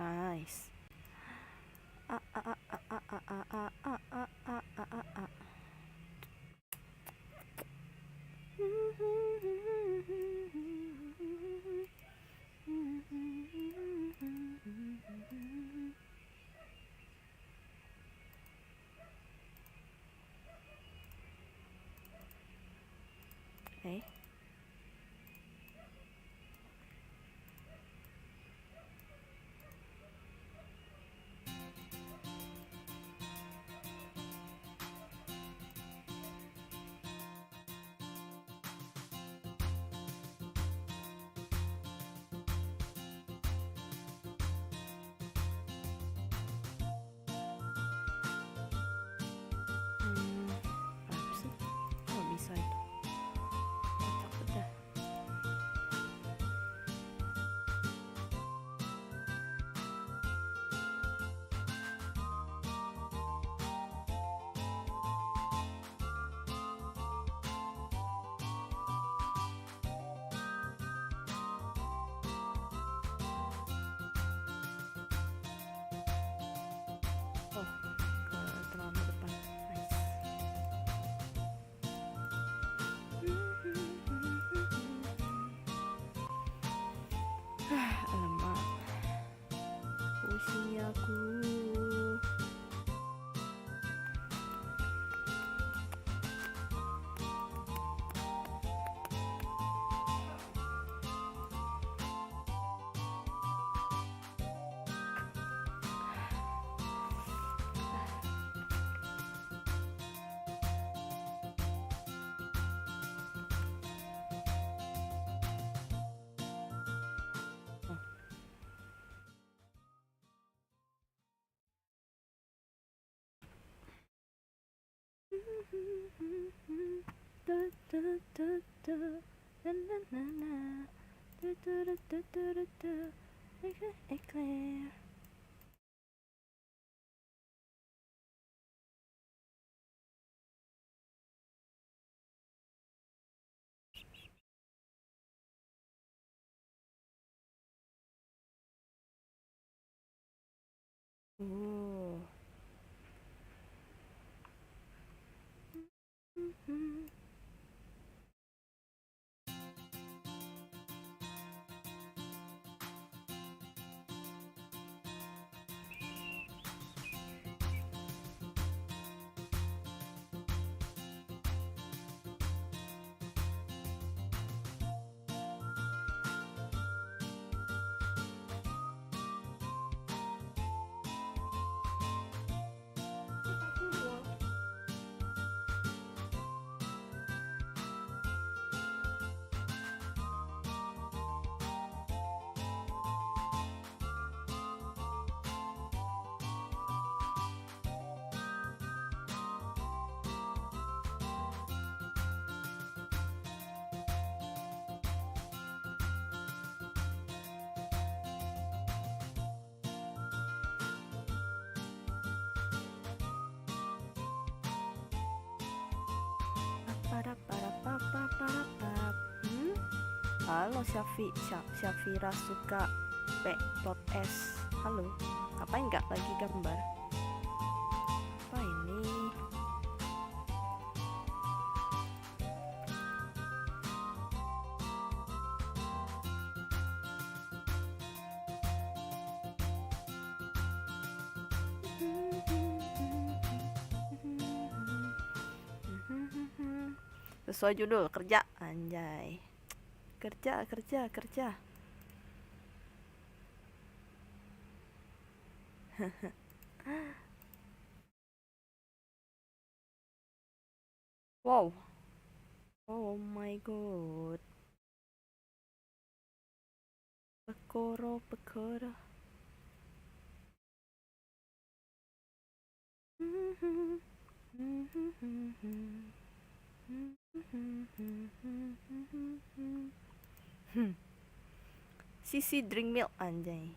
Nice. Eh? Apa sih? Nggak bisa itu. Takut dah. Oh, ke terlalu depan. Nice. Alamak. Pusing aku. Eclair. Oh. Halo Syafira suka p.s. Halo, ngapain nggak lagi gambar? Apa ini? Sesuai judul, kerja, anjay. Kerja. Wow. Oh my god. Pekoro. Sisi drink milk, anjay.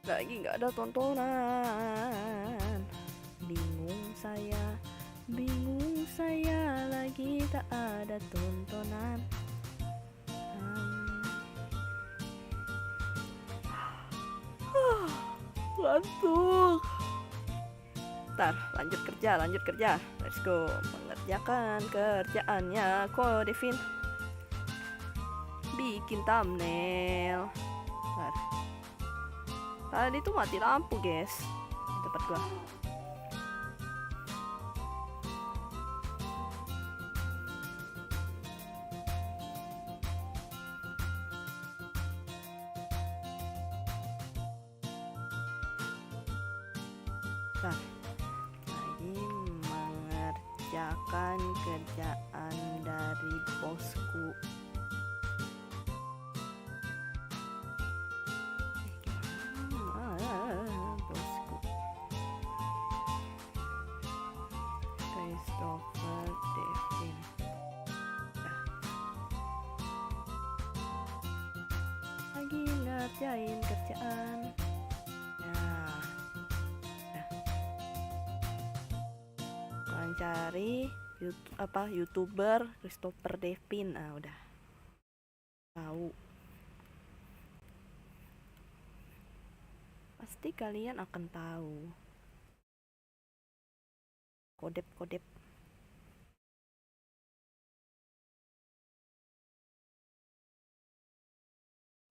Lagi nggak ada tontonan. Bingung saya lagi tak ada tontonan. Ngantuk. Ntar lanjut kerja. Let's go. Mengerjakan kerjaannya Ko Devin. Bikin thumbnail. Ntar. Tadi tuh mati lampu guys di tempat gua. Ntar. Lagi mengerjakan kerjaan dari bosku. Bosku Christopher Devin. Lagi ngerjain kerjaan. Kalian cari YouTuber Christopher Devin. Udah tahu. Pasti kalian akan tahu. Kodep.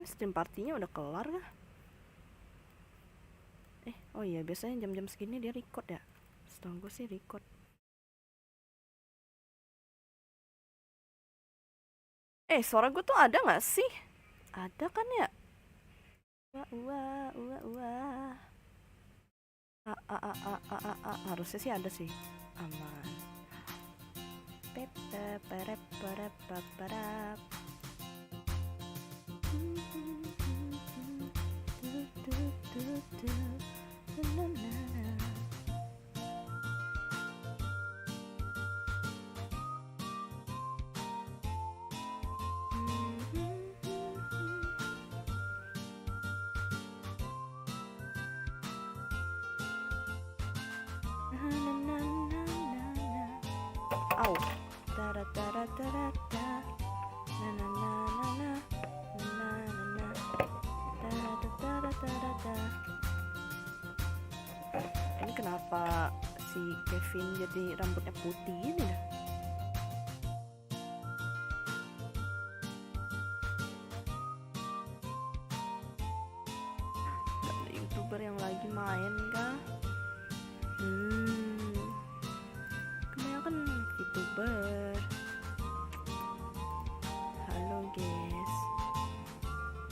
Stream partinya udah kelar kah? Oh iya, biasanya jam-jam segini dia record ya. Setahu gue sih record. Suara gue tuh ada nggak sih? Ada kan ya? Wah. Harusnya sih ada sih. Aman. Au. Ini kenapa si Kevin jadi rambutnya putih ini dah? Ada YouTuber yang lagi main kah? Kebanyakan YouTuber. Halo guys.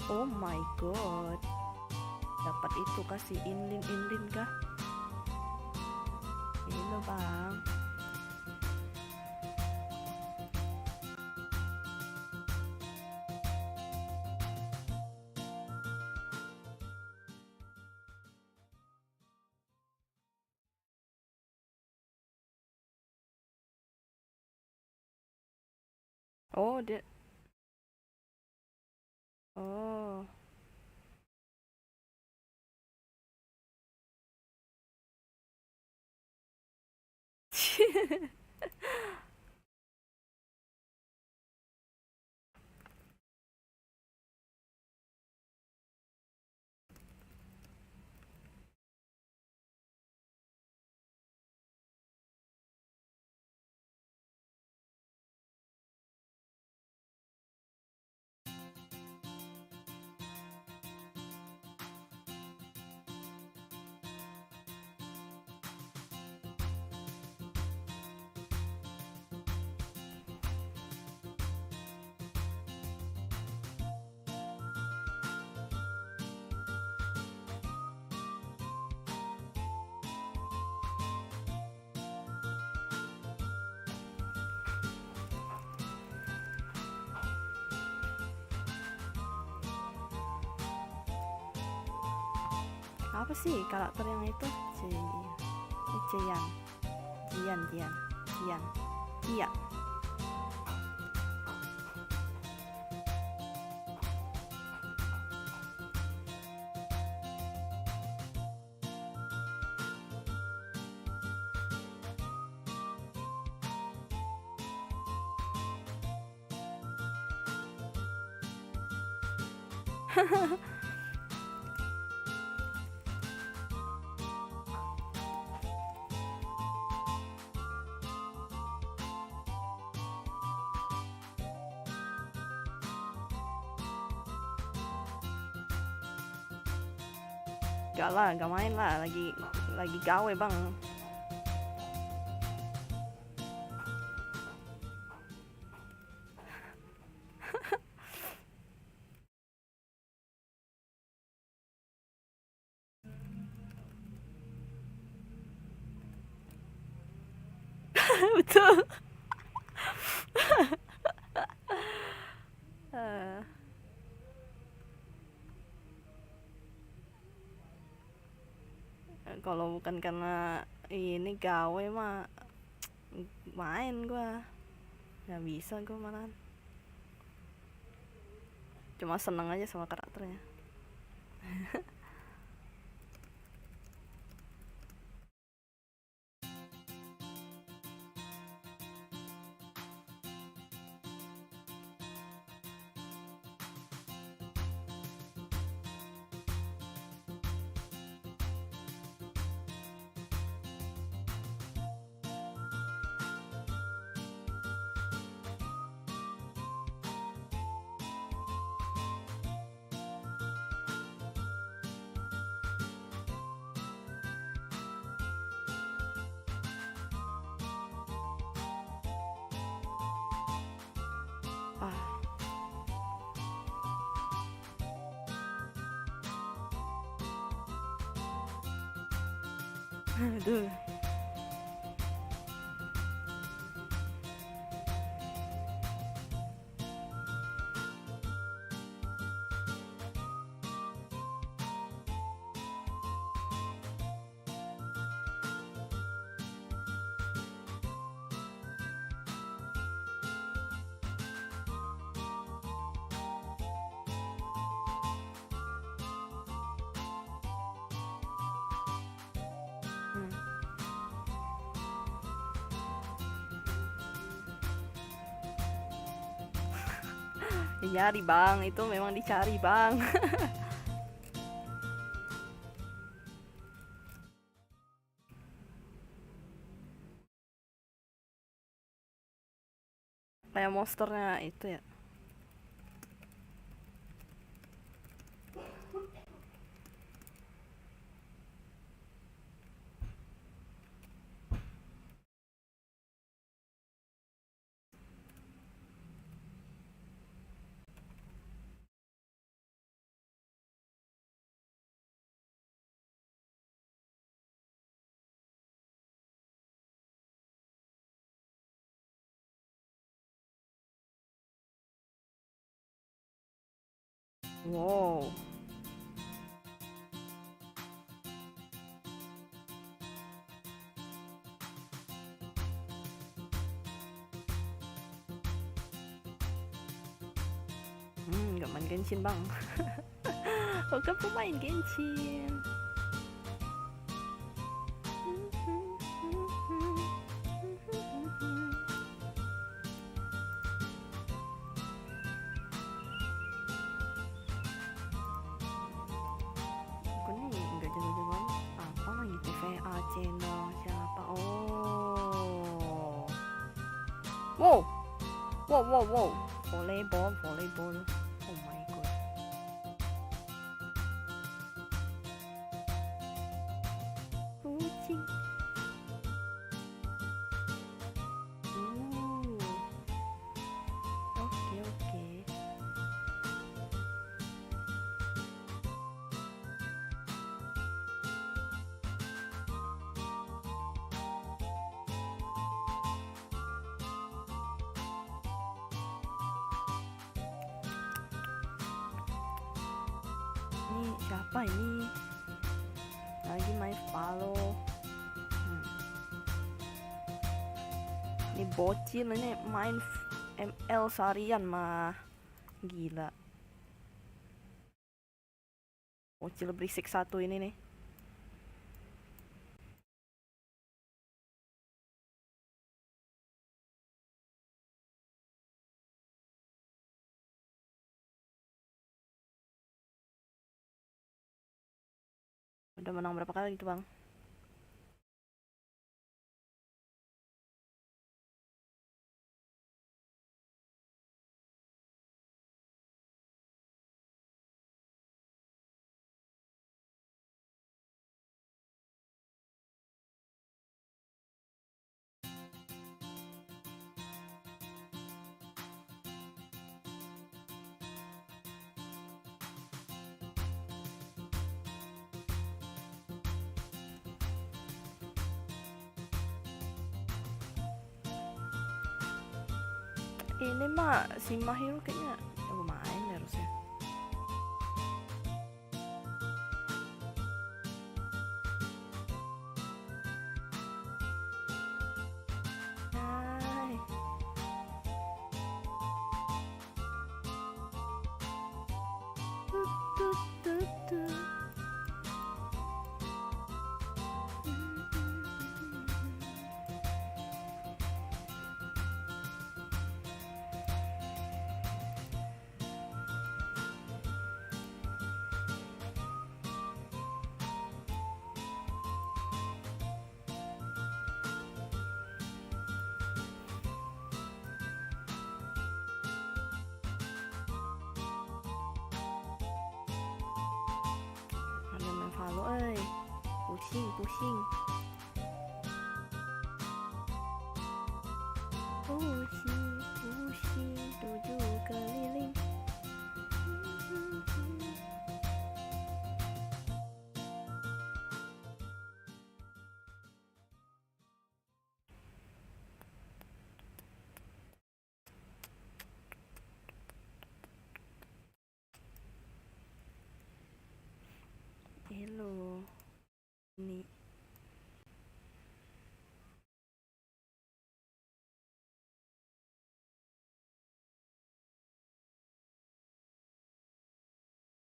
Oh my god. Dapat itu kasih inlin kah? Halo bang. Oh dia. Oh. Apa sih karakter yang itu? Jian. Iya. Gak lah, gak main lah, lagi gawe bang. Betul. Kalau bukan karena ini gawe mah main gua nggak bisa, gua malahan cuma seneng aja sama karakternya. Ah, aduh. Dicari bang, itu memang dicari bang. Kayak monsternya itu ya. Wow. Nggak main Genshin bang. Bukan pemain Genshin. Aku nih nggak jago-jagoan apa lagi, TVA channel siapa. Oh, wow, wow, wow, wow, volleyball, volleyball. Oh my god. Kucing. Oke, oke. Ini siapa ini? Lagi main Valo. Ini bocil ini main ML seharian mah. Gila. Bocil berisik satu ini nih. Udah menang berapa kali gitu bang? Ini mah si Mahiro kayaknya lumayan harusnya. Hai. Tut, tut, tut, tut. Ada main Valo, pusing, pusing, pusing, pusing, 7 keliling. Hello, ini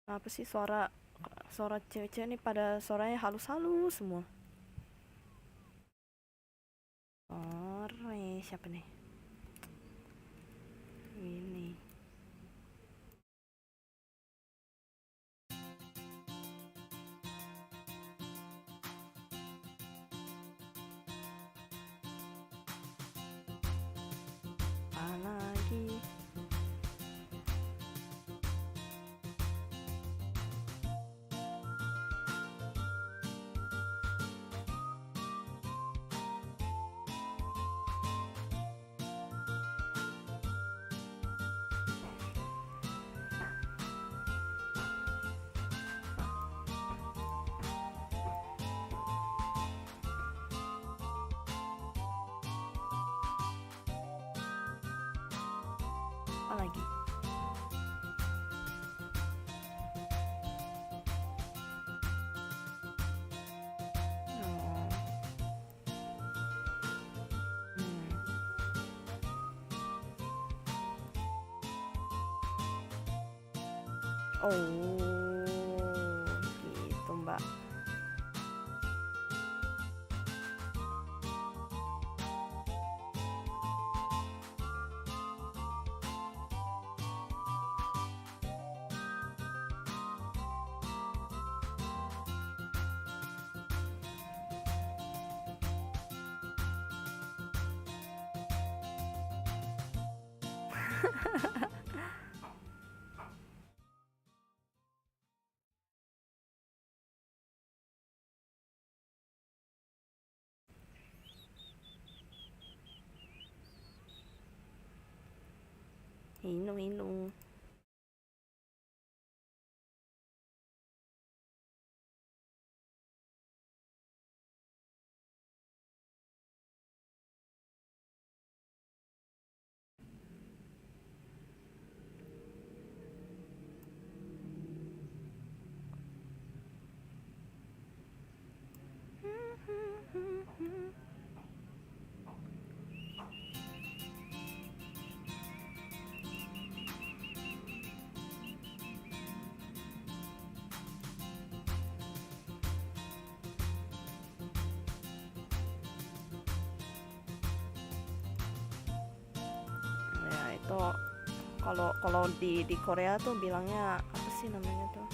apa sih suara cewek-cewek nih pada suaranya halus-halus semua. Siapa nih? Ini. Apa lagi? Apa lagi? Oh. Oh, gitu mbak. Hino. Ya itu kalau di Korea tuh bilangnya apa sih namanya tuh?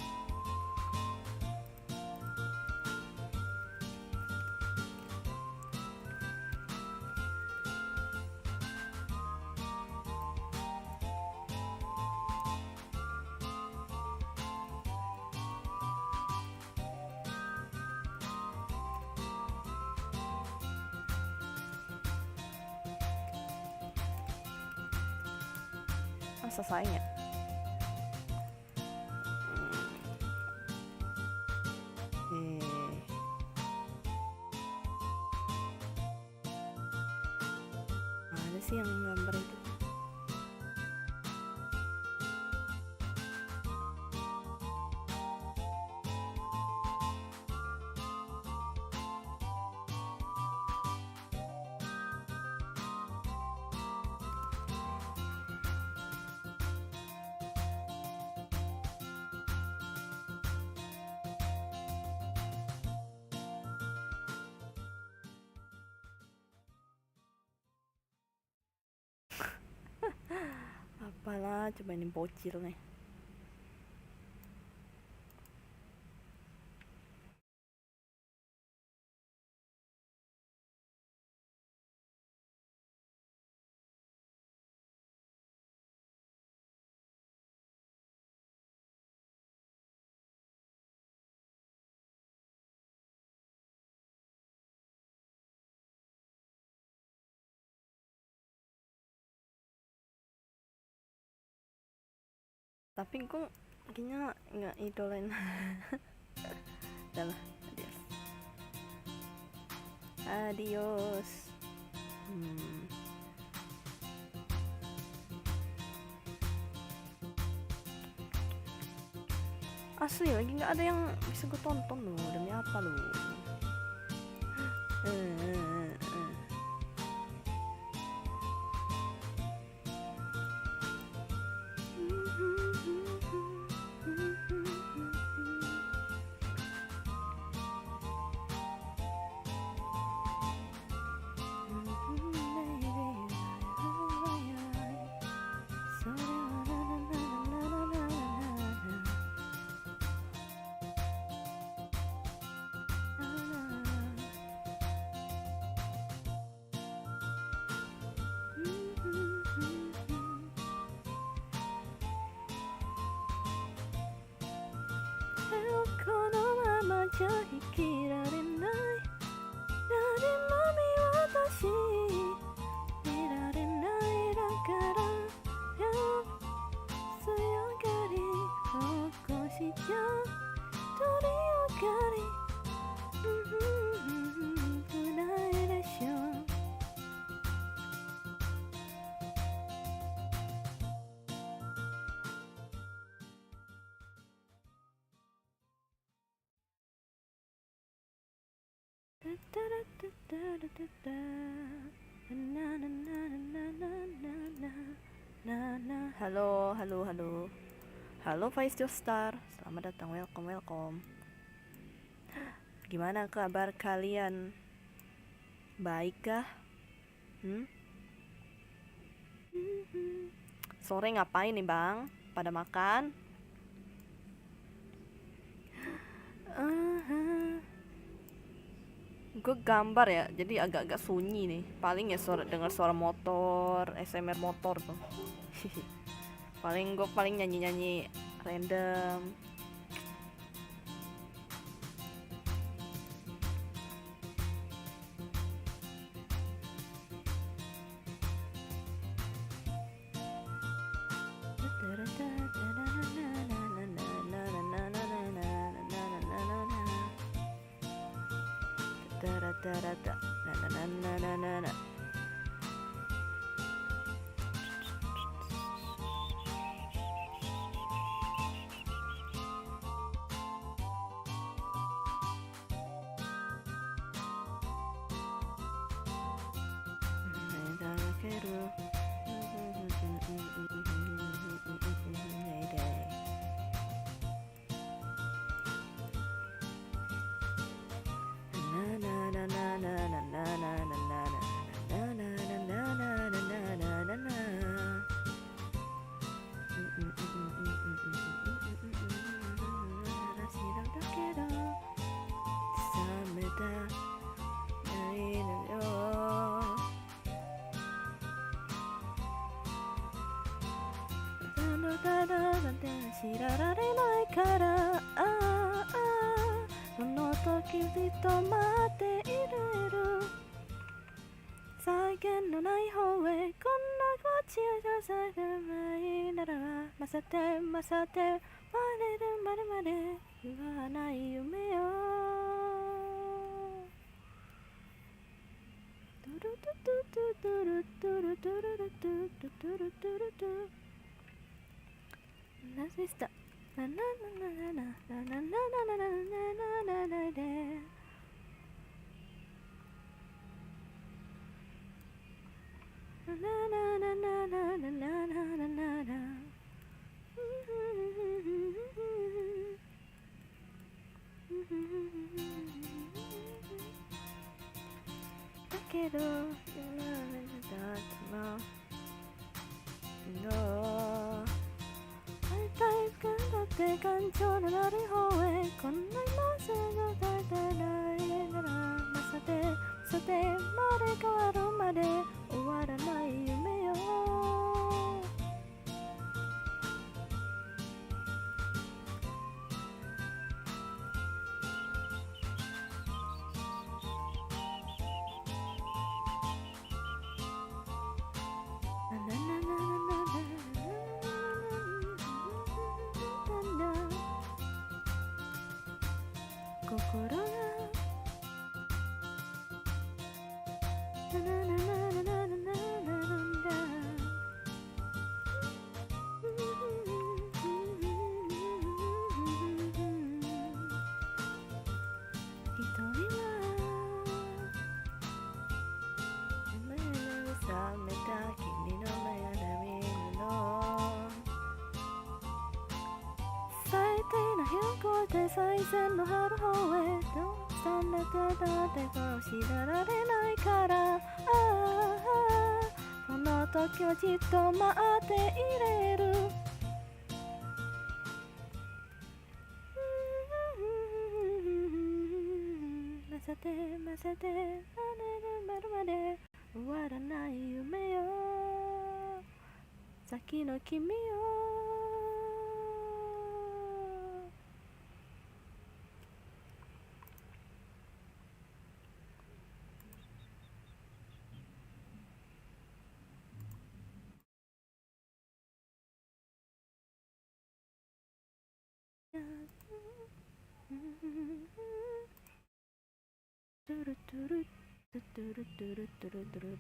masa sayang ya. Mana sih yang gambar itu? Apalah, coba ini bocil nih. Tapi gue kayaknya nggak idolain. Udah lah, adios. Asli lagi nggak ada yang bisa gue tonton loh, demi apa loh. Halo Vice Joestar, selamat datang, welcome. Gimana kabar kalian? Baikkah? Sore ngapain nih bang? Pada makan? Gue gambar ya, jadi agak-agak sunyi nih. Paling ya dengar suara motor, SMR motor tuh. Gue paling nyanyi random. 間のない方へこんな街をさせないなら勝って勝ってまれるまでまで言わない夢よトゥルトゥトゥトゥルトゥルトゥルトゥルトゥルトゥルトゥルトゥルラシスタララララララララララララララララだけど今だっても会いたいくだって感情のない方へこんな今すぐ抱いてないならさてさてまで変わるまで終わらない夢よ心が最善の春方へどうしたんだかだって知られないからその時はじっと待っていれるさてさてまれるまでまで終わらない夢よ先の君よトゥルトゥルトゥトゥルトゥルトゥルトゥル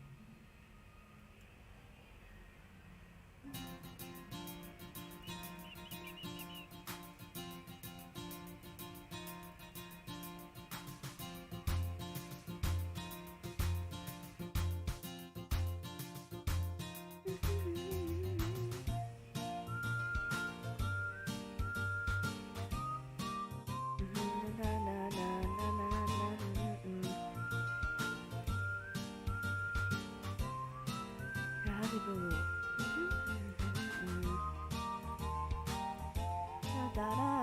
だら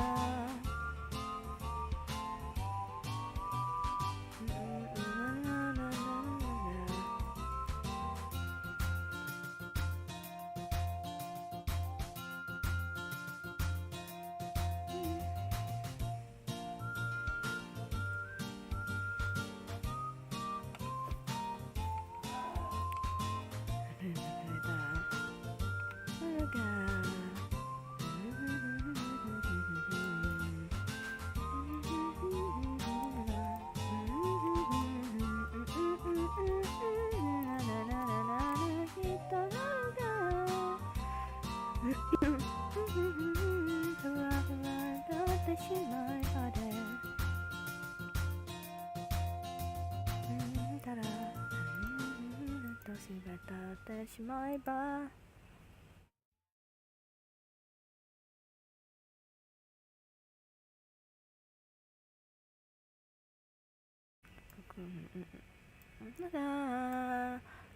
しまえば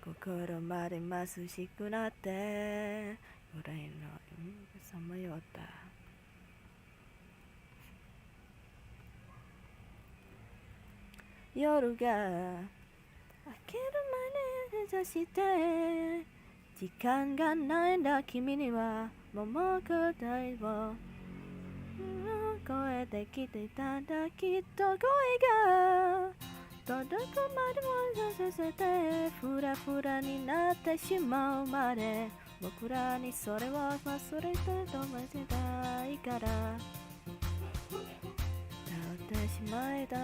心まで貧しくなって憂いのさまよった夜が明ける前に目指して時間がないんだ君にはもう答えを超えてきていたんだきっと声が届くまでもさせてフラフラになってしまうまで僕らにそれを忘れてとませたいから頼ってしまえた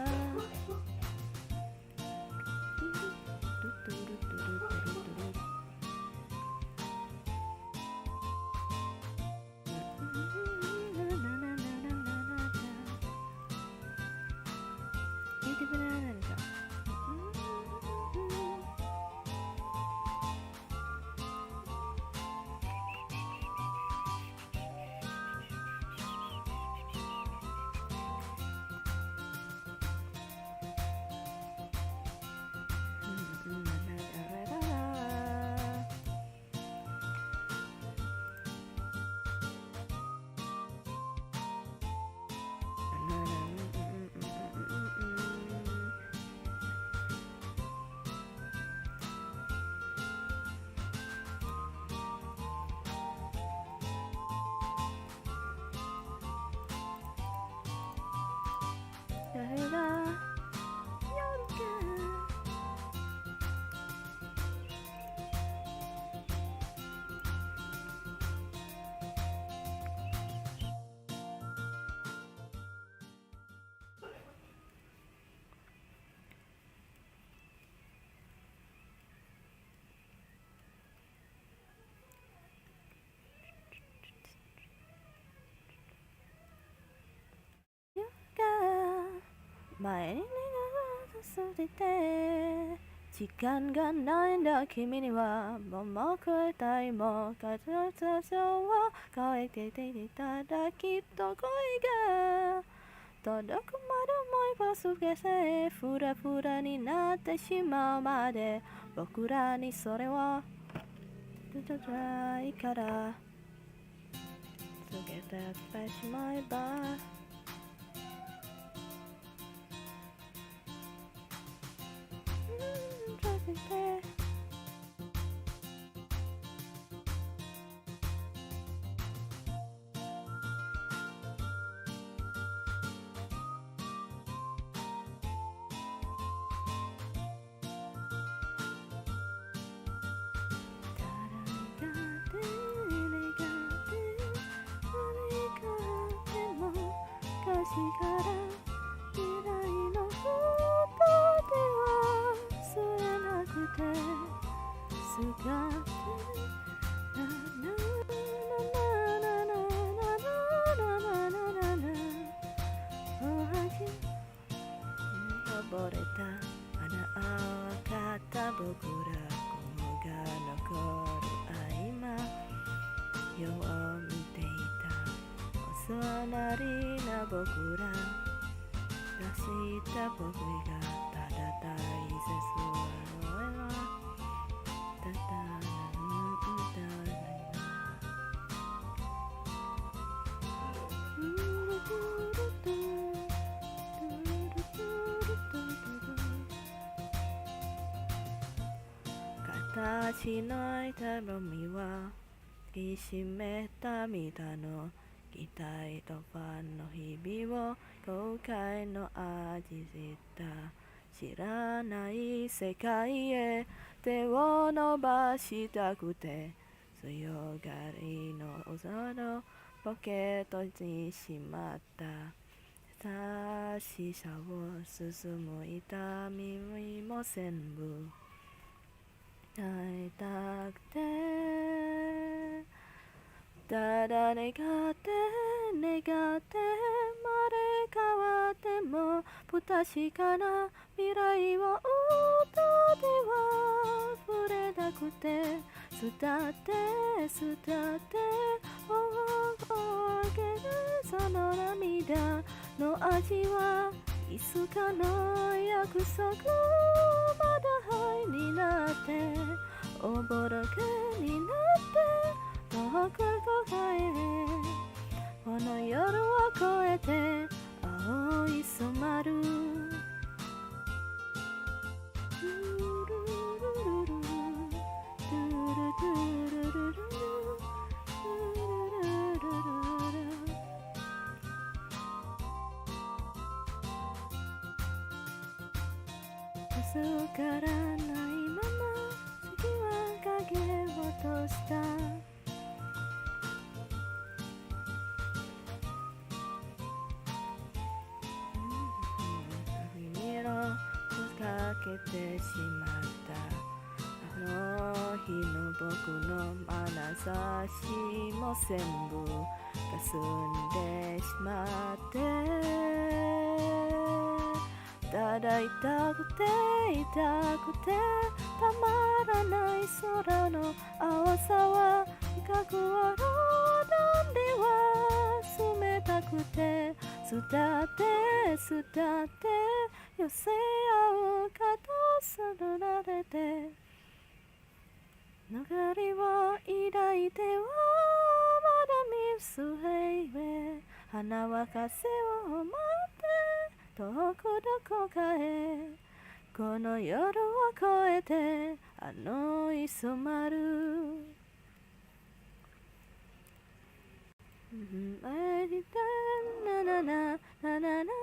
誰がやる前に進んでて時間がないんだ君にはもうくれたいも風の想像を超えていただきっと恋が届くまで思いをすけてフラフラになってしまうまで僕らにそれを伝えたいから告げてしまえばから未来のことではそれなくてすがって溺れた穴はかった僕らが残る合間夜を見ていた幼なりな僕ら出した僕がただ大切なのはただなんだ形の痛みは抱きしめたみたの期待とファンの日々を後悔の味知った知らない世界へ手を伸ばしたくて強がりの嘘のポケットにしまった優しさを進む痛みも全部会いたくてただ願って願ってまで変わっても不確かな未来を歌では触れなくて伝って大げるその涙の味はいつかの約束まだ灰になっておぼろげになって遠くへこの夜を越えて青い染まるつからないまま次は影を落とした耳をかけてしまったあの日の僕の眼差しも全部霞んでしまってただ痛くて痛くてたまらない空の青さは覚悟をでは冷たくて伝って伝って寄せ合う角さられて流れを抱いてはまだ見据え花は風を待って遠くどこかへこの夜を越えてあの日染まるなななななななな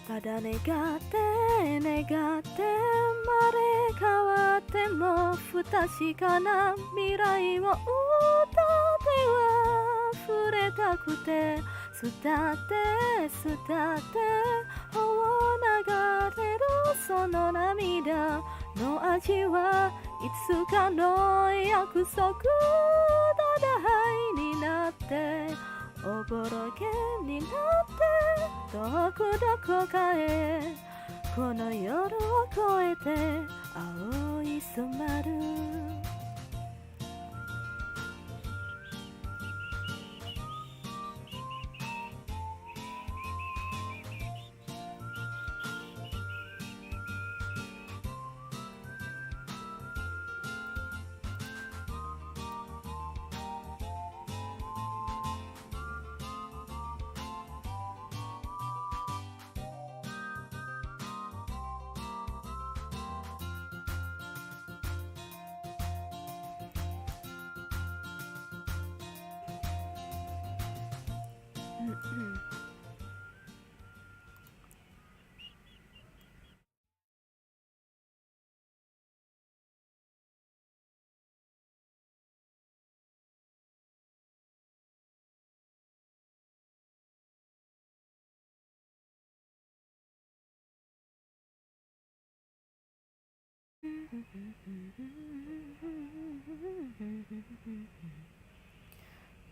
ただ願って願って生まれ変わっても不確かな未来を歌では触れたくて伝って伝って頬流れるその涙の味はいつかの約束ただ愛になっておぼろげになって遠くどこかへこの夜を越えて青い染まる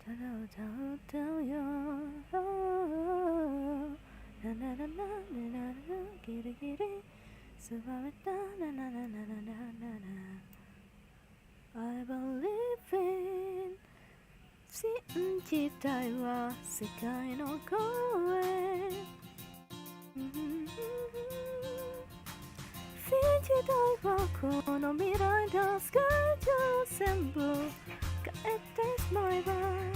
ただ歌うよなななななななギリギリ座れたななななななな I believe in 信じたいは世界の声信じたいはこの未来が世界中全部変えてしまえば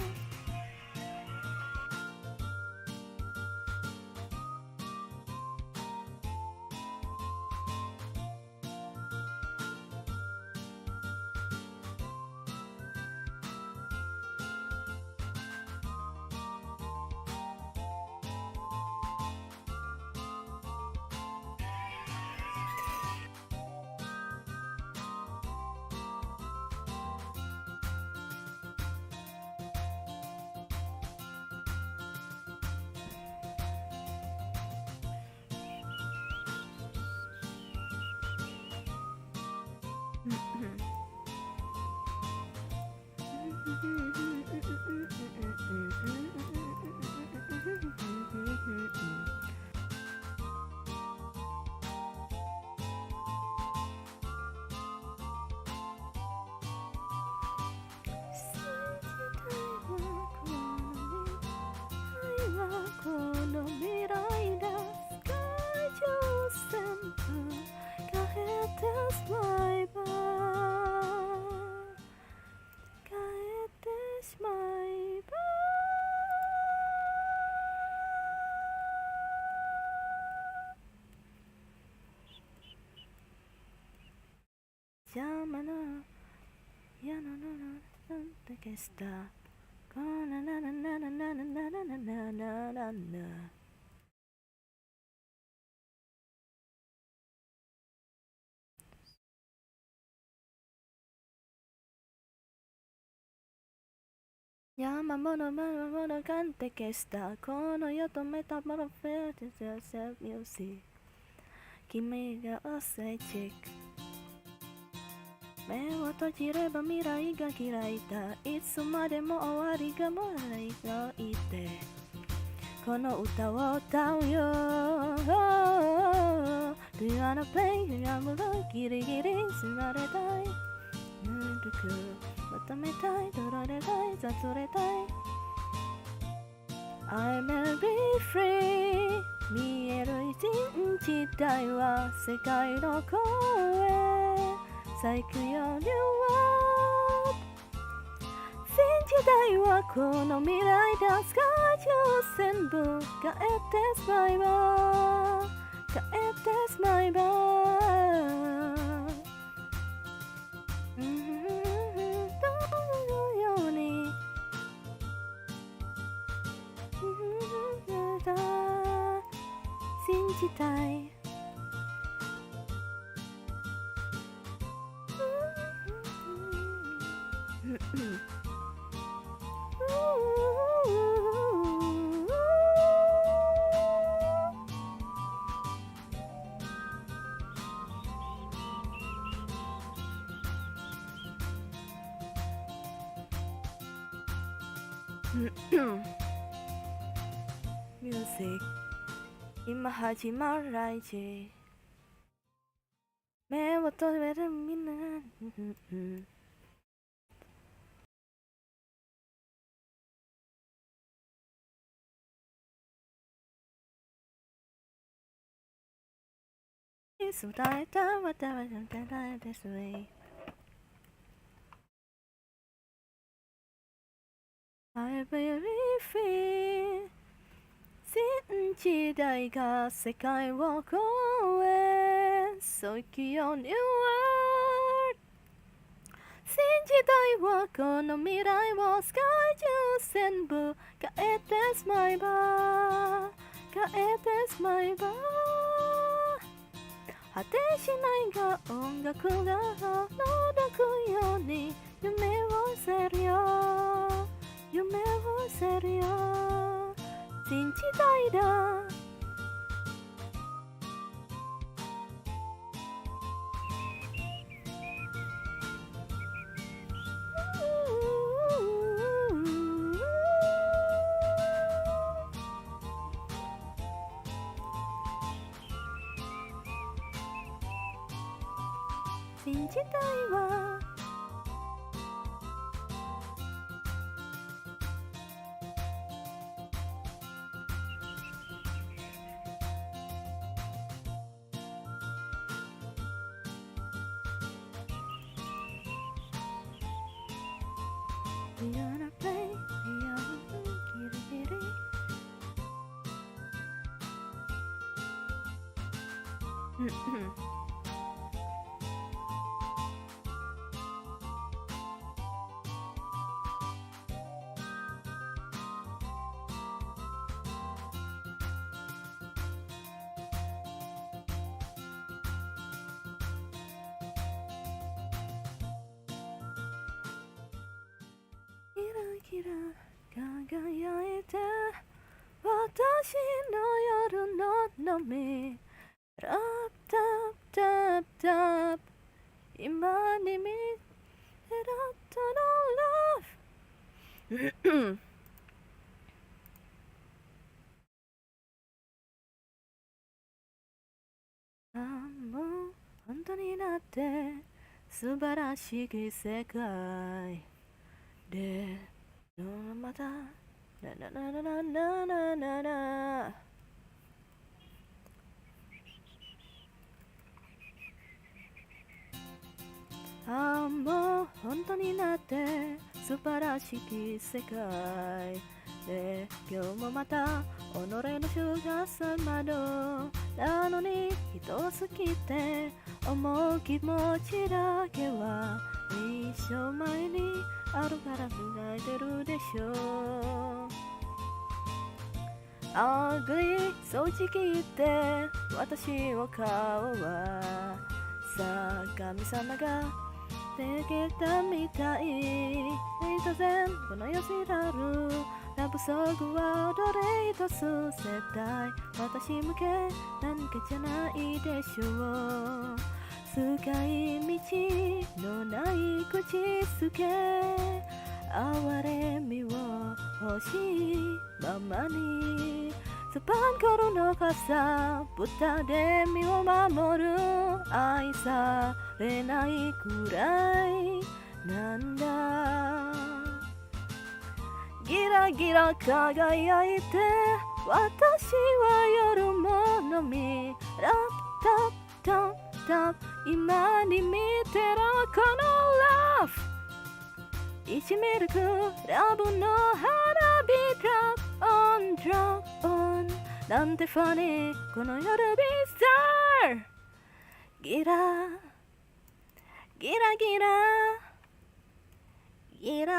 この未来だ世界中全部変えてしまえば消したこななななななななななななな山物物かんて消したこの世とメタモルフェーティスセルミュージック君がオセチック目を閉じれば未来が開いたいつまでも終わりがもないと言ってこの歌を歌うよ Do you wanna play? やむのギリギリ縛れたいぬるく求めたい取られたい雑れたい I'm a be free 見える一日体は世界の声咲くようには新時代はこの未来だスカイ中全部変えてしまえば変えてしまえばどのように信じたいミュージック今始まるライジ目を閉めるみんな伝えた私は伝えたですねI believe in 新時代が世界を超え咲くようには新時代はこの未来を世界中全部変えてしまえば変えてしまえば果てしないが音楽が届くように夢をせるよ夢をせるよ新時代だ新時代はWe wanna play, we wannaギリギリキラ輝いて私の夜の波ラッタッタッタッ今に見えるとの Love あもう本当になって素晴らしき世界でまたなななななななななあもう本当になって素晴らしき世界で今日もまた己の主がさまどなのに人すぎて思う気持ちだけは一生前にあるから考えてるでしょ。Ugly 正直言って私の顔はさあ神様ができたみたい。突然この世知らるラブソングはどれ一つ絶対私向けなんかじゃないでしょう。使い道のない口づけ哀れみを欲しいままにスパンコロの傘豚で身を守る愛されないくらいなんだ。ギラギラ輝いて私は夜ものみラッタッタッタッ今に見てろこのラフいじめるくラブの花火ドラップオンドラップオンなんてファニーこの夜ビスターギラギラギラギラ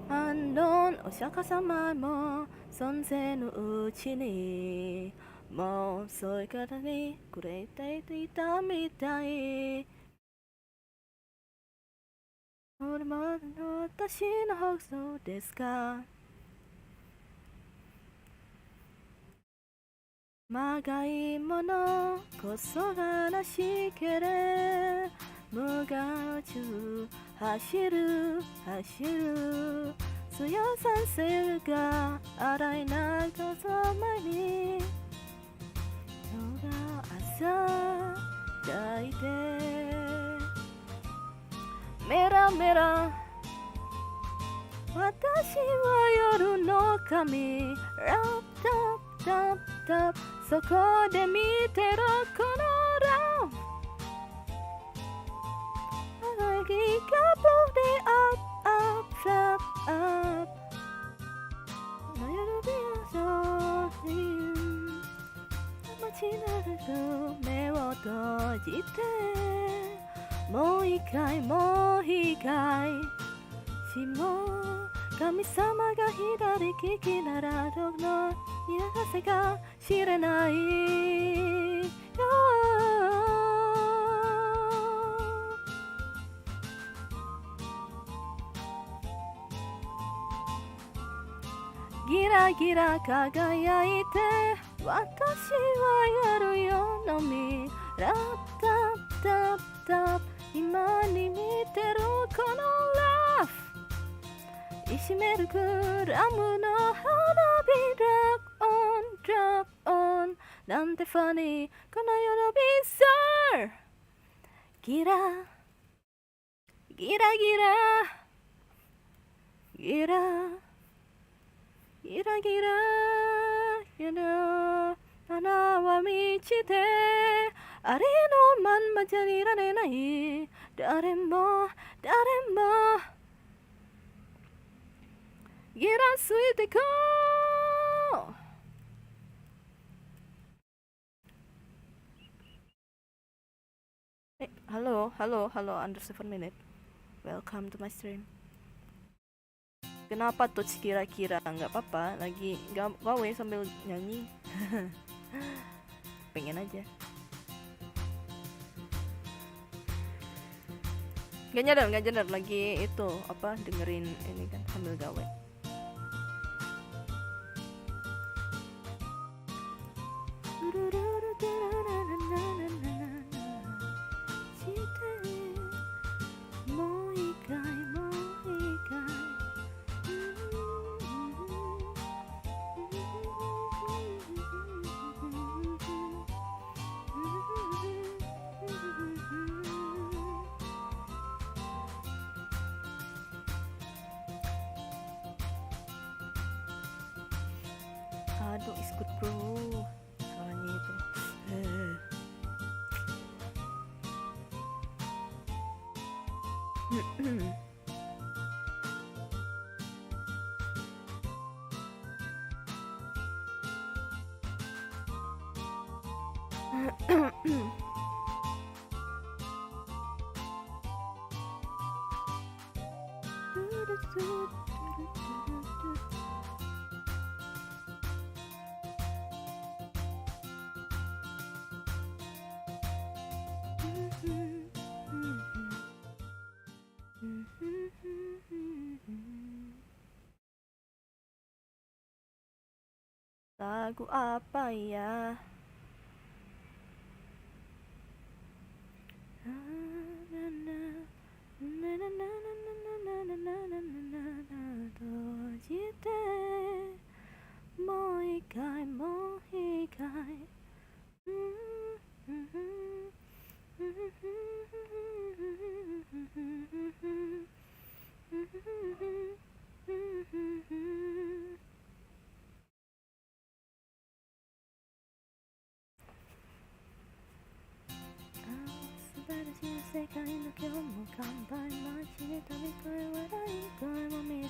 反論お釈迦様も存在のうちにもうそういう方にくれていたみたい。これまでの私の放送ですか。まがいものこそがらしけれ無我中走る走る強させが洗い流す前に夜が朝抱いてメラメラ私は夜の神ラッタッタッタッそこで見てろこのラブI get booty up up up up この夜ビアソー街なると目を閉じてもう一回もう一回しも神様が左利きならどの幸せか知れないよ。ギラギラ輝いて私はやるよのみラッタッタッタッ今に見てるこのラフいじめるクラムの花火ドラップオンドラップオンなんてファニーこの夜ビザーギラギラギラギラギラギラギラ花は満ちてありのまんまじゃいられない誰も誰もギラついてこうhalo halo halo under 7 minute welcome to my stream. Kenapa tuh kira-kira nggak apa-apa lagi gawe sambil nyanyi pengen aja nggak nyadar lagi itu apa dengerin ini kan sambil gawe. Aduh, iskut bro, suaranya itu. Lagu apa ya?世界の今日も乾杯街で飛び越え笑い声も見れ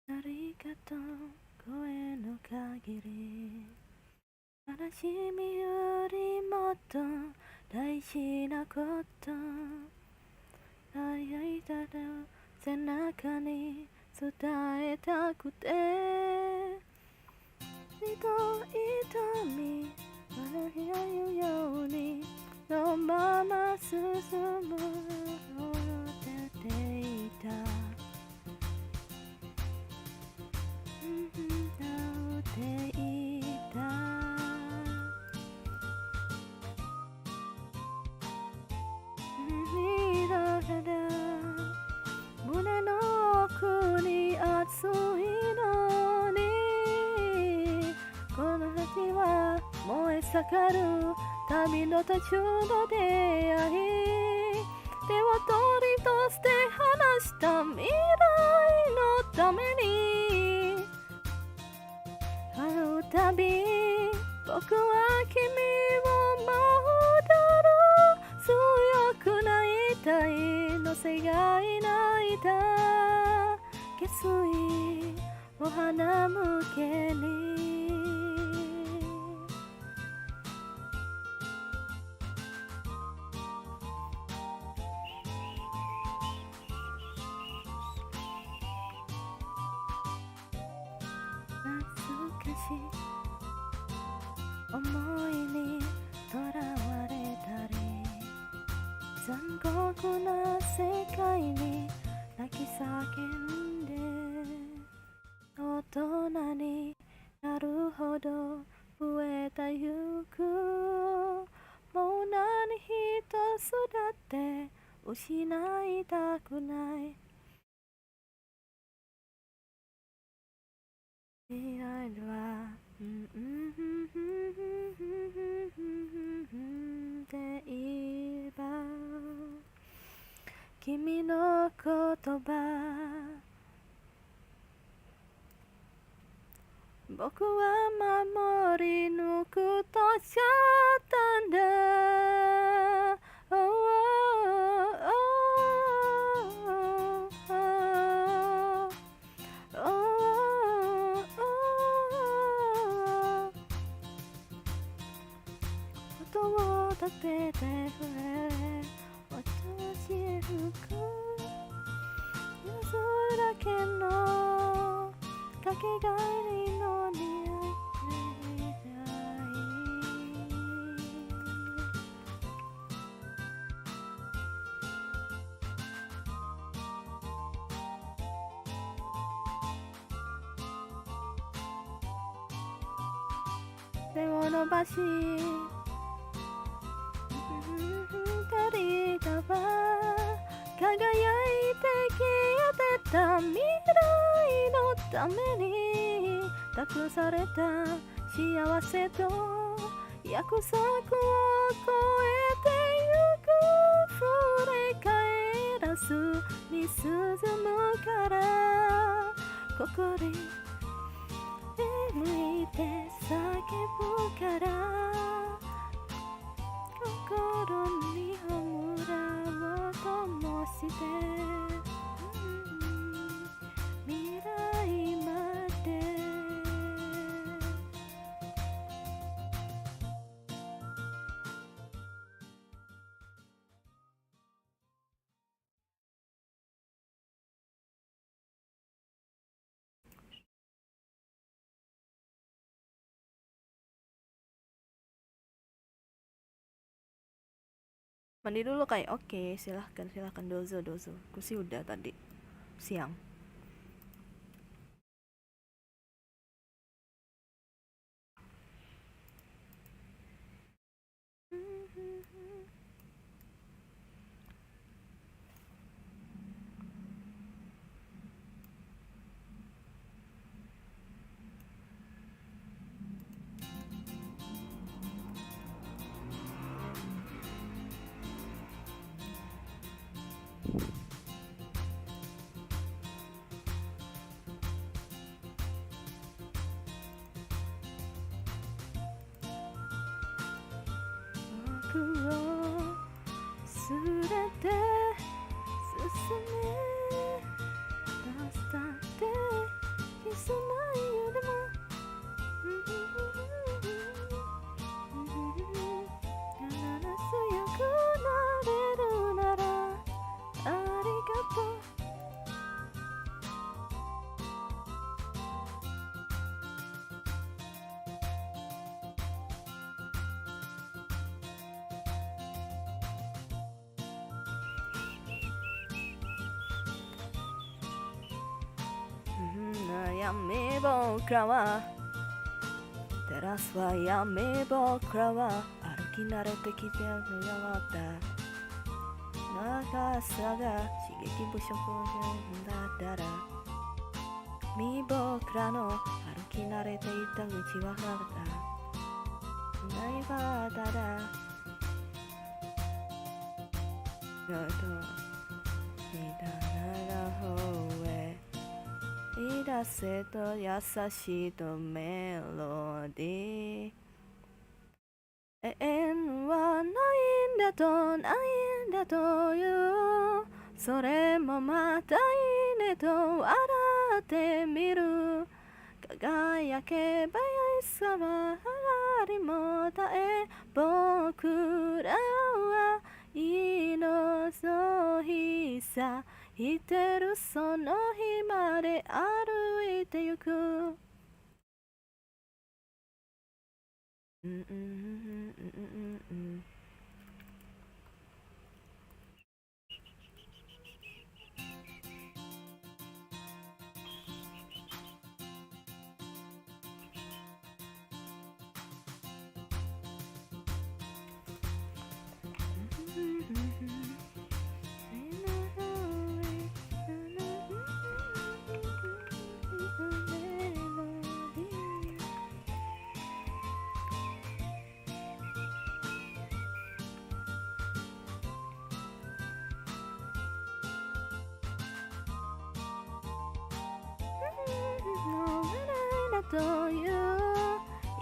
ありがとう声の限り悲しみよりもっと大事なこと泣いたら背中に伝えたくて二度痛み笑い合うようにのまま進む出ていたていた見られる胸の奥に熱いのにこの夏は燃え盛る旅の途中の出会い手を取りとして離した未来のために会うたび僕は君を守る強く泣いたいのせがい泣いた下水お花向けに懐かしい思いにとらわれたり残酷な世界に泣き叫んで大人になるほど増えたゆくもう何一つだって失いたくない未来はでいれば君の言葉僕は守り抜くとしちゃったんだ、oh, oh, oh, oh, oh, 音を立ててくれ私へ吹く夜だけのかけがえの匂い手を伸ばし光だわ輝いて消えてた未来のために託された幸せと約束を超えてゆく触れ返らずに進むからここで向いて叫ぶから心にほらを灯して、未来までmandi dulu kayak oke silahkan dozo aku sih udah tadi siang. Yummy 僕らはテラスは闇僕らは歩き慣れてきてやがった長さが刺激不足だったら僕らの歩き慣れていた道はなかったないはただ方へ言い出せと優しいとメロディー永遠はないんだとないんだというそれもまたいいねと笑ってみる輝けばやさはありもたえ僕らは命の日さいてるその日まで歩いてゆくという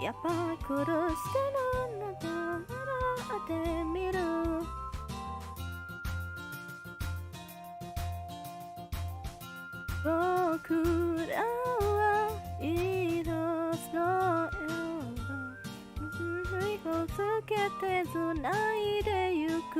やっぱ苦してるのだなってみる僕らは命の色をつけて繋いでゆく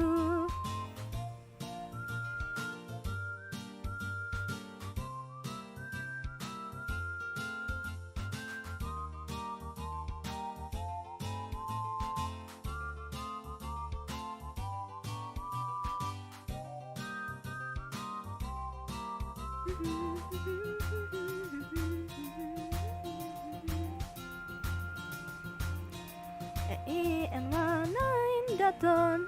永遠はないんだという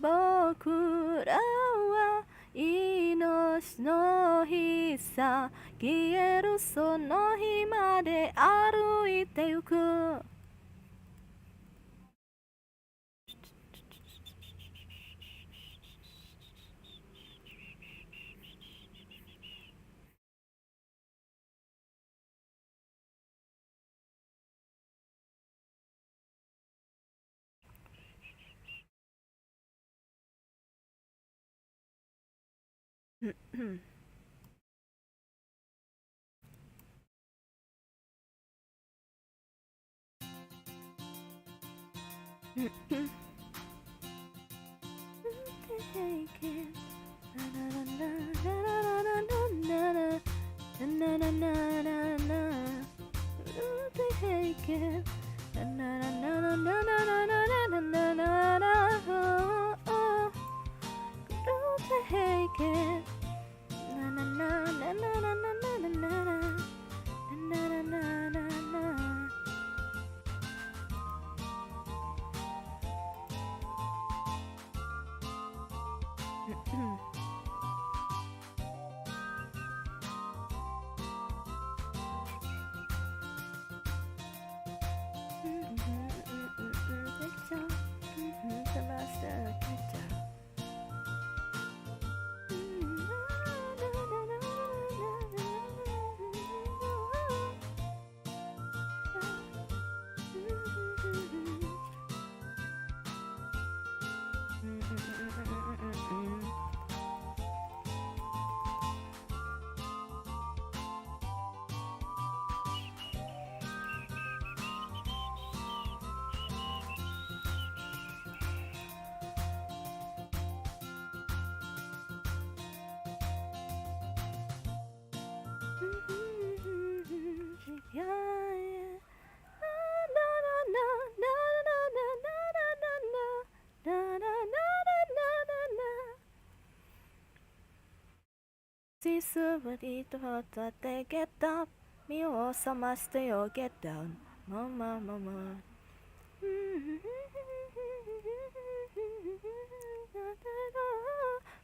僕らは命の日さ消えるその日まで歩いてゆくSomebody to that they get up, me or some stay or get down, mama, mama.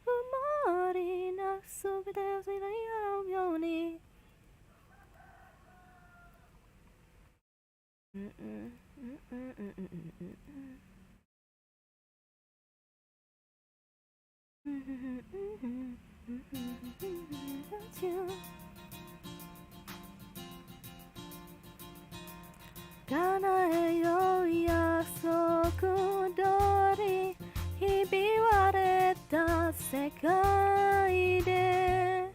Umori na subite zile yoni.叶えよう約束通りひび割れた世界で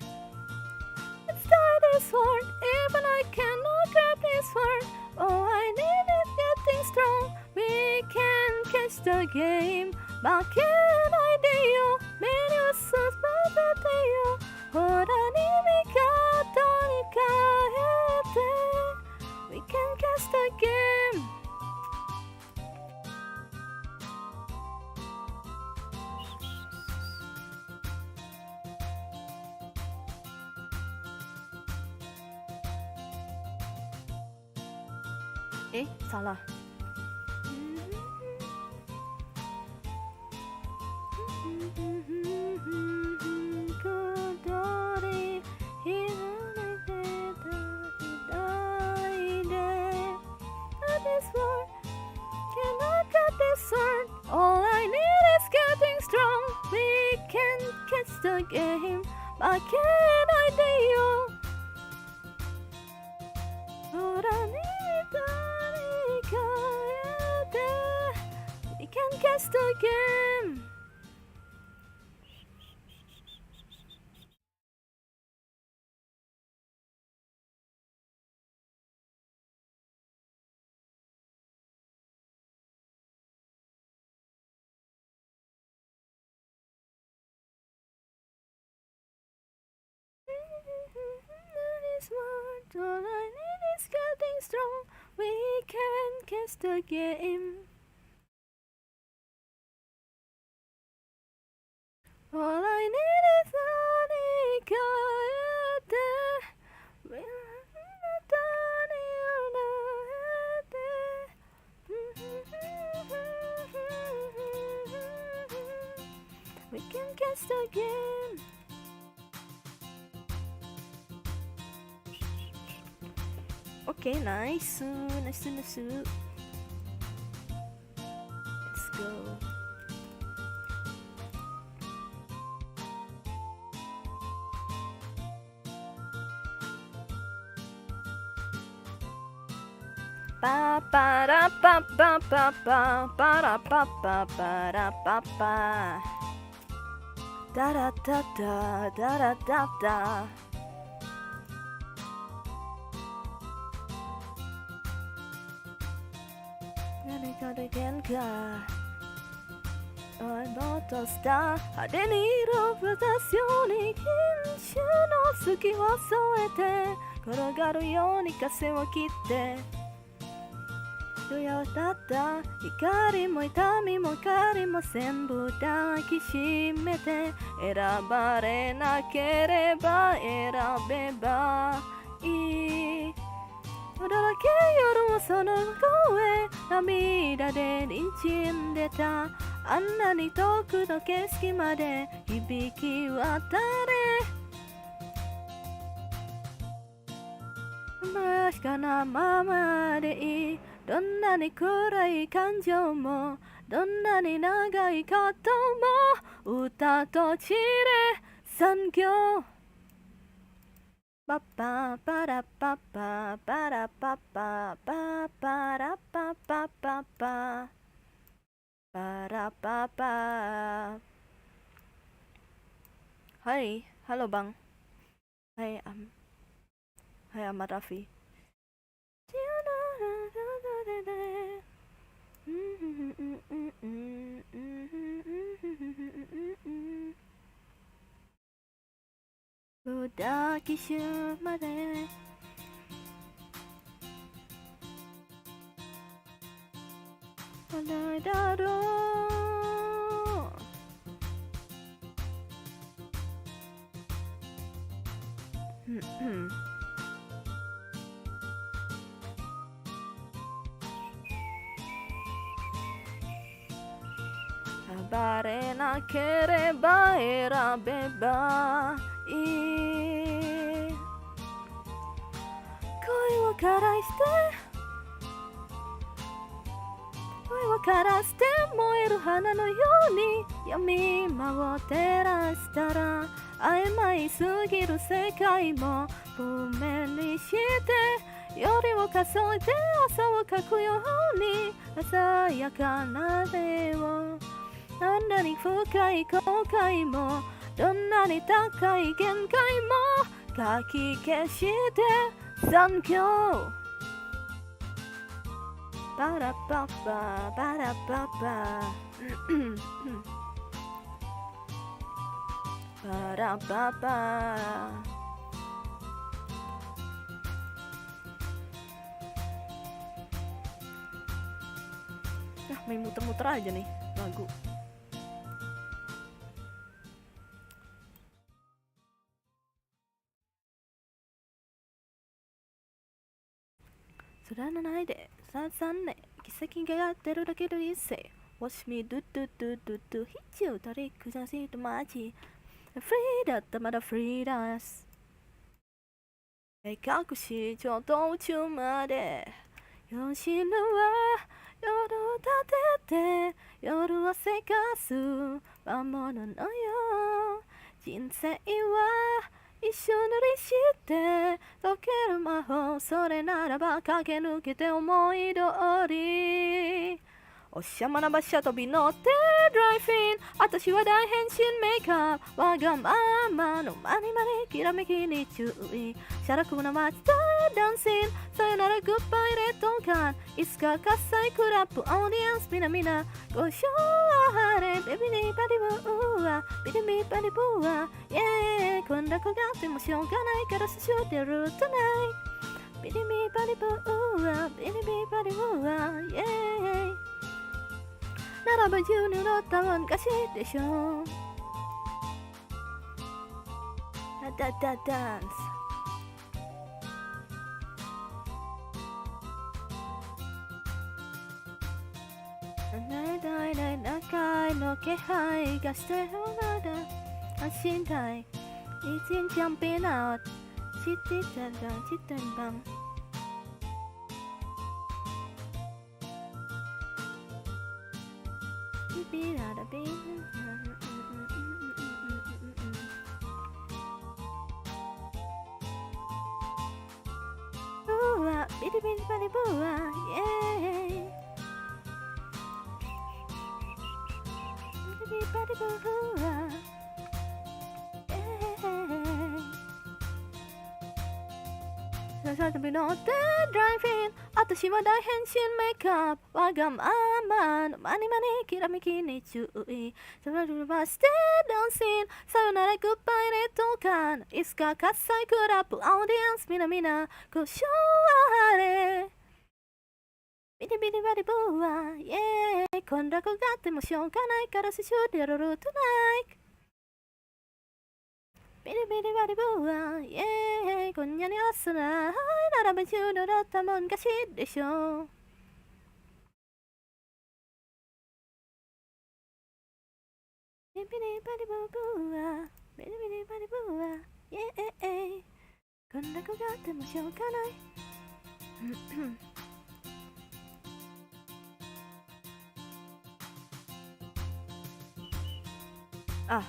Let's tie this world even I cannot grab this world All I need is getting strong We can catch the game 負けないでよ目に映すまでてよほらに味方に変えて We can catch the game 诶 salah All I need is getting strong We can catch the game 負けないでよ catch the game. All I need is getting strong. We can catch the game. All I need is honey, we can catch the game. Okay, nice. Nice. Let's go. Pa para pa pa pa pa para pa pa para pa pa da da da da da da da. Molto sta adenido prestazioni Kinshu no suki wa soete Korogaru yo ni kase wo kitte Doya wa tatta Hikari mo itami mo kari mo senbu daki shimete Erabare nakereba erabeba ii 驚け夜もその声涙で滲んでたあんなに遠くの景色まで響き渡れ確かなままでいいどんなに暗い感情もどんなに長いことも歌と散れ産業パパパラパパパラパパパパラパパパパパラパパ Hai, halo bang. Hai Ahmad Raffi. Udah kisah made Oleh daro Sabare na kereba era beba恋を枯らして燃える花のように闇間を照らしたら曖昧すぎる世界も譜面にして夜を数えて朝を描くように鮮やかな絵をどんなに深い後悔もどんなに高い限界もかき消して残響パラパパパラパパパラパパmain muter-muter aja nih lagu空のないで3年奇跡がやってるだけの一世 Watch me do do do do do ヒッチを取り下しとマジフリーだったまだフリーだす隠しちょっと宇宙まで夜は夜を立てて夜はせかす魔物のよ人生は一緒乗りして解ける魔法それならば駆け抜けて思い通りおしゃまな馬車飛び乗ってドライフィン、私は大変身メイクアップ、わがままのマニマニきらめきに注意、シャラクな街でダンシング、さよならグッバイレッドカン、いつか喝采クラップオーディエンスみなみなご賞はれベビリバディブーアビリビバディブーアイェーイ、こんな子があってもしょうがないからしょってるトナイビリビバディブーアビリビバディブーアイェーイ、ならば10年のたまんかしでしょう。ダダダンスないない中の気配がしてるのだ安心帯已经将变 out 七点半ビラダビブワビリビリバリブワイェーイビリビリバリブワささとび乗ってドライフィン、私は大変身メイクアップ、わがままのマニマニきらめきに注意、そのルバステダンシング、さよならグッバイレッドカン、いつか喝采クラップオーディエンスみなみなご賞はれビリビリバリブーワイェーイ、こんな子があってもしょうがないからししゅうでやるトナイビリビリバリブーワイェーイ、今夜に朝なならば10度だったもんかしでしょう。ビリビリバリブーブーワビリビリバリブーワイェーイ、こんな子があってもしょうがないあ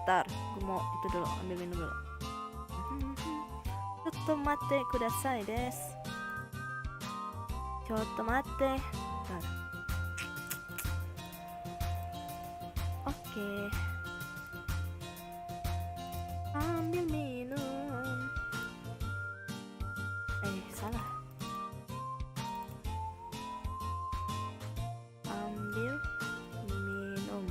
tar, gue mau itu dulu, ambil minum dulu. Cotto matte kudasai desu. Cotto matte. Oke. Ambil minum. Salah. Ambil minum.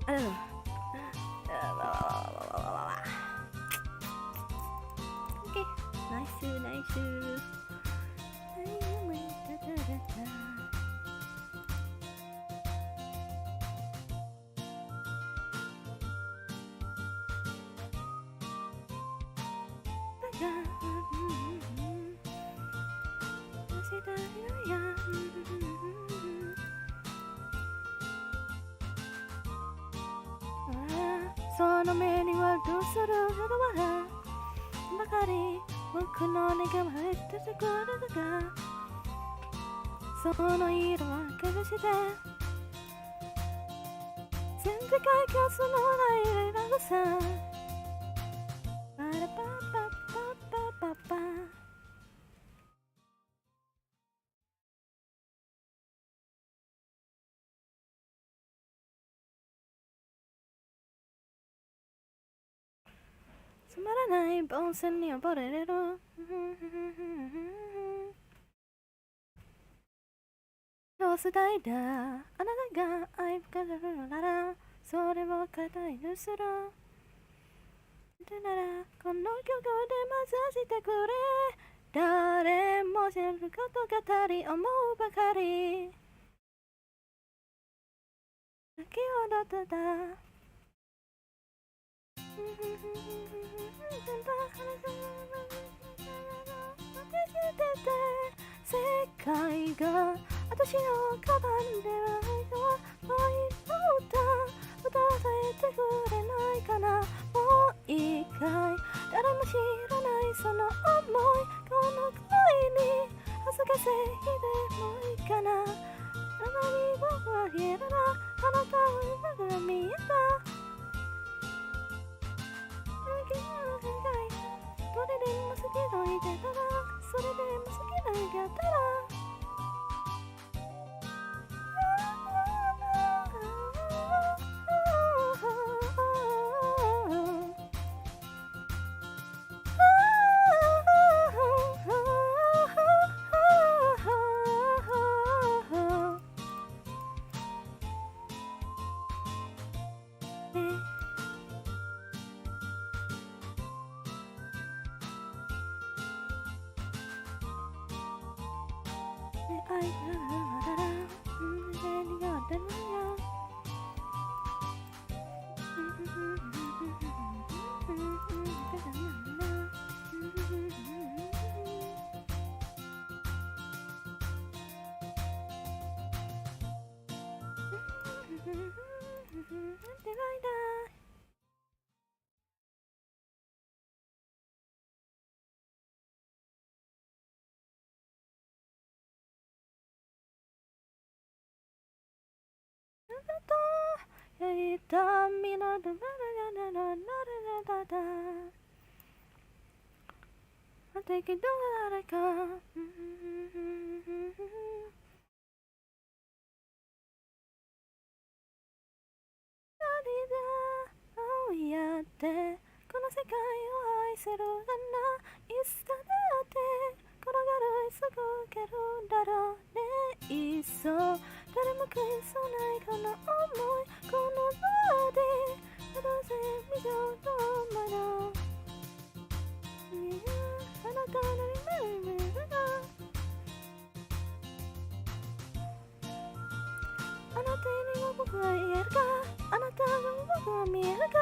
Aduh. Oke, nice. その目にはどうすることはばかり僕の願いは減ってくるがその色は隠して全世界共通のないラブさパラパパパパパパつまらない凡戦に溺れる様子だいだあなたが愛深くるのならそれを語りぬするならこの曲で混ざしてくれ誰も知ること語り思うばかり泣き踊ってた世界が私をかばんではいのは愛の歌歌わせてくれないかなもう一回誰も知らないその想いこの恋に恥ずかしいでもいいかなあまり僕は言えるなあなたは今が見えたどれでも好きと言ってたらそれでも好きなんやったら痛みのどらららららららだだけど誰かどうやってこの世界を愛せるかないつだって転がるすぐけるだろうねいっそ誰も食いそうないこの想いこの場でなぜ未常のまだあなたの夢があなたには僕は言えるかあなたが僕は見えるか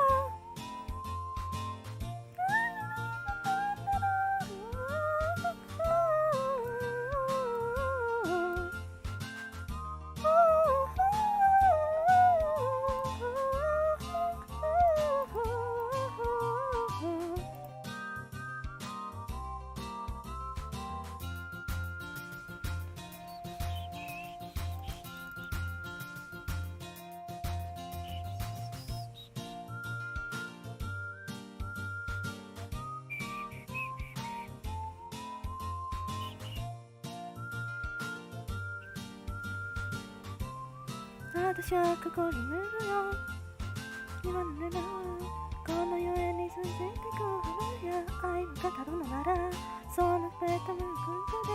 私はここにいるよ今のねこの世へに続いてく花や愛を語るのならそのベッドの空で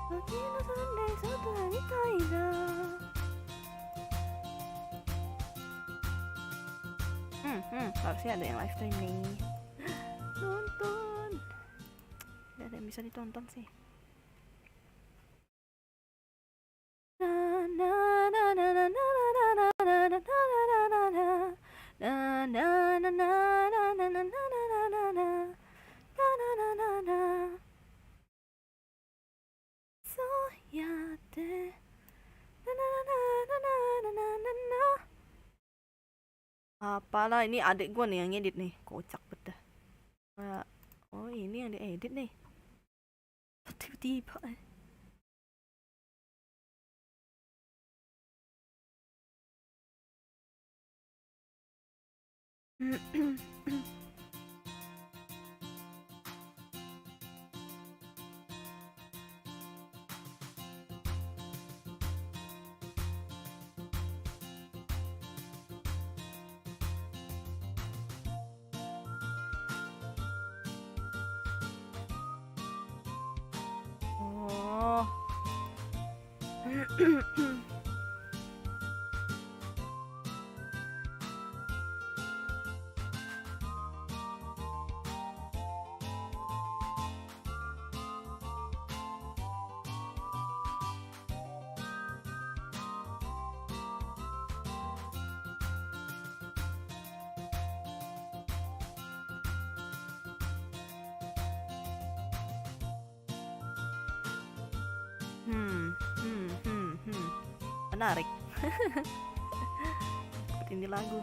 時のサンデー外にいたいなharusnya ada yang live stream nih nonton gak ada yang bisa ditonton sih Apalah, ini adik gue nih yang ngedit nih, kocak bedah. Oh ini yang diedit nih, tiba-tiba. Oh. Menarik. Seperti ini lagu.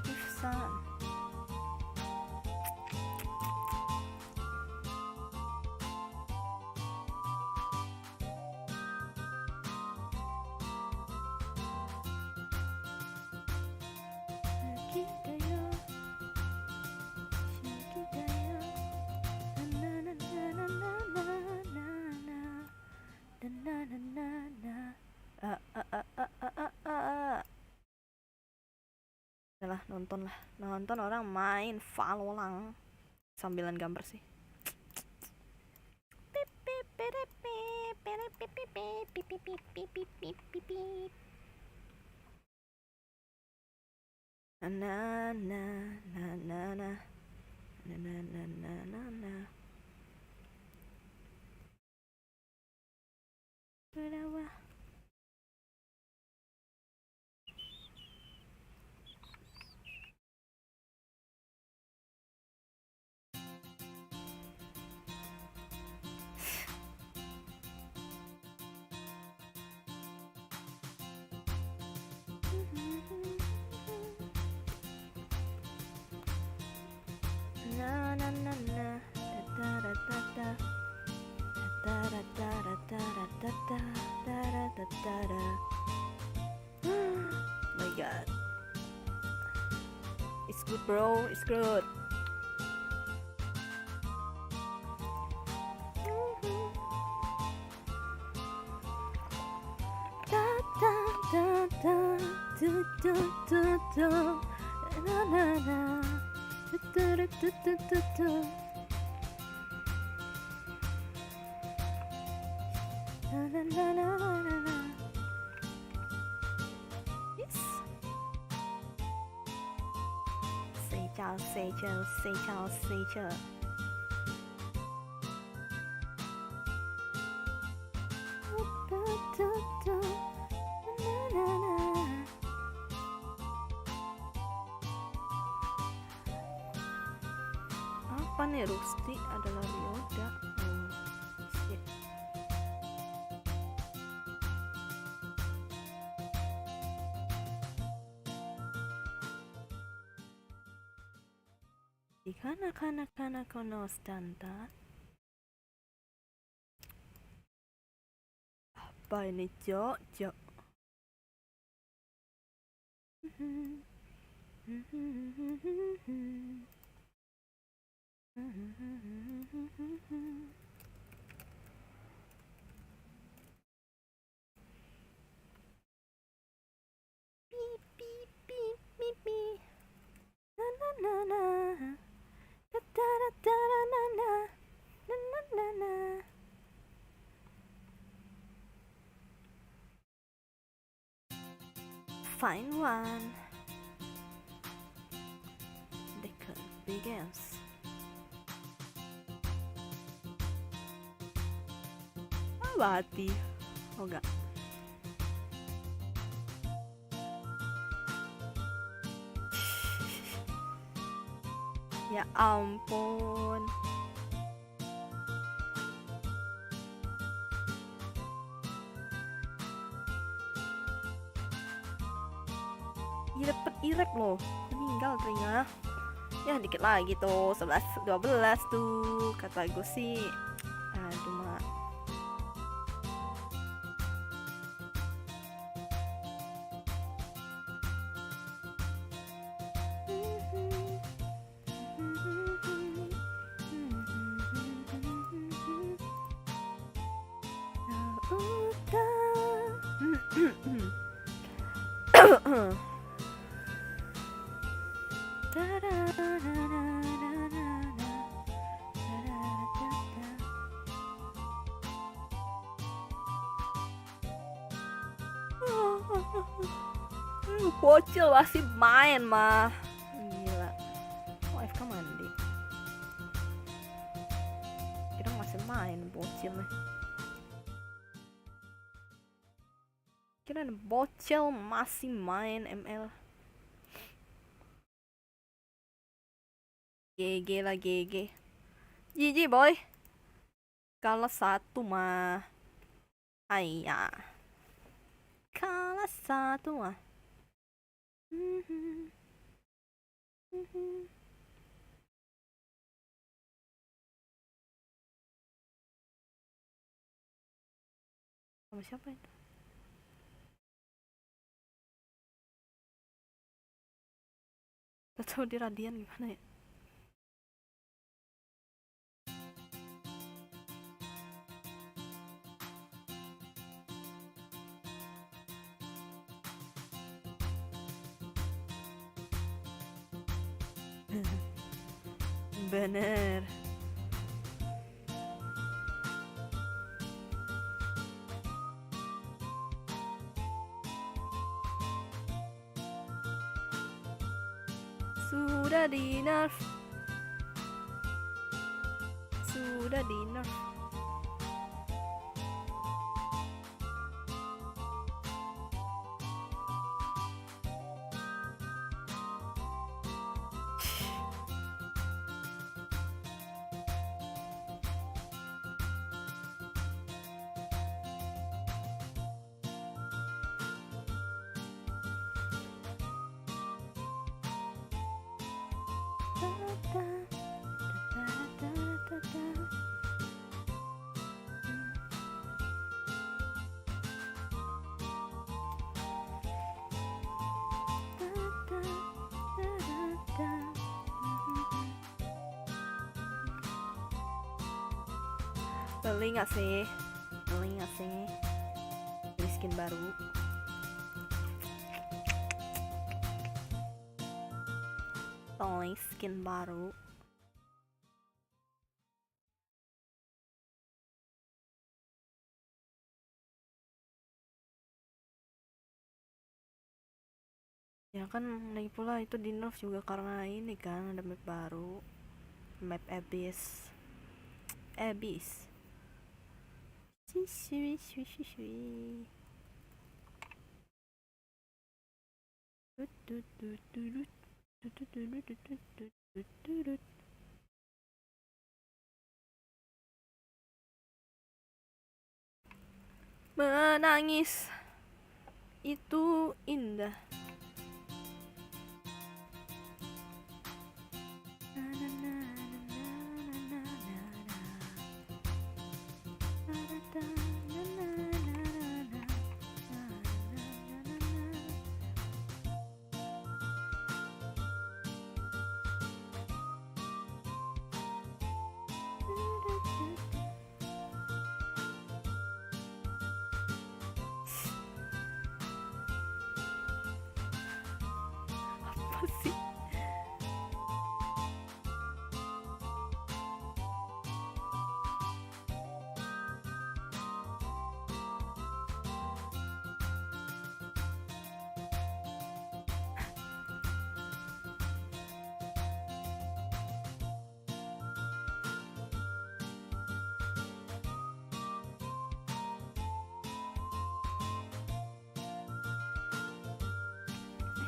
If sun. Udah lah, nonton orang main Valorant sambilan gambar sih. Na na na na na na na na na na na. Berapa? Na na na na da da da da da da da da da da da da da da. My God, it's good, bro. It's good. Da da da da da da da da na na na. Yes. Say ciao, say ciao, say ciao, say ciao. Apa nih, Rusty adalah Yoda? Oh, shit. Kana kono stanta. Apa ini, Jok? Beep beep beep beep beep. Na na na na. Da da da da na na na na na na. Find one. The code begins. Abati. Oh enggak. Ya ampun. Loh, meninggal telinga. Ya dikit lagi tuh, 11 12 tuh. Kata gue sih. Aduh, mak. Bocil masih main mah. Gila. Oh, FK mandi. Kira masih main bocil nih. Kira bocil masih main ML. GG lah GG. GG boy. Kalah 1 mah. Ayah. Kalah 1 mah. Sama siapa itu? Gak tau di Radian gimana ya. Bener. Sudah di nerf. Sudah di nerf. Beli gak sih? Beli gak sih? Beli skin baru. Beli skin baru. Ya kan lagi pula itu di nerf juga karena ini kan ada map baru. Map Abyss. Abyss. Menangis itu indah. Apa sih?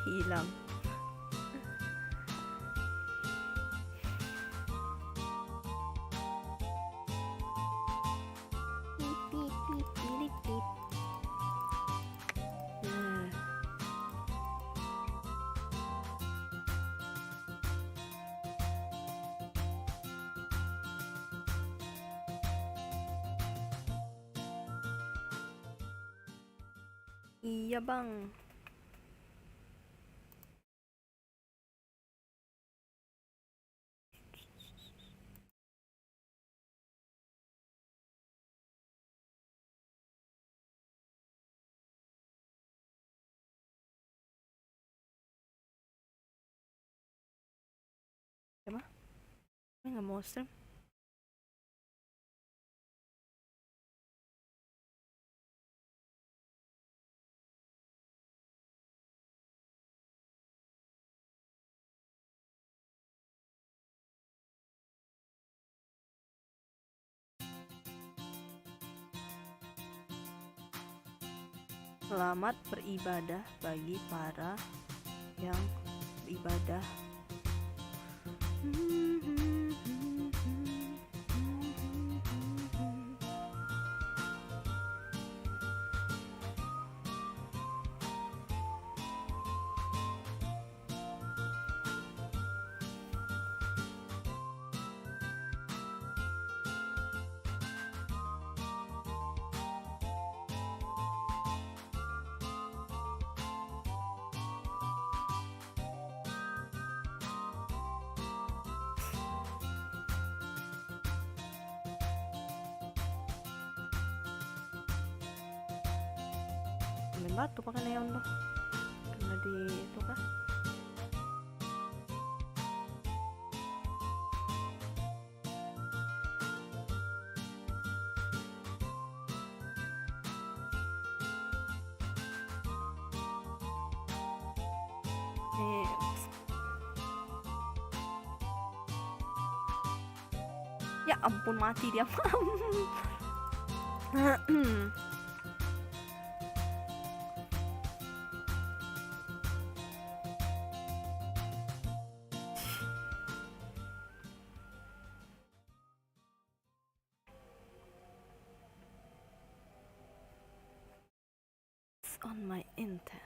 Hilang. Iya bang. Siapa? Nggak mau stream. Selamat beribadah bagi para yang beribadah. Main batu pakai neon tuh. Karena di itu kah? Ya ampun mati dia. It's on my intel.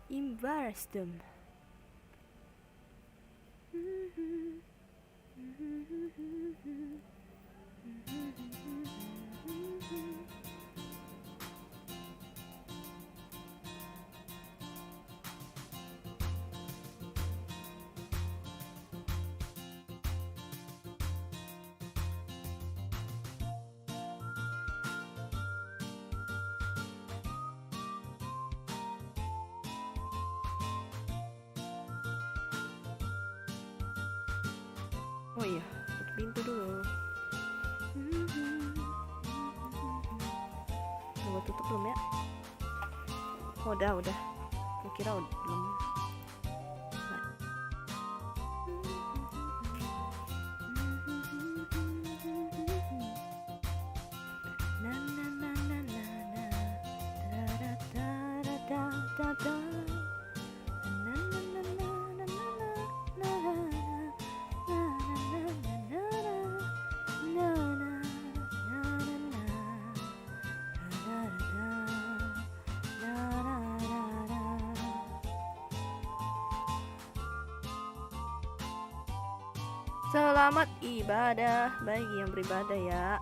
Embarrass them. Oh iya, tutup pintu dulu. Coba tutup belum ya? Oh, udah. Gue kira belum. Selamat ibadah bagi yang beribadah ya.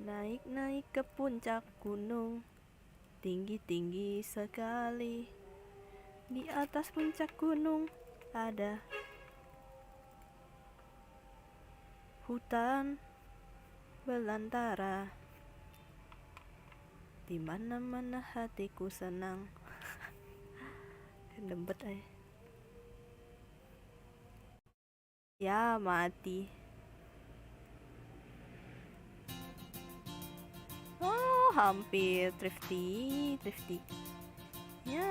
Naik-naik ke puncak gunung, tinggi-tinggi sekali. Di atas puncak gunung ada hutan belantara. Di mana-mana hatiku senang. Lembet aja. Ya mati. Oh. hampir thrifty ya.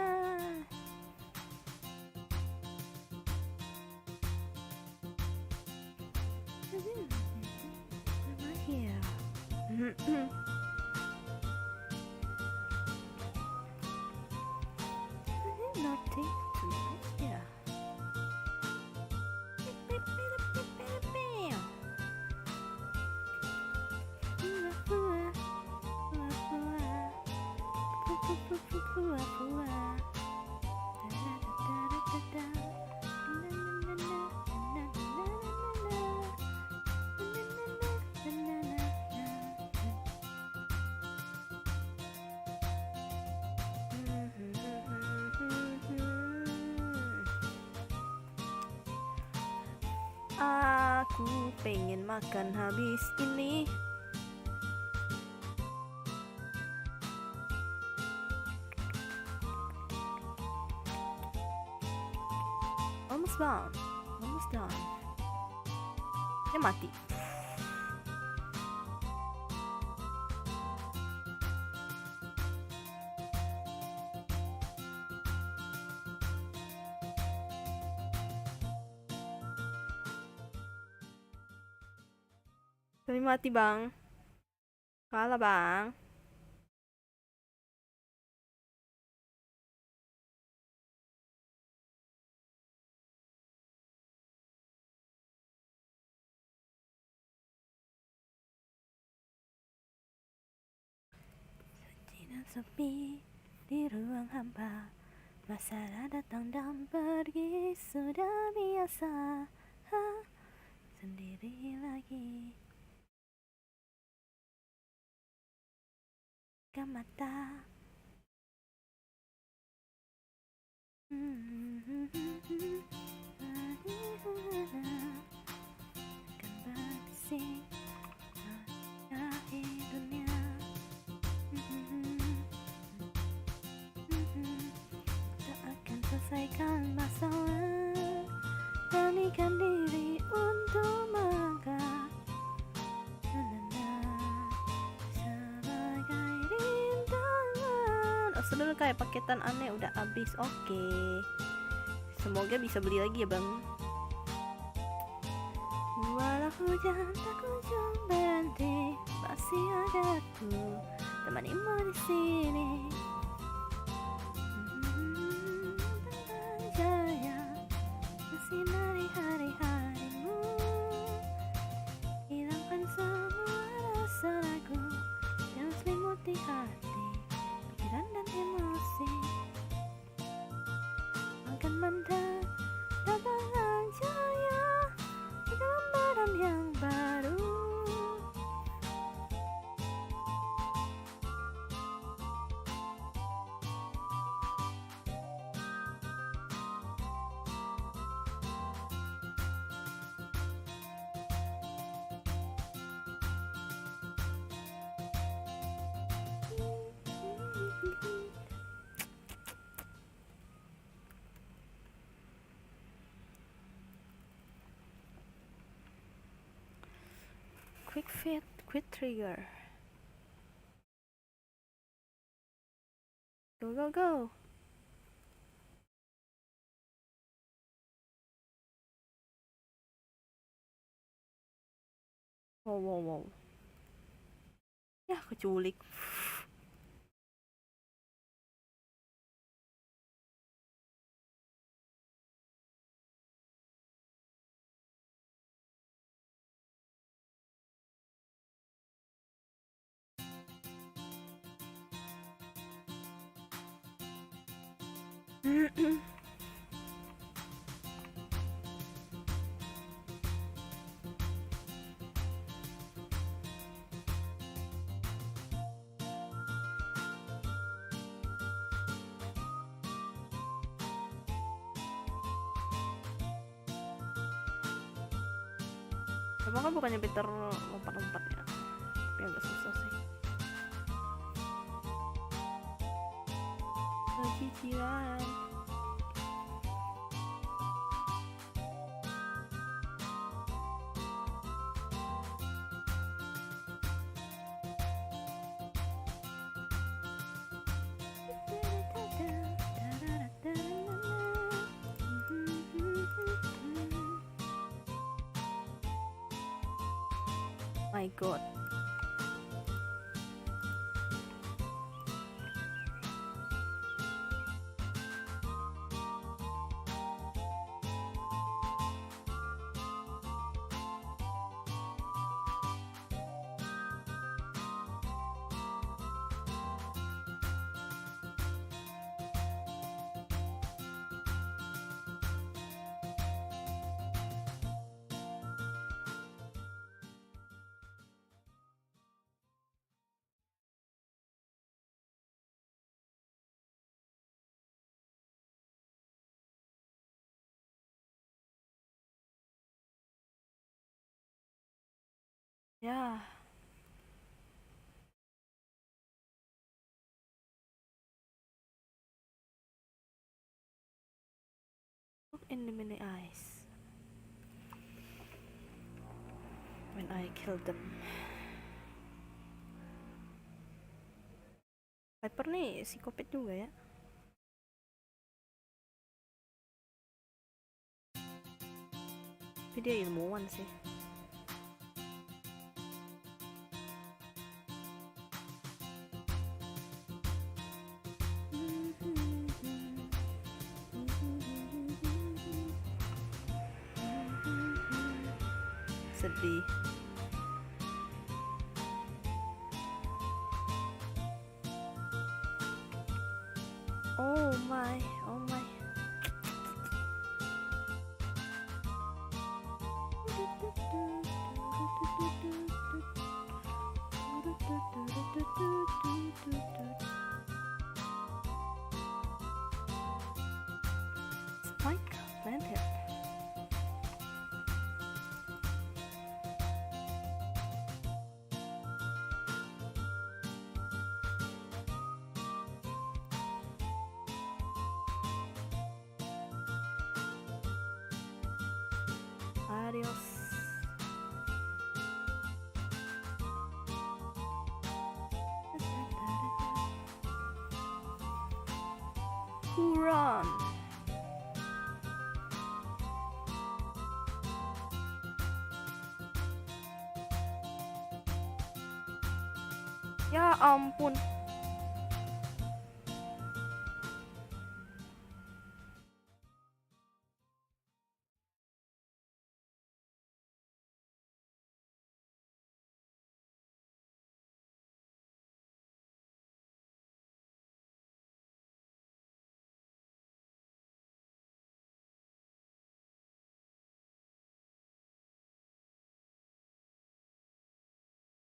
Here. Naughty tonight, yeah. Aku pengen makan habis ini. Almost done. Dia mati. Kami mati bang. Kalah bang. Tidak sepi di ruang hampa. Masalah datang dan pergi sudah biasa. Sendiri lagi. Buka mata. Akan bersih akhir dunia. Tak akan selesaikan masalah. Beranikan diri untuk melangkah. Sebenarnya kayak paketan aneh udah habis. Oke. Semoga bisa beli lagi ya bang. Walau hujan tak kunjung berhenti, masih ada aku temanimu di sini. Jaya bersinari hari-harimu, hilangkan semua rasa ragu yang selimuti hati, pikiran dan emosi. Akan mendatangkan cahaya di dalam badan yang baru. Quick fit, quick trigger. Go, go, go. Wow, wow, wow. Ya, keculik. Emang kan bukannya Peter lompat-lompat ya, tapi agak susah sih. Cicilan. my god. Yeah. Look in the mini eyes. When I killed them. Viper nih psikopat juga ya. Tapi dia ilmuwan sih. Sedih. Oh my, oh my. Spike planted. Adios. Who run? Ya ampun.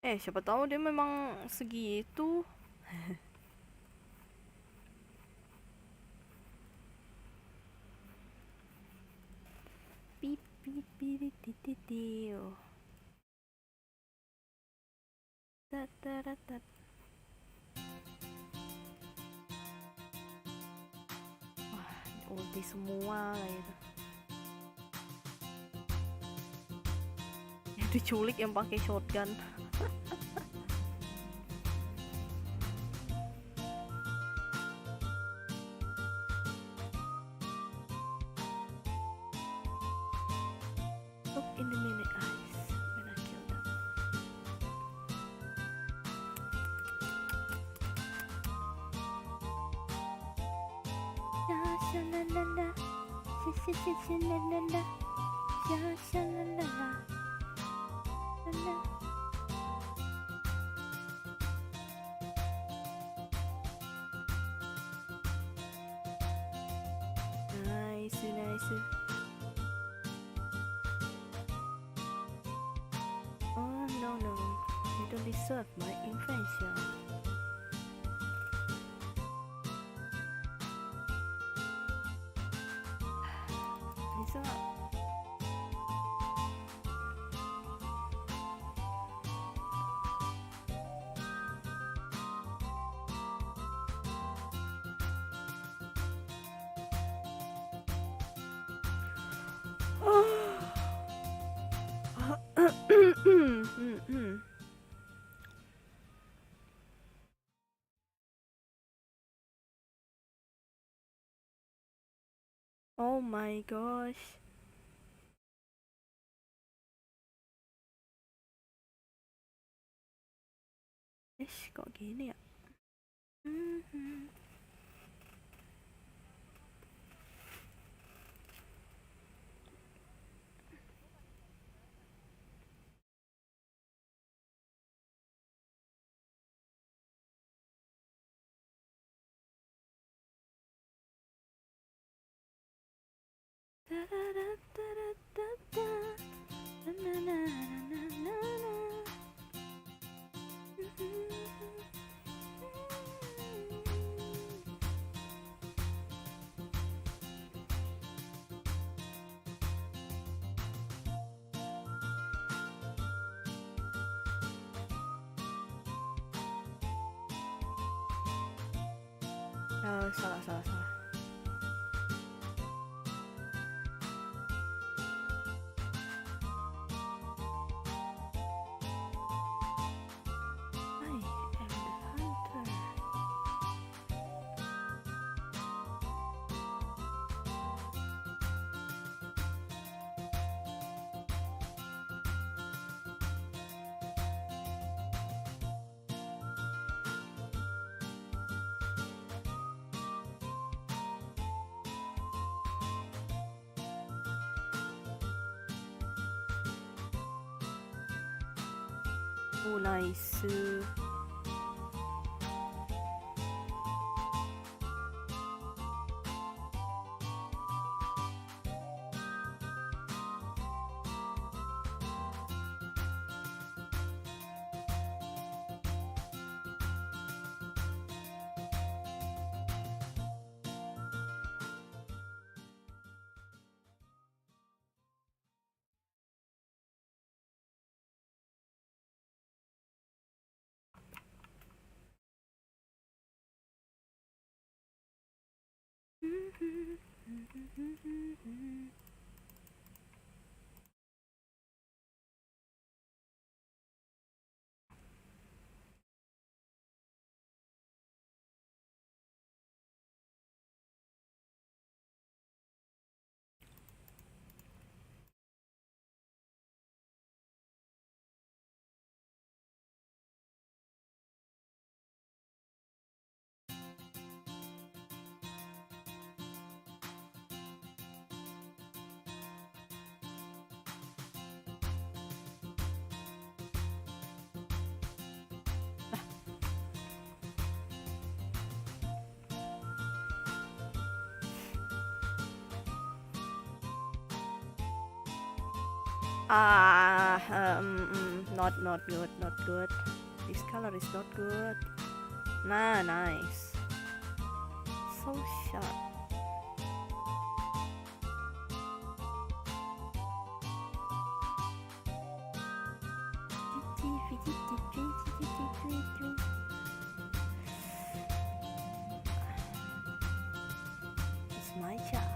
Siapa tahu dia memang segitu. Pip pip pip tititiu. Tataratat. Wah, ulti semua gitu. Yang diculik yang pakai shotgun. Look in the mini eyes when I kill them. Ya shalalala, shalalala, ya shalalala, la. Nice, nice. Oh no no, you don't deserve my invention. Bisa. Oh my gosh. guys, kok gini ya? Salah. I am the hunter. Oh, nice. Not good. This color is not good. Nah, nice. So sharp. It's my job.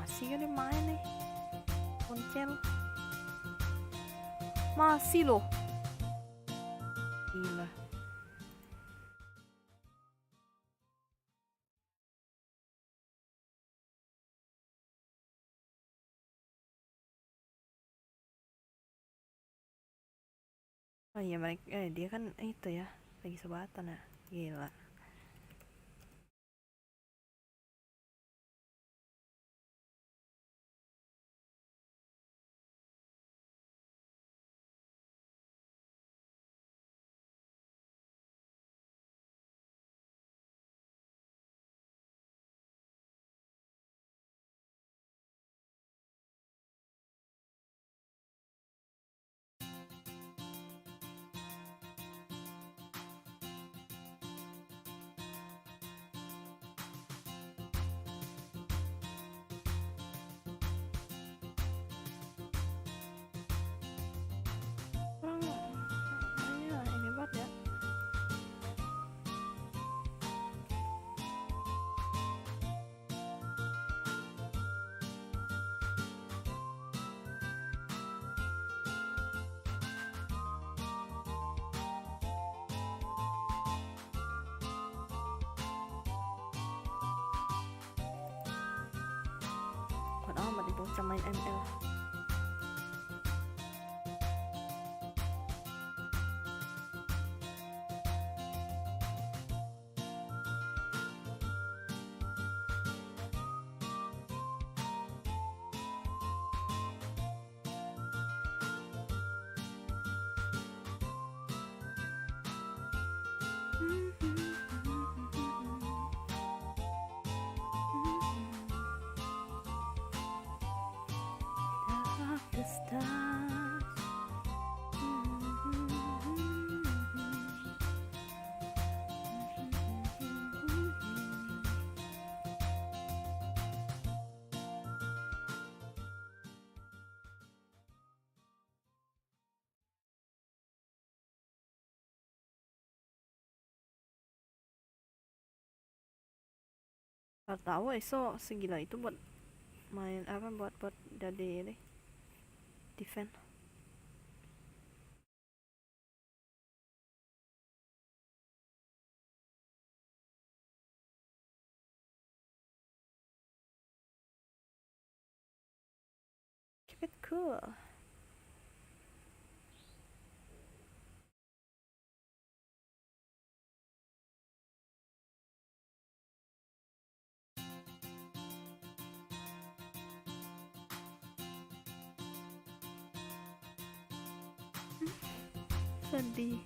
Masih kan yang main nih Poncel. Masih loh. Gila. Oh iya mereka dia kan itu ya lagi sebatan ya. Gila. bisa main ML. Gak tahu eso segila itu buat main apa, buat jadi ini defend. Keep it cool. Sedih.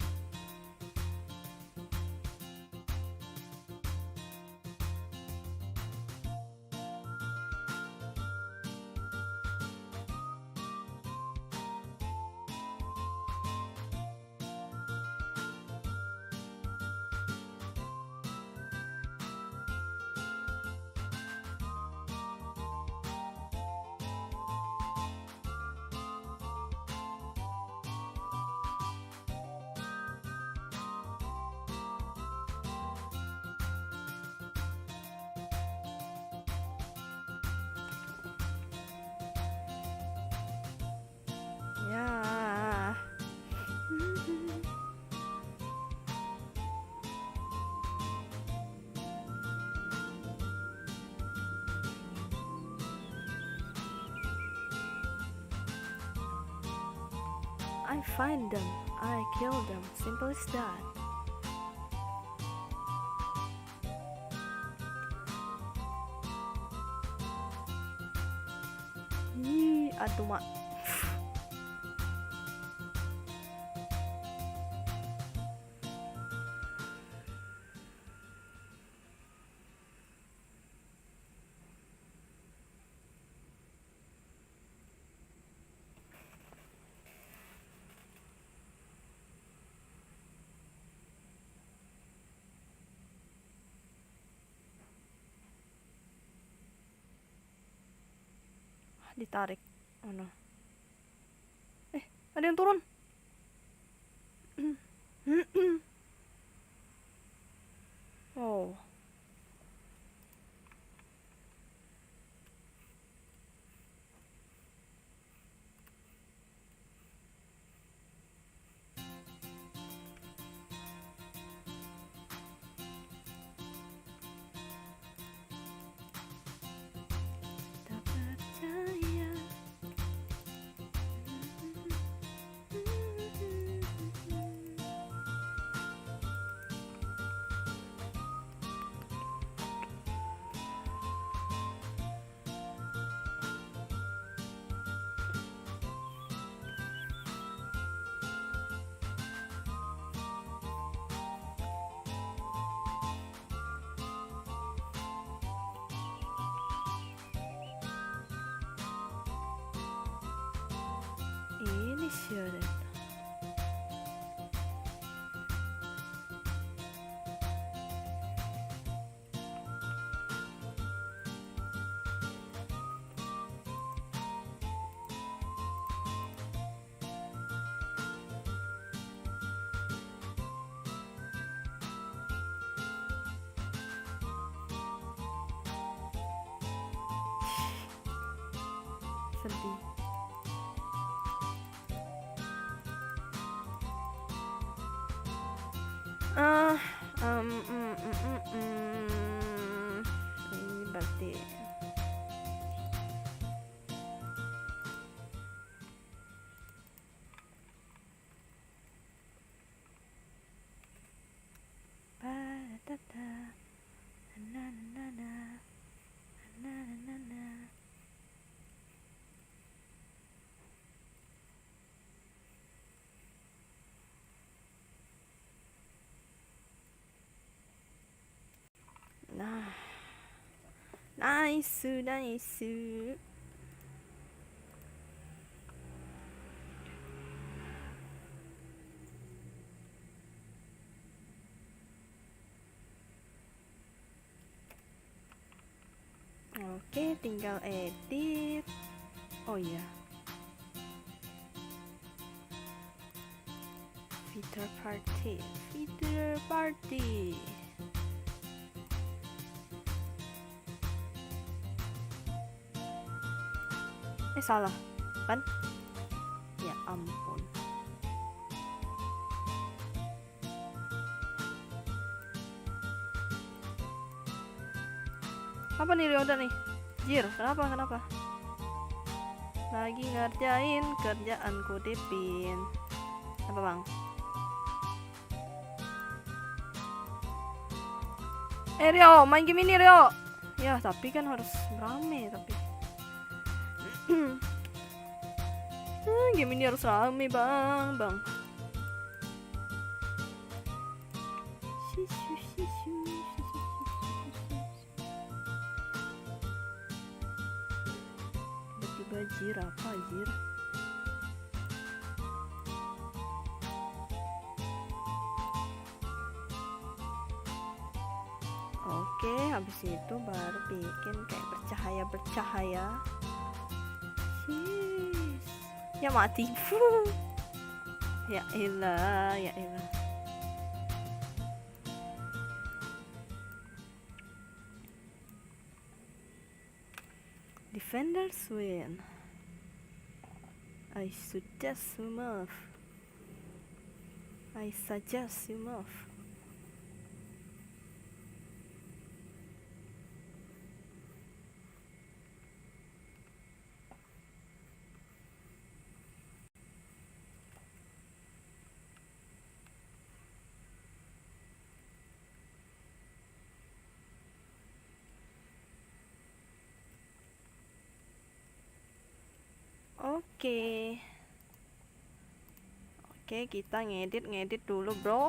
Ya. I find them, I kill them, simple as that. Aduh mak. Ditarik. Oh no. Ada yang turun. Oh. Tak percaya. Initiated. Sedih. Ini berarti Nah, nice, nice. Oke, tinggal edit. Oh iya, feeder party. Salah kan? Ya ampun. Apa nih Ryoda nih? Jir, kenapa? Lagi ngerjain kerjaanku Depin. Apa bang? Rio, main game ini Rio. Ya tapi kan harus rame tapi. Game ini harus rame bang. Tiba-tiba jir apa jir? Oke, habis itu baru bikin kayak bercahaya. Ya mati. Ya elah. Defenders win. I suggest you move. Oke, kita ngedit dulu bro.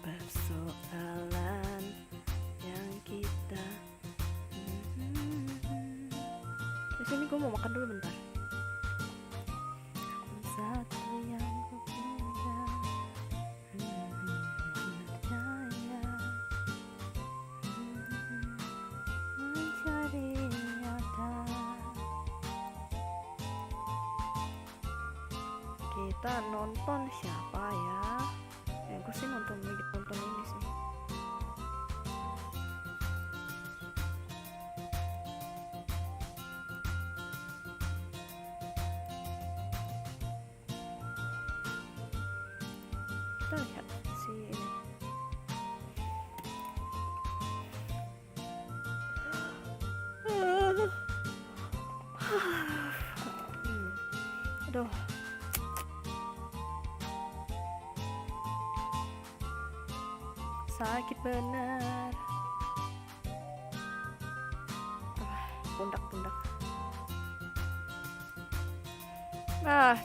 Persoalan yang kita di sini gue mau makan dulu bentar. Satu yang kupindah percaya mencari nyata. Kita nonton siapa ya? Gue sih nonton ini sih. Kita lihat si ini. Aduh. Sakit benar. Pundak.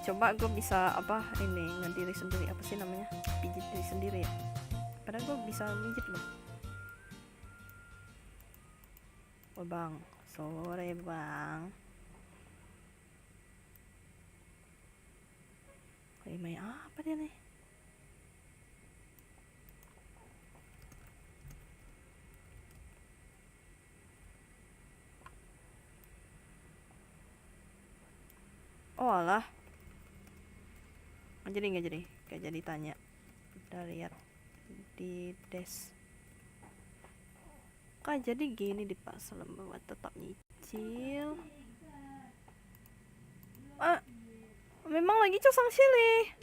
Coba gue bisa apa ini ngediri sendiri, apa sih namanya, pijit diri sendiri ya. Padahal gue bisa mijit loh. Oh bang, sore bang. Main apa dia nih? Oh alah, nggak jadi tanya. Udah lihat di des. Kak jadi gini di pasal lembaga tetap nyicil. Memang lagi cosang silih.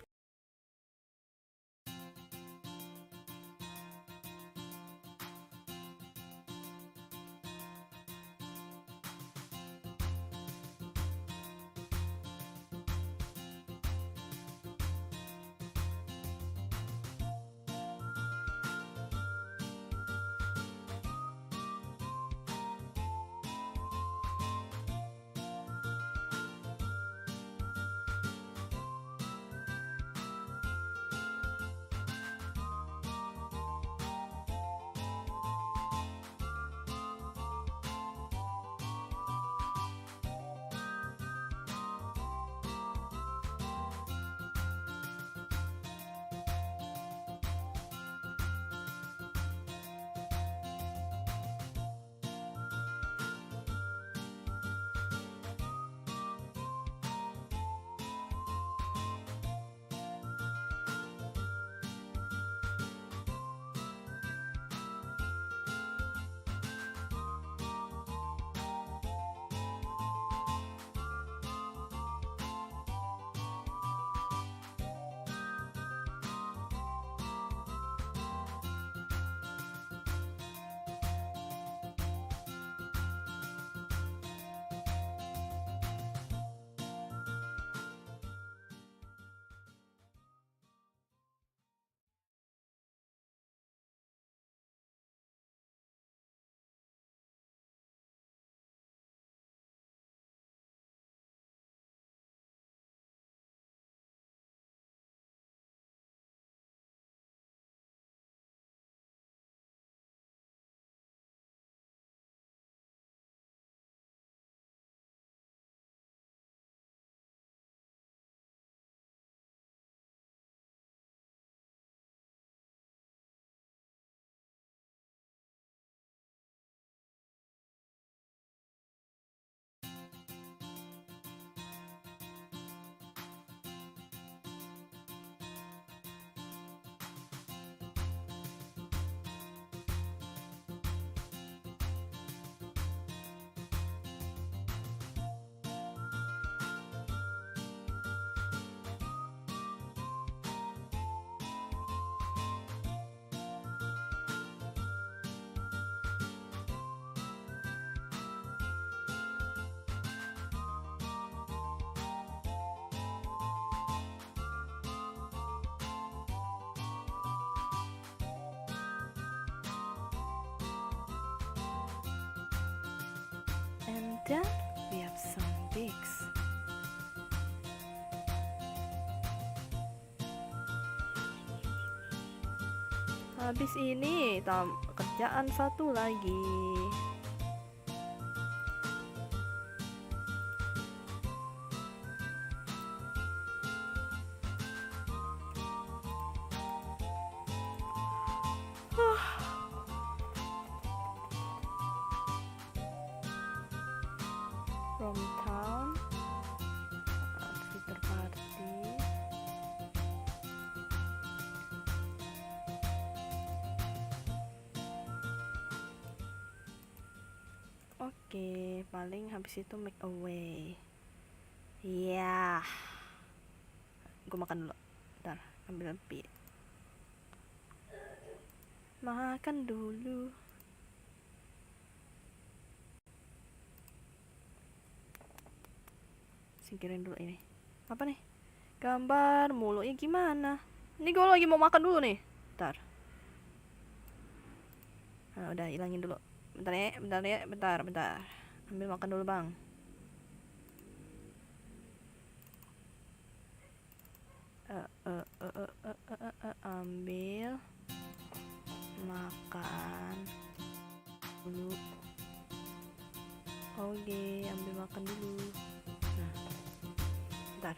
then we have some pigs. Habis ini kerjaan satu lagi. From town, Twitter party. Oke, paling habis itu make away. Iya. Gue makan dulu. Bentar, ambil lebih. Makan dulu. Singkirin dulu ini. Apa nih? Gambar mulutnya gimana? Ini gue lagi mau makan dulu nih. Bentar. Nah, udah hilangin dulu. Bentar. Ambil makan dulu, Bang. Ambil makan dulu. Oke, ambil makan dulu. Nah, bentar.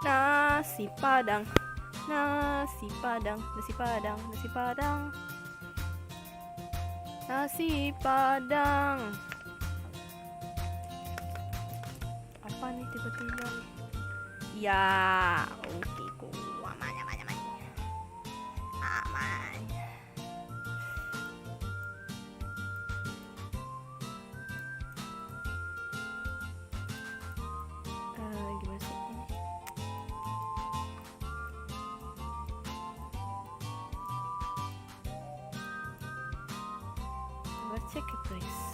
Nasi Padang. Nasi Padang. Apa nih tiba-tiba nih? Ya, oke kok. Aman. Gimana sih ini? Let's check it, please.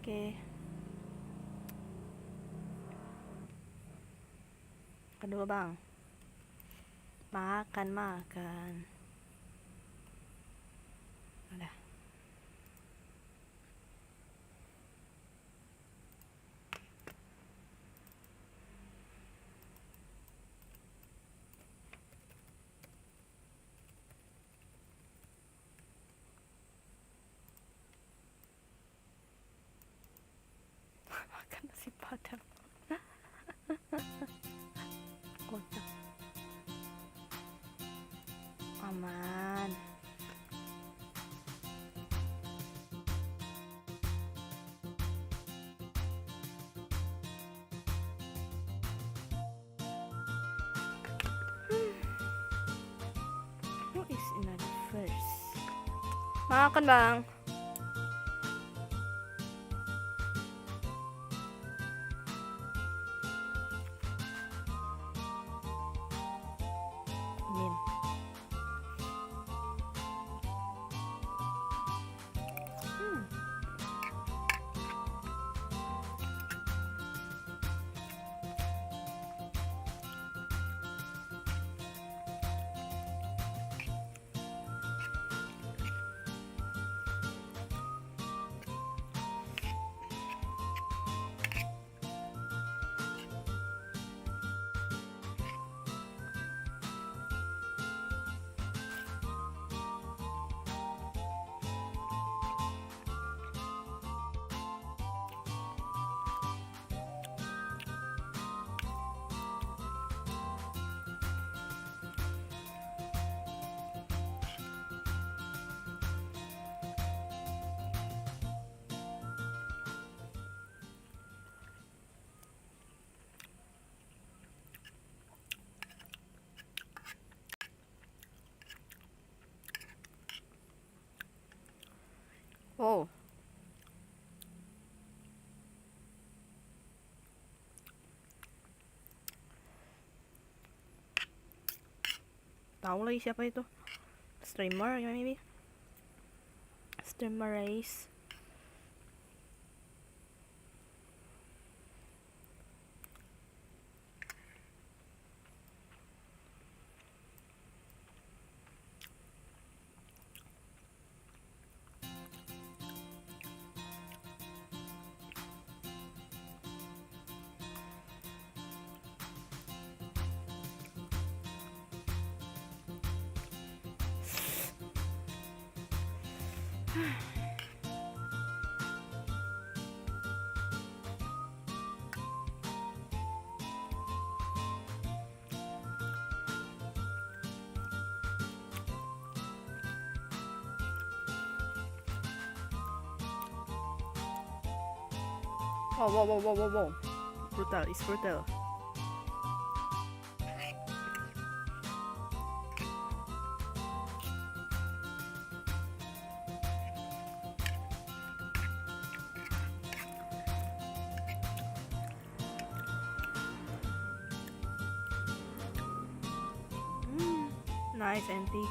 Oke. Makan dulu bang. Makan. Udah. Makan nasi padang. Kocak. Aman. Who is another first? Makan bang. Min. Wow. Tahu lagi siapa itu? Streamer ya maybe. Streamer race. Wow. Brutal, it's brutal. Nice, Auntie.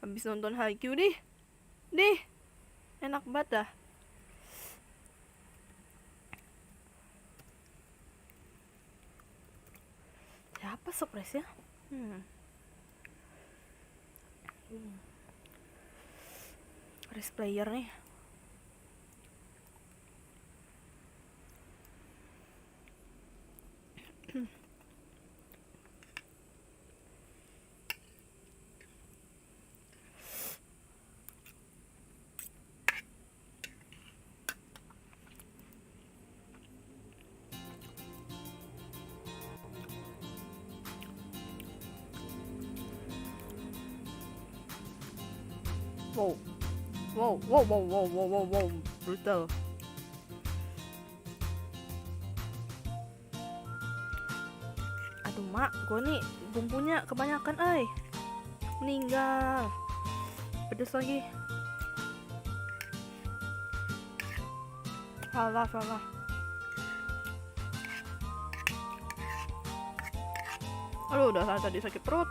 Habis nonton Haikyuu deh, enak banget dah. Siapa surprise ya? Race player nih. Wow. Wow, brutal. Aduh mak, gue nih bumbunya kebanyakan, meninggal. Pedes lagi. Salah. Aduh, udah tadi sakit perut.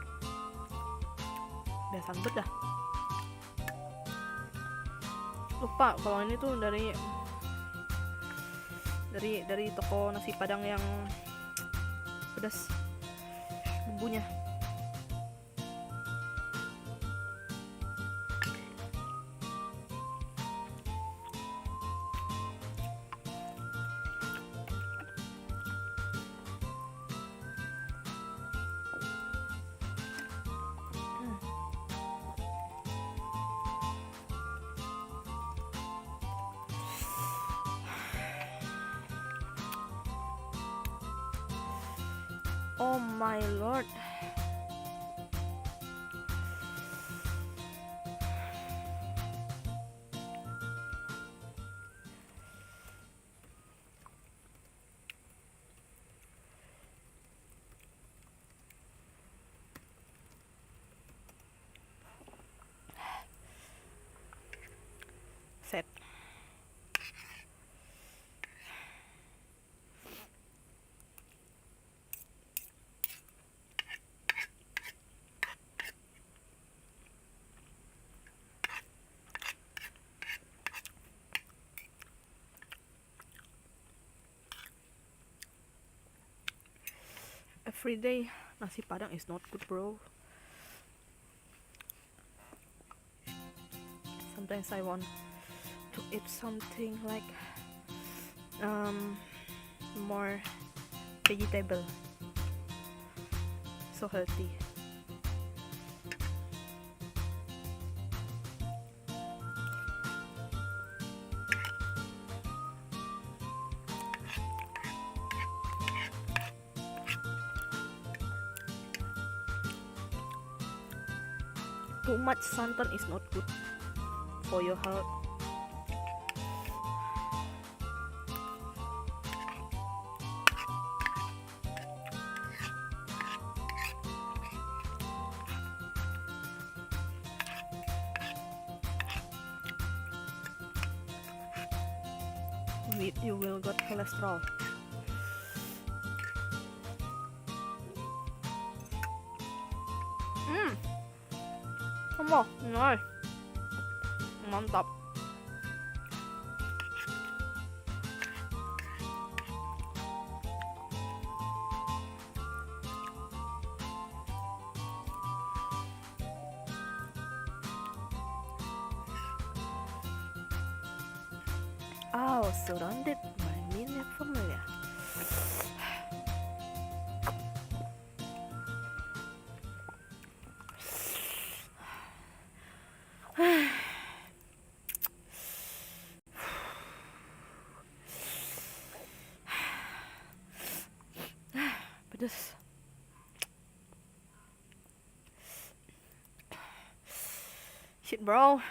Udah sambet dah. Lupa kalau ini tuh dari toko nasi padang yang pedas bumbunya. Oh my lord. Set. Every day nasi padang is not good, bro. Sometimes I want to eat something like more vegetable, so healthy. Too much santan is not good for your health. You will got cholesterol. Nice. Mantap. Surrounded by many familiar. Pedes. Shit, bro.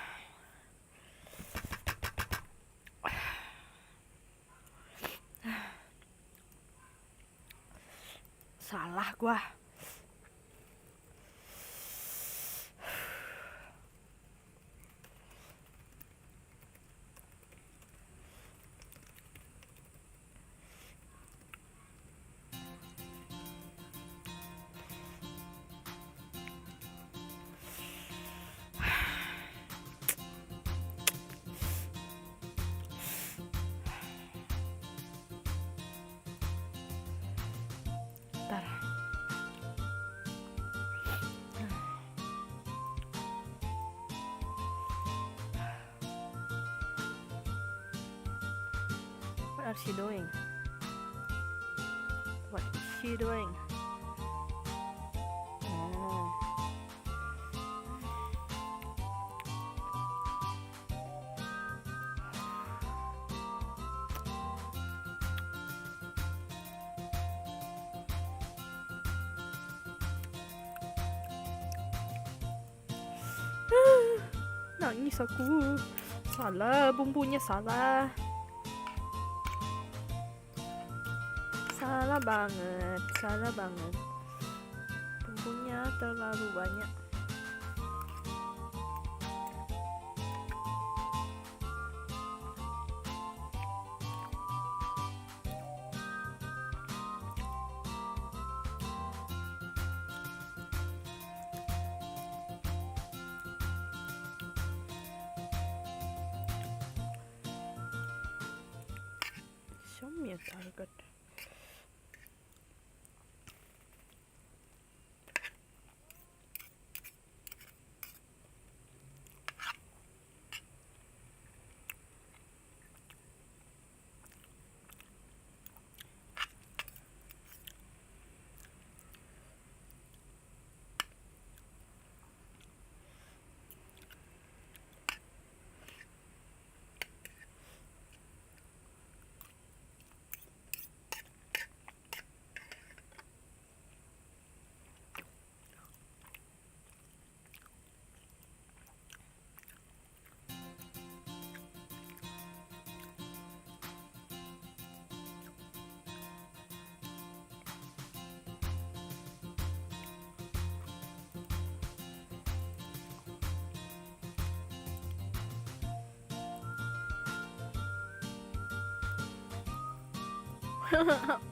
Salah gua. Bentar. What are she doing? What is she doing? Oh. Nangis aku. Salah, bumbunya salah. Salah banget, salah banget. Bumbunya terlalu banyak. Show me a target.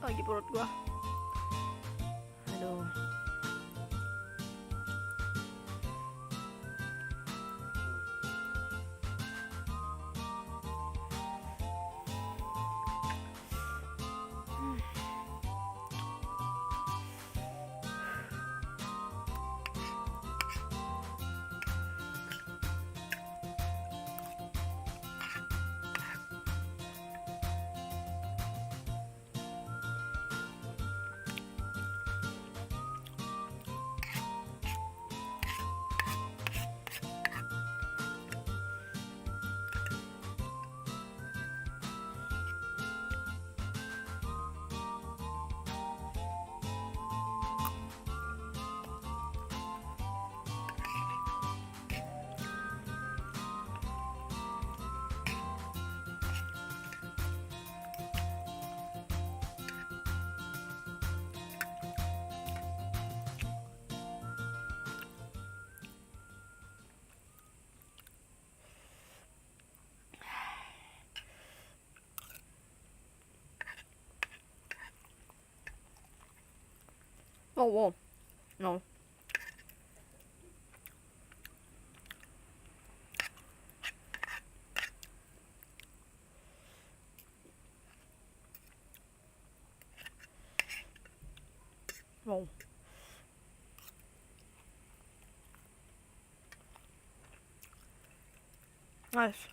Lagi perut gua. Aduh. Oh, wow. No. Wow. Nice.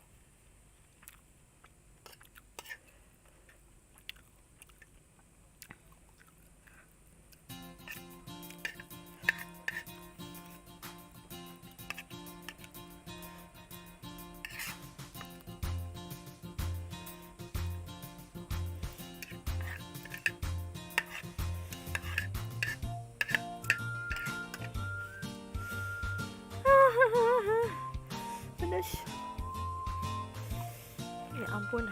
Pedas. Ya ampun.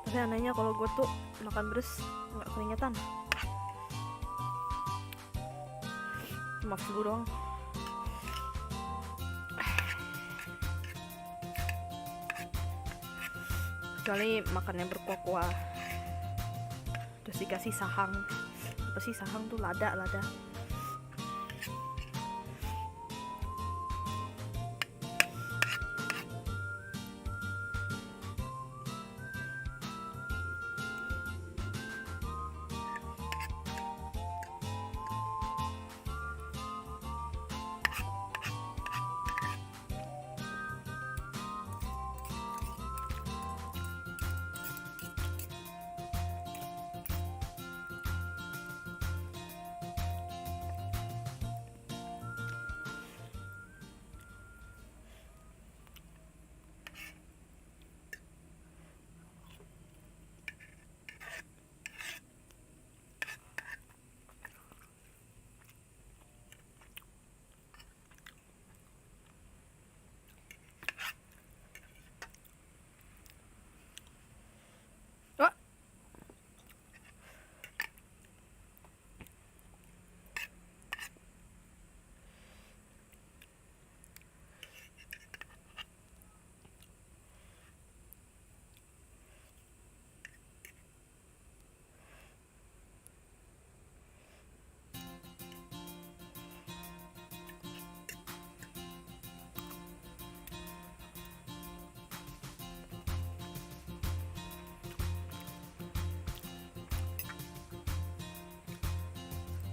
Tapi anehnya kalau gue tuh makan pedas nggak keringetan. Cuma flu doang. Kecuali makannya berkuah-kuah. Terus dikasih sahang. Apa sih sahang tuh? Lada.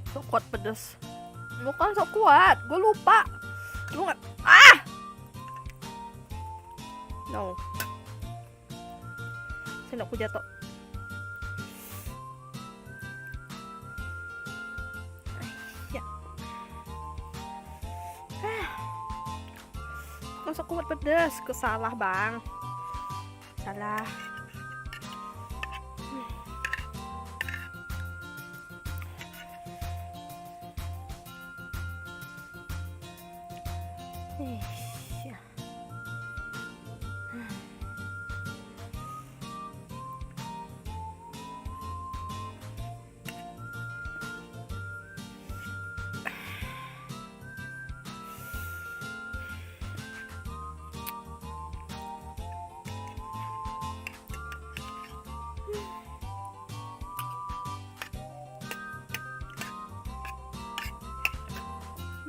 Sok kuat pedes. Bukan sok kuat, gue lupa. Lu nggak? No. Sendokku jatuh. Ya. Bukan sok kuat pedes, kesalah bang. Salah.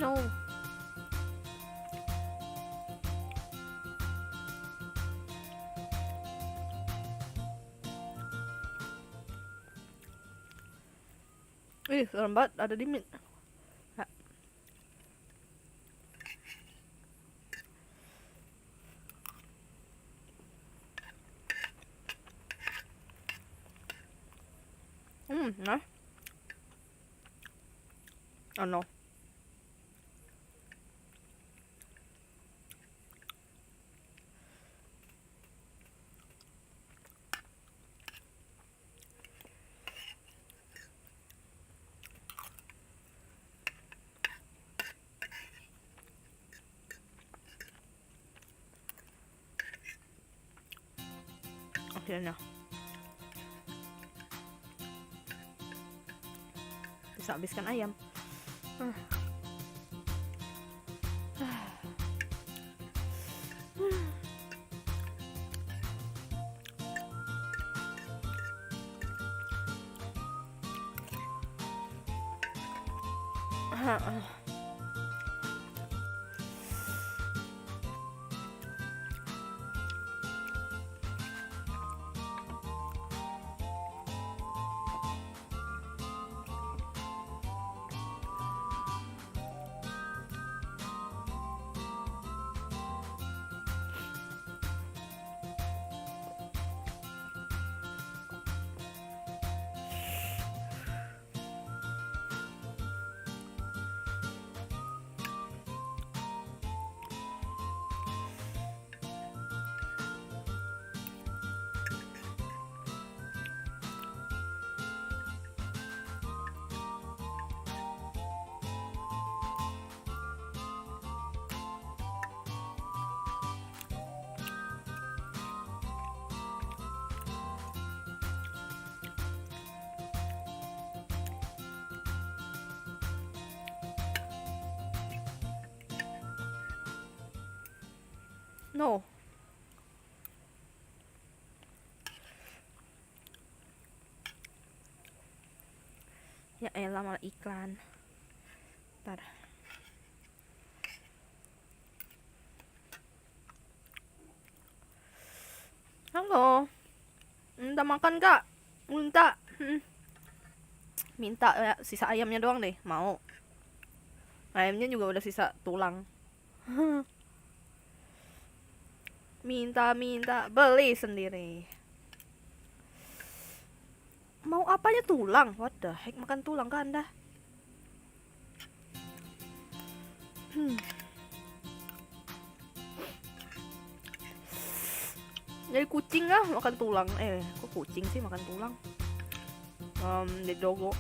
No. Serem banget, ada di min. Nah. Oh no. Akhirnya bisa habiskan ayam. No. Ya elah malah iklan. Ntar. Halo. Minta makan kak? Minta. Minta ya, sisa ayamnya doang deh. Mau. Ayamnya juga udah sisa tulang. Minta beli sendiri. Mau apanya tulang? What the heck, makan tulang kan anda? Jadi kucing lah makan tulang. Kok kucing sih makan tulang? Di dogo.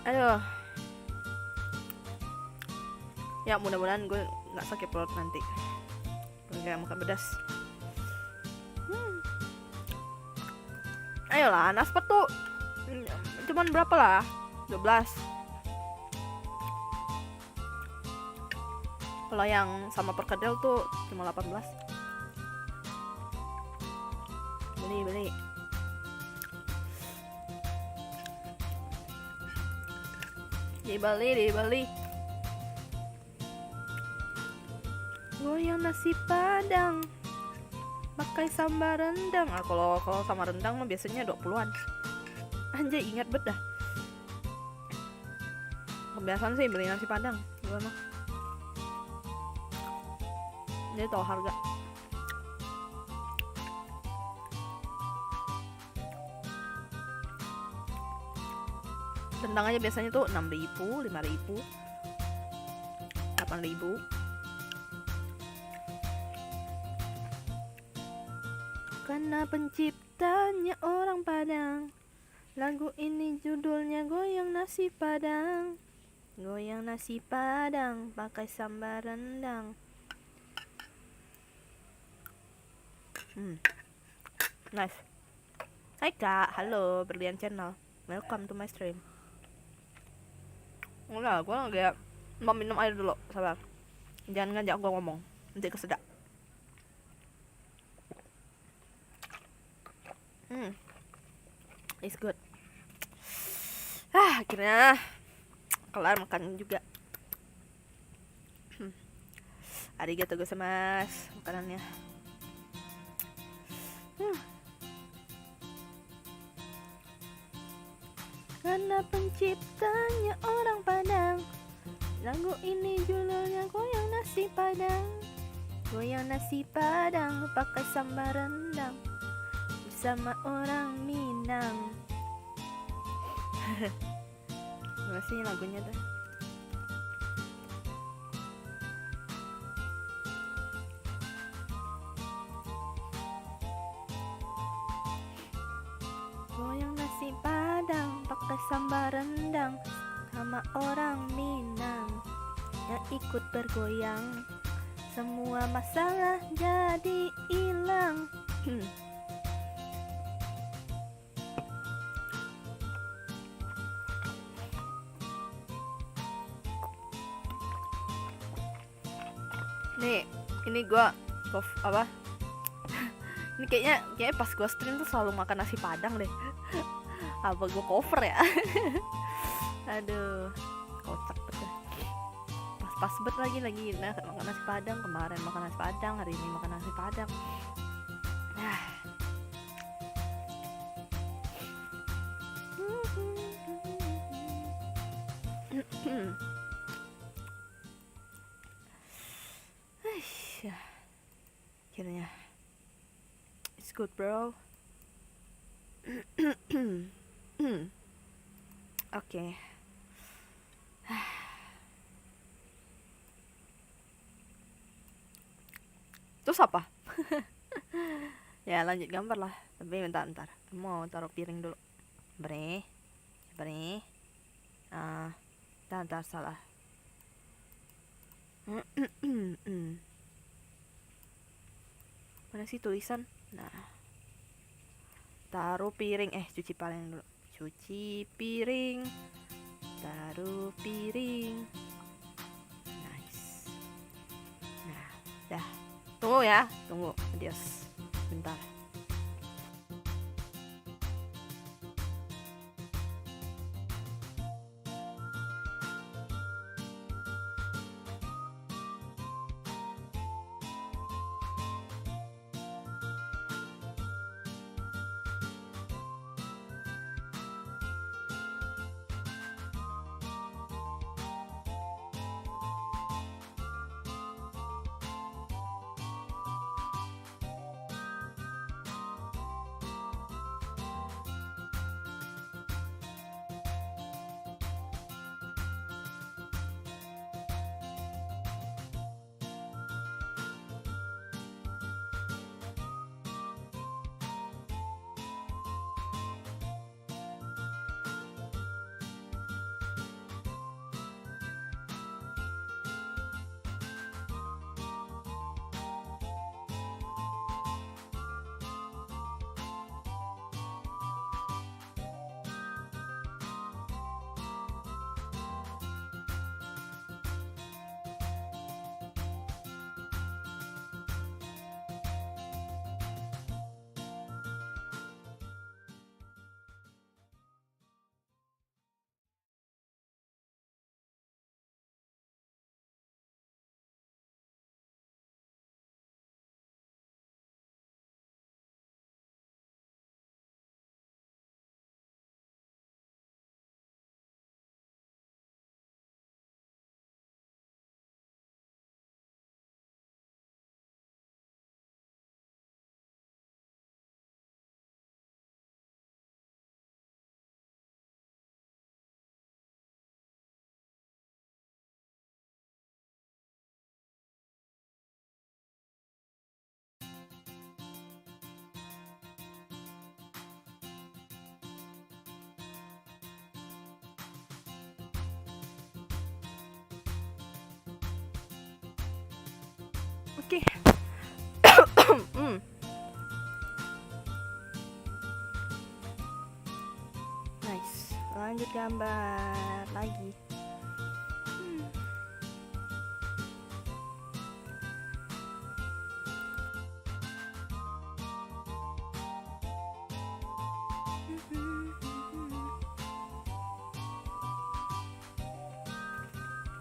Aduh. Ya mudah-mudahan gue nggak sakit perut nanti. Gue makan pedas. Ayolah, naspat tuh cuman berapa lah? 12. Kalau yang sama perkedel tuh cuma 18. Beli. Dibeli. Goyang nasi padang. pakai sambal rendang. Kalau sama rendang mah biasanya 20-an. Anjay, ingat bet dah. Kebiasaan sih beli nasi padang gue mah. Jadi tahu harga. Rendang aja biasanya tuh 6.000, 5.000, 8.000. Karena penciptanya orang Padang. Lagu ini judulnya Goyang Nasi Padang. Goyang nasi padang pakai sambal rendang. Nice. Hai kak, halo, Berlian Channel. Welcome to my stream. Enggak, gue lagi mau minum air dulu, sabar. Jangan ngajak gue ngomong, nanti kesedak. It's good. Akhirnya kelar makan juga. Arigatou gozaimasu makanannya. Karena penciptanya orang Padang. Lagu ini judulnya Goyang Nasi Padang. Goyang nasi padang pakai sambal rendang bersama orang Minang. Gimana sih lagunya tuh? Goyang nasi padang pakai sambal rendang sama orang Minang yang ikut bergoyang. Semua masalah jadi hilang. Nih, ini gua apa? Ini kayaknya pas gua stream tuh selalu makan nasi padang deh. Apa gua cover ya? Aduh, kocak betul. Pas bet lagi makan nasi padang. Kemarin makan nasi padang, hari ini makan nasi padang. Akhirnya it's good bro. Oke. Terus apa? Ya lanjut gambar lah. Tapi bentar. Mau taruh piring dulu. Bre. Bentar salah. Mana sih tulisan? Nah, taruh piring. Cuci piring dulu. Cuci piring. Taruh piring. Nice. Nah, dah. Tunggu ya. Adios. Bentar. Oke. Nice. Lanjut gambar lagi.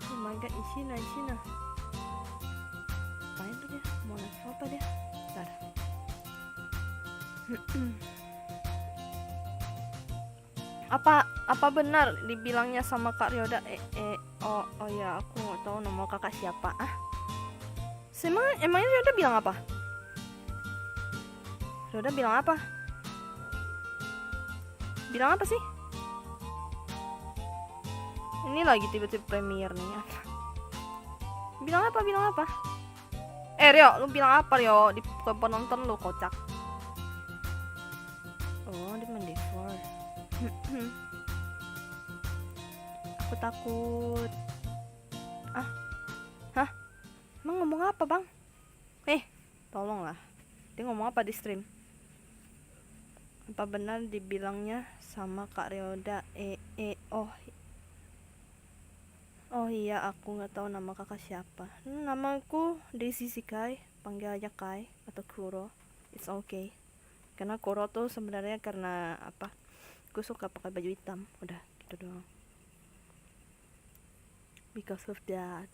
Oh my god, Ishina. Apain tuh dia? Mau live apa dia? Bentar. Apa benar dibilangnya sama Kak Ryoda? Oh ya, aku nggak tahu nama kakak siapa. Emangnya Ryoda bilang apa? Ryoda bilang apa? Bilang apa sih? Ini lagi tiba-tiba premiere nih. Bilang apa? Rio, lu bilang apa Rio? Di penonton lu kocak. Oh, dia main Discord. Aku takut. Hah? Emang ngomong apa bang? Tolonglah. Dia ngomong apa di stream? Apa benar dibilangnya sama Kak Ryoda? Oh iya, aku nggak tahu nama kakak siapa. Namaku Daisy Kai, panggil aja Kai atau Kuro. It's okay. Karena Kuro tuh sebenarnya karena apa? Aku suka pakai baju hitam. Udah gitu doang. Because of that.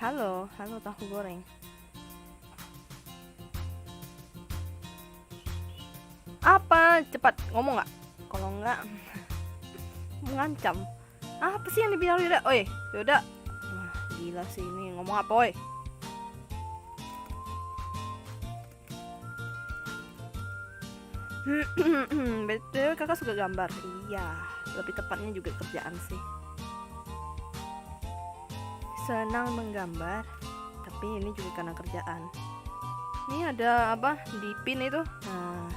Halo tahu goreng. Apa? Cepat ngomong nggak? Kalau nggak mengancam. Apa sih yang dibilang Ryoda? Ryoda. Wah, gila sih ini ngomong apa oi? Betul, kakak suka gambar. Iya, lebih tepatnya juga kerjaan sih. Senang menggambar, tapi ini juga karena kerjaan. Ini ada apa di pin itu? Nah,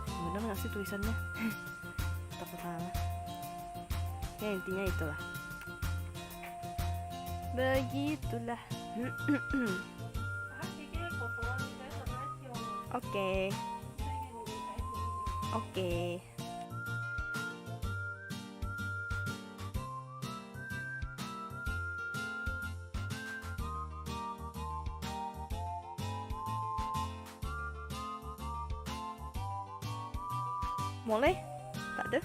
bener nggak sih tulisannya? Takut salah. Ya intinya itulah. Begitulah. Oke. Boleh? Tak ada?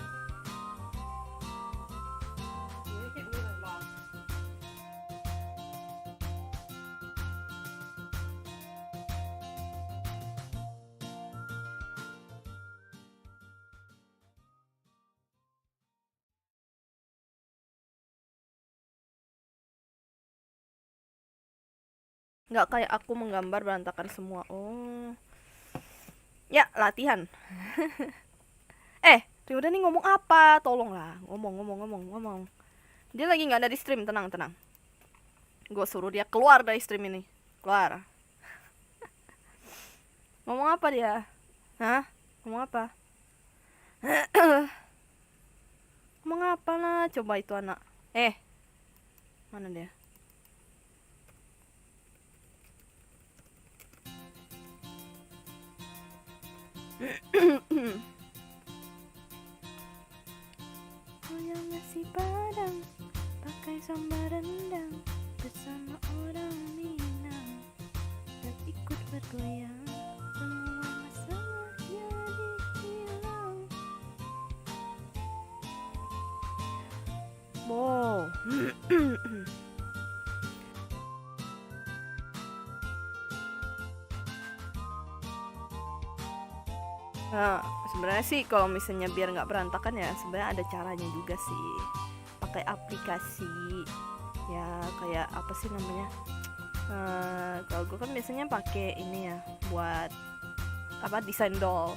Nggak kayak aku menggambar berantakan semua. Oh. Ya, latihan. Ryoda nih ngomong apa? Tolonglah, ngomong. Dia lagi nggak ada di stream, tenang. Gue suruh dia keluar dari stream ini. Keluar. Ngomong apa dia? Hah? Ngomong apa? Ngomong apa lah? Coba itu anak. Mana dia? Goyang nasi padang, pakai sambal rendang, bersama orang Minang, dan ikut bergoyang, semua masalah jadi hilang. Wow. Nah, sebenarnya sih kalau misalnya biar nggak berantakan ya sebenarnya ada caranya juga sih. Pakai aplikasi ya kayak apa sih namanya? Kalau gue kan biasanya pakai ini ya buat apa desain doll.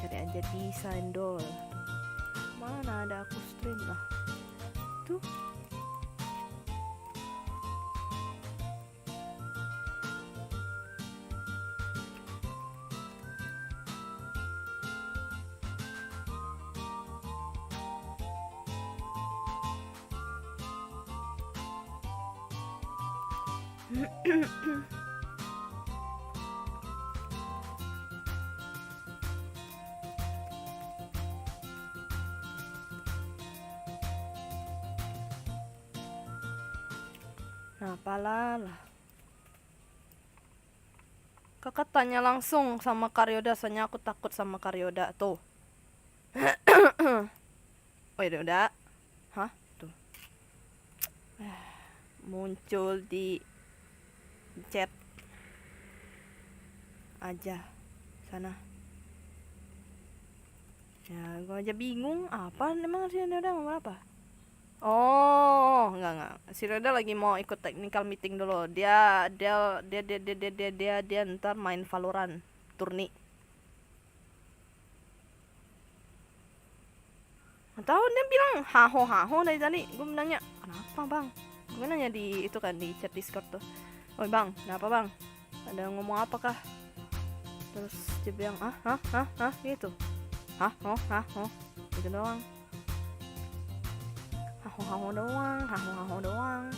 Cari aja desain doll. Mana ada aku stream lah. Tuh. Nah, apalah. Kakak tanya langsung sama Karyoda, soalnya aku takut sama Karyoda tuh. Oh ya udah. Hah? Tuh. Muncul di chat aja sana. Ya, gua aja bingung apa emang sih udah ngomong apa? Oh, enggak. Si Reda lagi mau ikut technical meeting dulu. Dia ntar main Valorant turni. Tahu dia bilang haho dari tadi. Gue nanya, "Kenapa, Bang?" Gue nanya di itu kan di chat Discord tuh. "Oi, Bang, kenapa, Bang? Ada ngomong apa kah?" Terus dia bilang, "Hah?" gitu. "Hah? Oh." Gitu doang. Haho doang.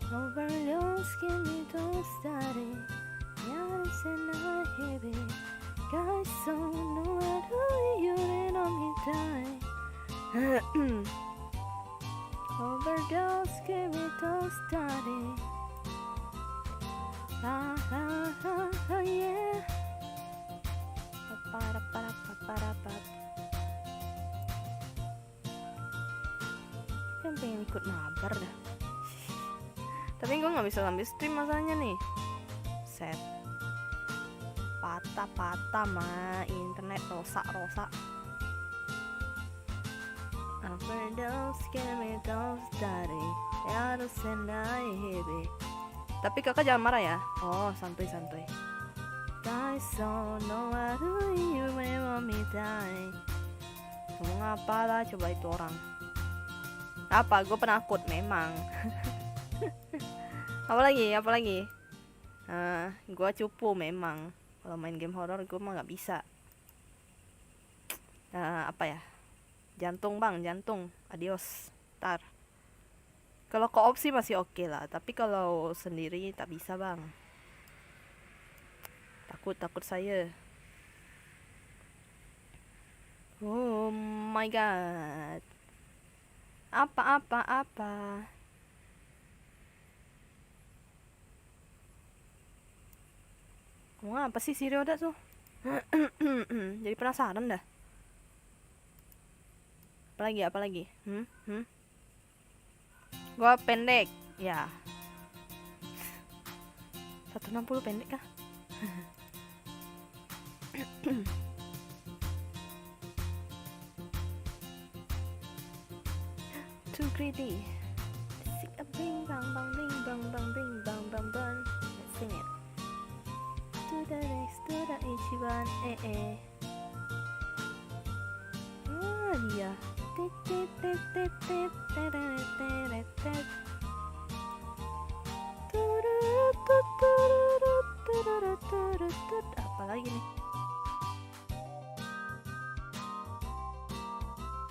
Overdose, give me those daddy. Yes, and I hear it. Guys, so know what you did on me die. Overdose, give me those daddy. Yeah. Kan pengen ikut mabar dah. Tapi gue nggak bisa sambil stream masalahnya nih. Set. Patah mah internet rosak. Overdose, give me those daddy. Ya harus sendai heavy. Tapi kakak jangan marah ya. Oh, santuy. Guys, so know what do you want me die. Ngomong apa lah coba itu orang. Apa? Gue penakut memang. Apa lagi? Gue cupu memang. Kalau main game horror gue mah nggak bisa. Apa ya? Jantung bang, jantung. Adios. Tar. Kalau co-op sih masih oke lah. Tapi kalau sendiri tak bisa bang. Takut saya. Oh my god. Apa? Ngomong apa sih si Ryoda tuh? Jadi penasaran dah. Apalagi? Gua pendek. Ya. 160 pendek kah? Too greedy. Sick a bing bang bang bing bang bang bing bang bang bang. Let's sing it. To the next, to the ichiban, dia. Apa lagi nih?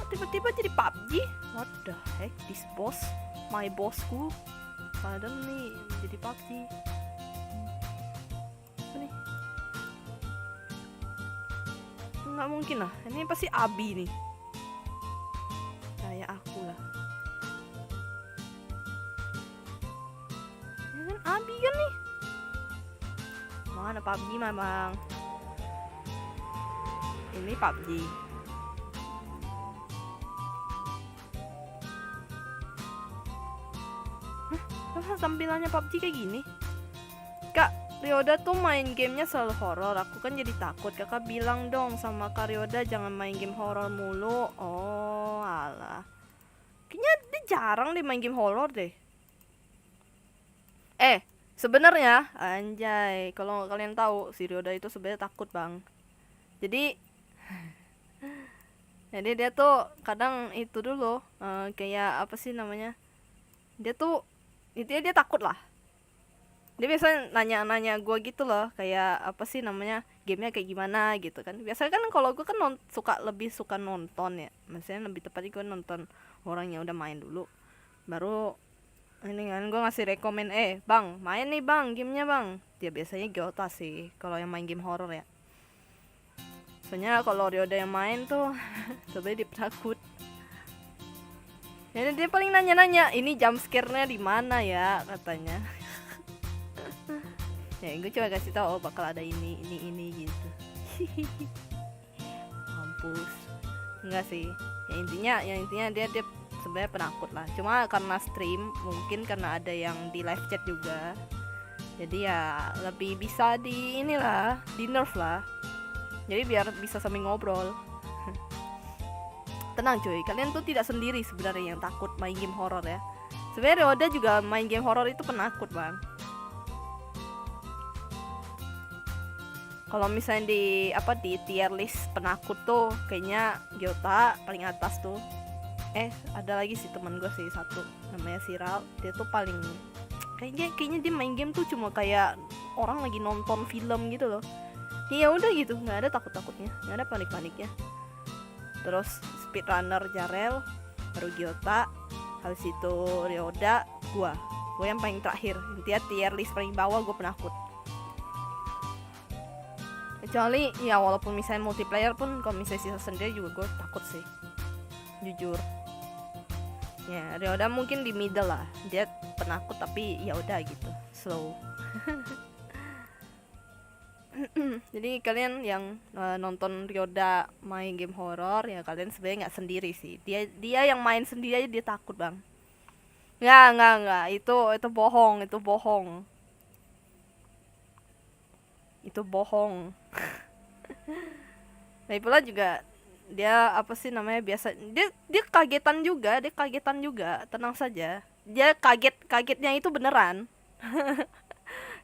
Tiba-tiba jadi PUBG. What the heck, this boss, my bossku, suddenly jadi PUBG. Nih, nggak mungkin lah. Ini pasti Abi nih. Kayak aku lah. Ini kan Abi kan nih. Mana PUBG memang? Ini PUBG. Tampilannya PUBG kayak gini. Kak Ryoda tuh main gamenya selalu horor. Aku kan jadi takut. Kakak bilang dong sama Kak Ryoda jangan main game horor mulu. Oh alah. Kayaknya dia jarang deh main game horor deh. Sebenarnya anjay, kalau kalian tahu si Ryoda itu sebenarnya takut bang. Jadi dia tuh kadang itu dulu kayak apa sih namanya? Dia tuh itu dia takut lah. Dia biasanya nanya-nanya gue gitu loh, kayak apa sih namanya, gamenya kayak gimana gitu kan. Biasanya kan kalau gue kan lebih suka nonton ya, maksudnya lebih tepatnya gue nonton orang yang udah main dulu, baru ini kan gue ngasih rekomen, bang main nih bang gamenya bang. Dia biasanya Gyota sih kalau yang main game horror ya, soalnya kalau Ryoda yang main tuh sebenarnya dia penakut. Jadi dia paling nanya-nanya, ini jump scare-nya di mana ya katanya. Ya gue cuma kasih tahu, oh bakal ada ini gitu. Mampus. Enggak sih, yang intinya dia sebenarnya penakut lah, cuma karena stream mungkin karena ada yang di live chat juga, jadi ya lebih bisa di inilah, di nerf lah, jadi biar bisa sambil ngobrol. Tenang cuy, kalian tuh tidak sendiri sebenarnya yang takut main game horror ya. Sebenarnya Ryoda juga main game horror itu penakut bang. Kalau misalnya di tier list penakut tuh kayaknya Gyota paling atas tuh. Ada lagi sih teman gue sih satu, namanya Siral. Dia tuh paling kayaknya dia main game tuh cuma kayak orang lagi nonton film gitu loh. Ya udah gitu, nggak ada takut-takutnya, nggak ada panik-paniknya. Terus speedrunner Jarel, baru Gyota, habis itu Ryoda, gue yang paling terakhir. Intinya tier list paling bawah gue penakut. Kecuali ya walaupun misalnya multiplayer pun, kalau misalnya sisa sendiri juga gue takut sih, jujur. Ya Ryoda mungkin di middle lah, dia penakut tapi ya udah gitu, slow. Jadi kalian yang nonton Ryoda main game horror ya, kalian sebenarnya nggak sendiri sih. Dia yang main sendiri aja dia takut bang. Nggak, itu bohong, itu bohong. Nah pula juga dia apa sih namanya, biasa dia kagetan juga, tenang saja, dia kagetnya itu beneran.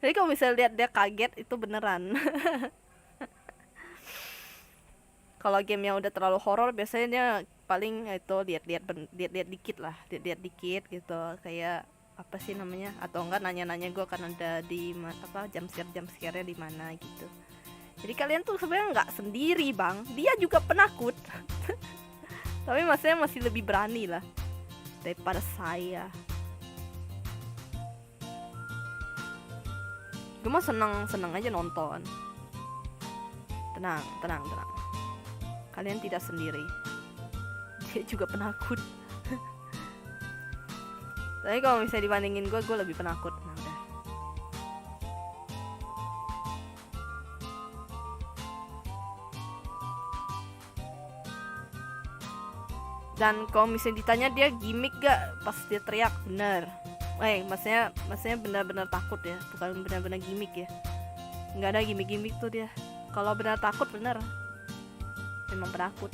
Jadi kalau misalnya lihat dia kaget itu beneran. Kalau game yang udah terlalu horor biasanya dia paling itu lihat dikit gitu, kayak apa sih namanya, atau enggak nanya-nanya gue kan ada di apa jump scare-nya di mana gitu. Jadi kalian tuh sebenarnya nggak sendiri bang, dia juga penakut. Tapi maksudnya masih lebih berani lah daripada saya. Gue mah seneng aja nonton. Tenang. Kalian tidak sendiri. Dia juga penakut. Tapi kalau misalnya dibandingin gue lebih penakut. Nah udah. Dan kalau misalnya ditanya dia gimmick gak pas dia teriak, bener. Maksudnya benar-benar takut ya, bukan benar-benar gimmick ya. Nggak ada gimmick tuh dia. Kalau benar takut bener, memang penakut.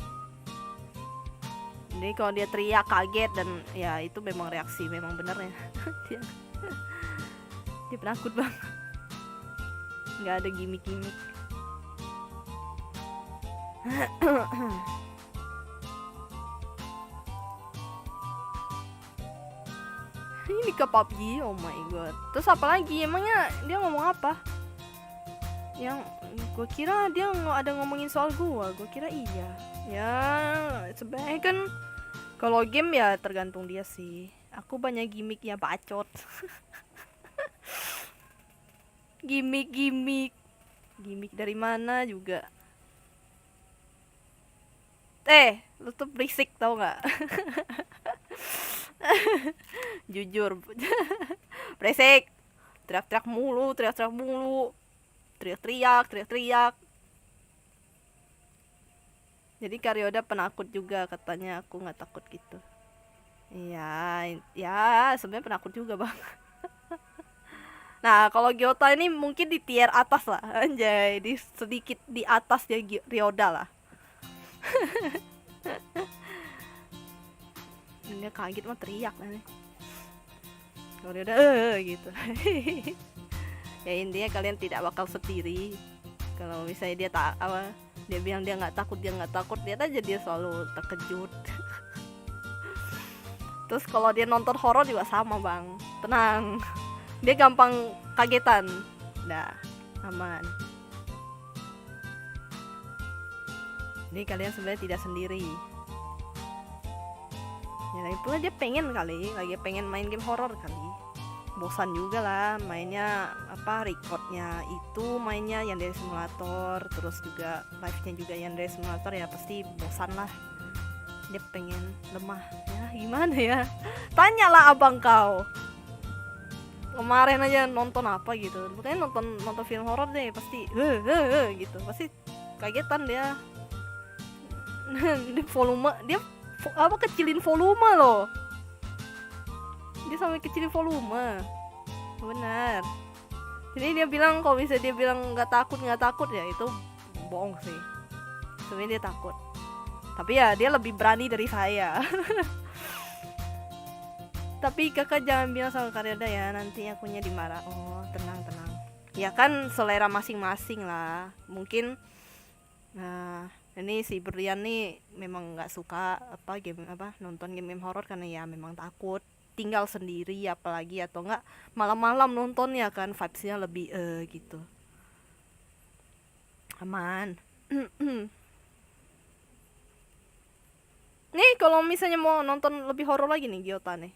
Jadi kalau dia teriak kaget dan ya itu memang reaksi memang benernya. dia penakut bang. Nggak ada gimmick. Ini ke PUBG, oh my god. Terus apa lagi? Emangnya dia ngomong apa? Yang gue kira dia ada ngomongin soal gue kira iya. Ya sebenarnya kan kalau game ya tergantung dia sih. Aku banyak gimmicknya bacot. Gimmick dari mana juga. Lu tuh berisik tau nggak? Jujur. Berisik. Teriak-teriak mulu. Teriak-teriak. Jadi Ryoda penakut juga katanya, aku nggak takut gitu. Ya sebenarnya penakut juga bang. Nah kalau Gyota ini mungkin di tier atas lah, anjay, sedikit di atas ya Ryoda lah. Dia kaget mah teriak nih. Kalau dia udah gitu. Ya intinya kalian tidak bakal sendiri. Kalau misalnya dia bilang dia nggak takut, lihat aja dia selalu terkejut. Terus kalau dia nonton horor juga sama bang, tenang, dia gampang kagetan. Dah, aman. Ini kalian sebenarnya tidak sendiri. Ya lagi pula dia pengen kali, lagi pengen main game horor kali. Bosan juga lah mainnya recordnya itu mainnya yang dari simulator, terus juga live-nya juga yang dari simulator, ya pasti bosan lah. Dia pengen lemah. Ya gimana ya? Tanyalah abang kau. Kemarin aja nonton apa gitu. Pokoknya nonton film horor deh pasti gitu. Pasti kagetan dia. Dia volume dia kecilin volume loh. Dia sampai kecilin volume. Benar. Jadi dia bilang kalau bisa dia bilang nggak takut ya itu bohong sih. Sebenarnya dia takut. Tapi ya dia lebih berani dari saya. Tapi kakak jangan bilang sama Karyoda ya, nanti akunya dimarah. Oh tenang. Ya kan selera masing-masing lah. Mungkin ini si Brian nih memang nggak suka nonton game horor karena ya memang takut tinggal sendiri, apalagi atau enggak malam-malam nontonnya kan vibes-nya lebih gitu. Aman. Nih kalau misalnya mau nonton lebih horor lagi nih Gyota nih.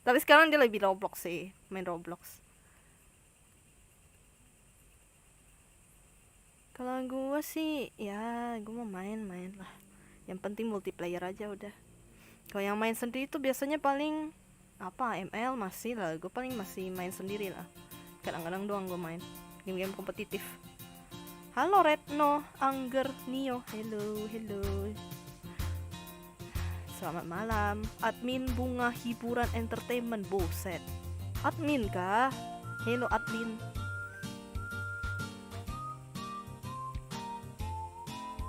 Tapi sekarang dia lebih Roblox sih, main Roblox. Kalau gue sih ya gue mau main lah. Yang penting multiplayer aja udah. Kalau yang main sendiri itu biasanya paling ML masih lah. Gue paling masih main sendiri lah. Kadang-kadang doang gue main game-game kompetitif. Halo Retno, Angger, Nio, hello. Selamat malam. Admin Bunga Hiburan Entertainment, boset. Admin kah? Hello admin.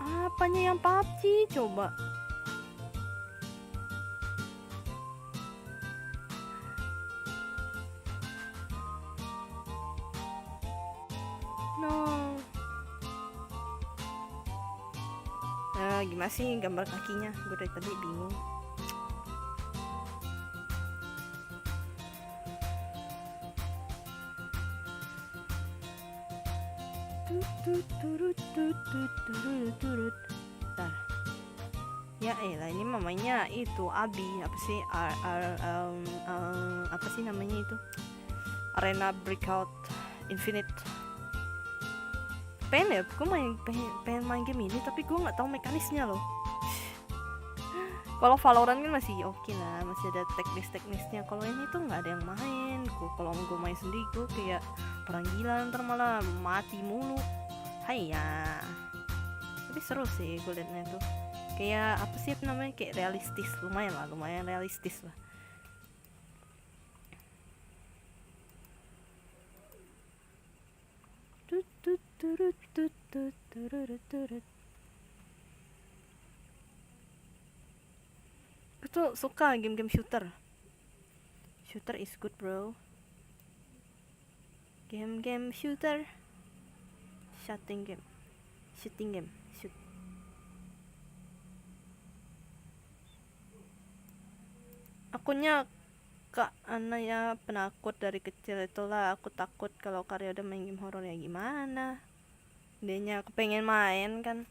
Apanya yang PUBG coba? No. Gimana sih gambar kakinya? Gue dari tadi bingung. Bentar. Ya elah ini mamanya itu Abi apa sih namanya itu Arena Breakout Infinite. Pengen main game ini tapi gue nggak tahu mekanisnya loh. Kalau Valorant kan masih oke lah, masih ada teknisnya. Kalau ini tuh nggak ada yang main. Kalau gue main sendiri gue kayak orang gila, ntar malah mati mulu. Hayya. Tapi seru sih gue liatnya tuh. Kayak apa sih namanya, kayak realistis, lumayan realistis lah. Aku tuh suka game-game shooter is good bro. Game shooting game shoot. Akunnya Kak Ana ya penakut dari kecil, itulah aku takut kalau Karya udah main game horor ya gimana. Dianya aku pengen main kan.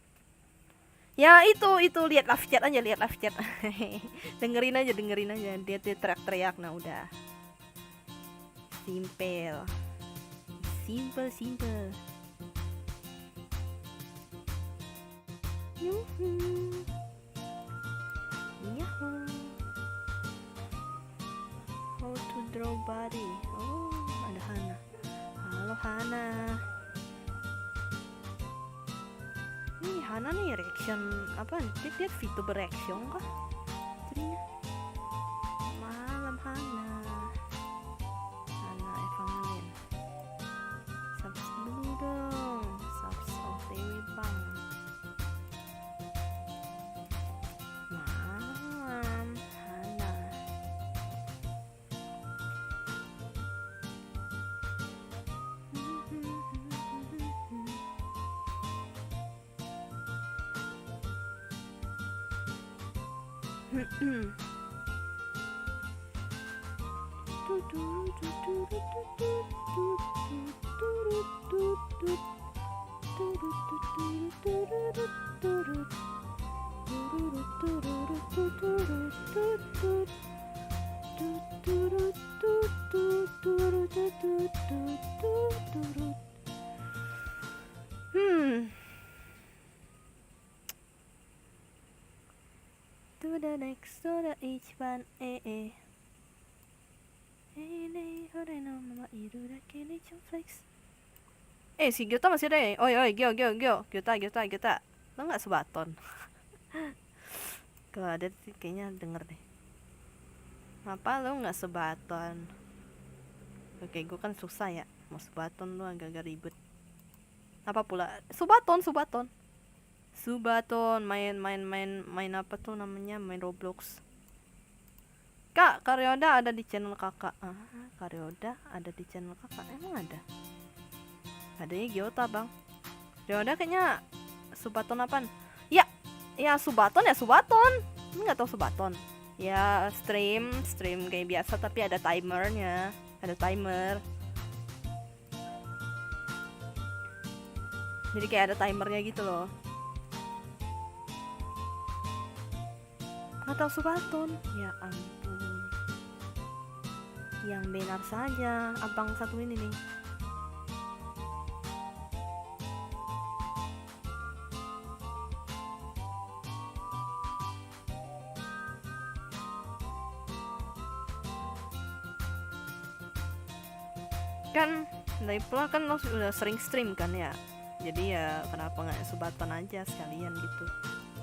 Ya itu lihat live chat aja. dengerin aja dia teriak-teriak. Nah udah. Simple. Yahoo. How to draw body. Oh, ada Hana. Halo Hana. Nih Hana nih reaction apa? Dia VTuber reaction kah? Jadinya. Malam Hana. Hana Evangeline. Subs dulu dong. Subs OTW bang. Malam Hana. To the next, to the each one, eh. Si Gyota masih ada ya? Oi, Gyota. Lo nggak sebaton? Kalau ada kayaknya denger deh. Apa lo nggak sebaton? Oke, gue kan susah ya. Mau sebaton lo agak-agak ribet. Apa pula? Subaton. Main apa tuh namanya? Main Roblox. Kak, Karyoda ada di channel kakak. Karyoda ada di channel kakak. Emang ada? Adanya Gyota bang. Karyoda kayaknya Subaton apaan? Ya Subaton. Ini nggak tahu Subaton. Ya stream kayak biasa tapi ada timernya. Ada timer. Jadi kayak ada timernya gitu loh. Nggak tahu Subaton. Ya ampun. Yang benar saja abang satu ini nih. Kan dari pula kan lo udah sering stream kan ya, jadi ya kenapa nggak Subaton aja sekalian gitu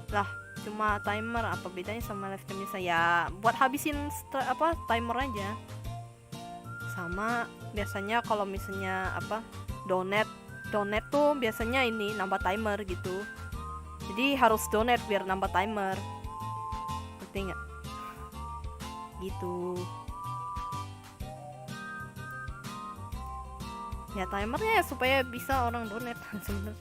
lah. Cuma timer, apa bedanya sama live stream saya? Buat habisin timer aja. Sama biasanya kalau misalnya donate tuh biasanya ini nambah timer gitu, jadi harus donate biar nambah timer, ngerti nggak gitu ya. Timernya supaya bisa orang donate sebenarnya.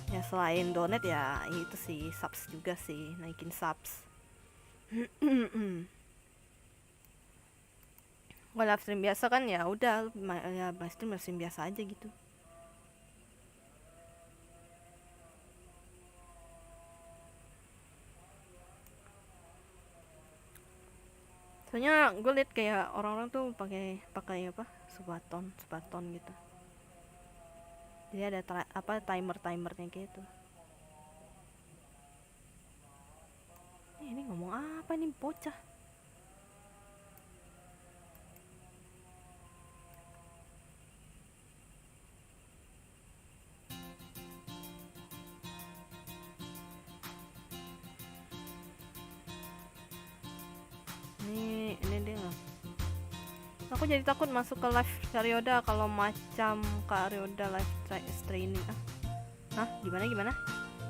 Ya selain donate ya itu sih subs juga sih, naikin subs. Kalau live stream biasa kan ya udah ya live stream biasa aja gitu. Soalnya gue liat kayak orang-orang tuh pakai apa Subaton gitu. Jadi ada timernya gitu. Ini ngomong apa nih bocah? Ini dia nggak. Aku jadi takut masuk ke live Karyoda kalau macam Karyoda live streaming. Gimana?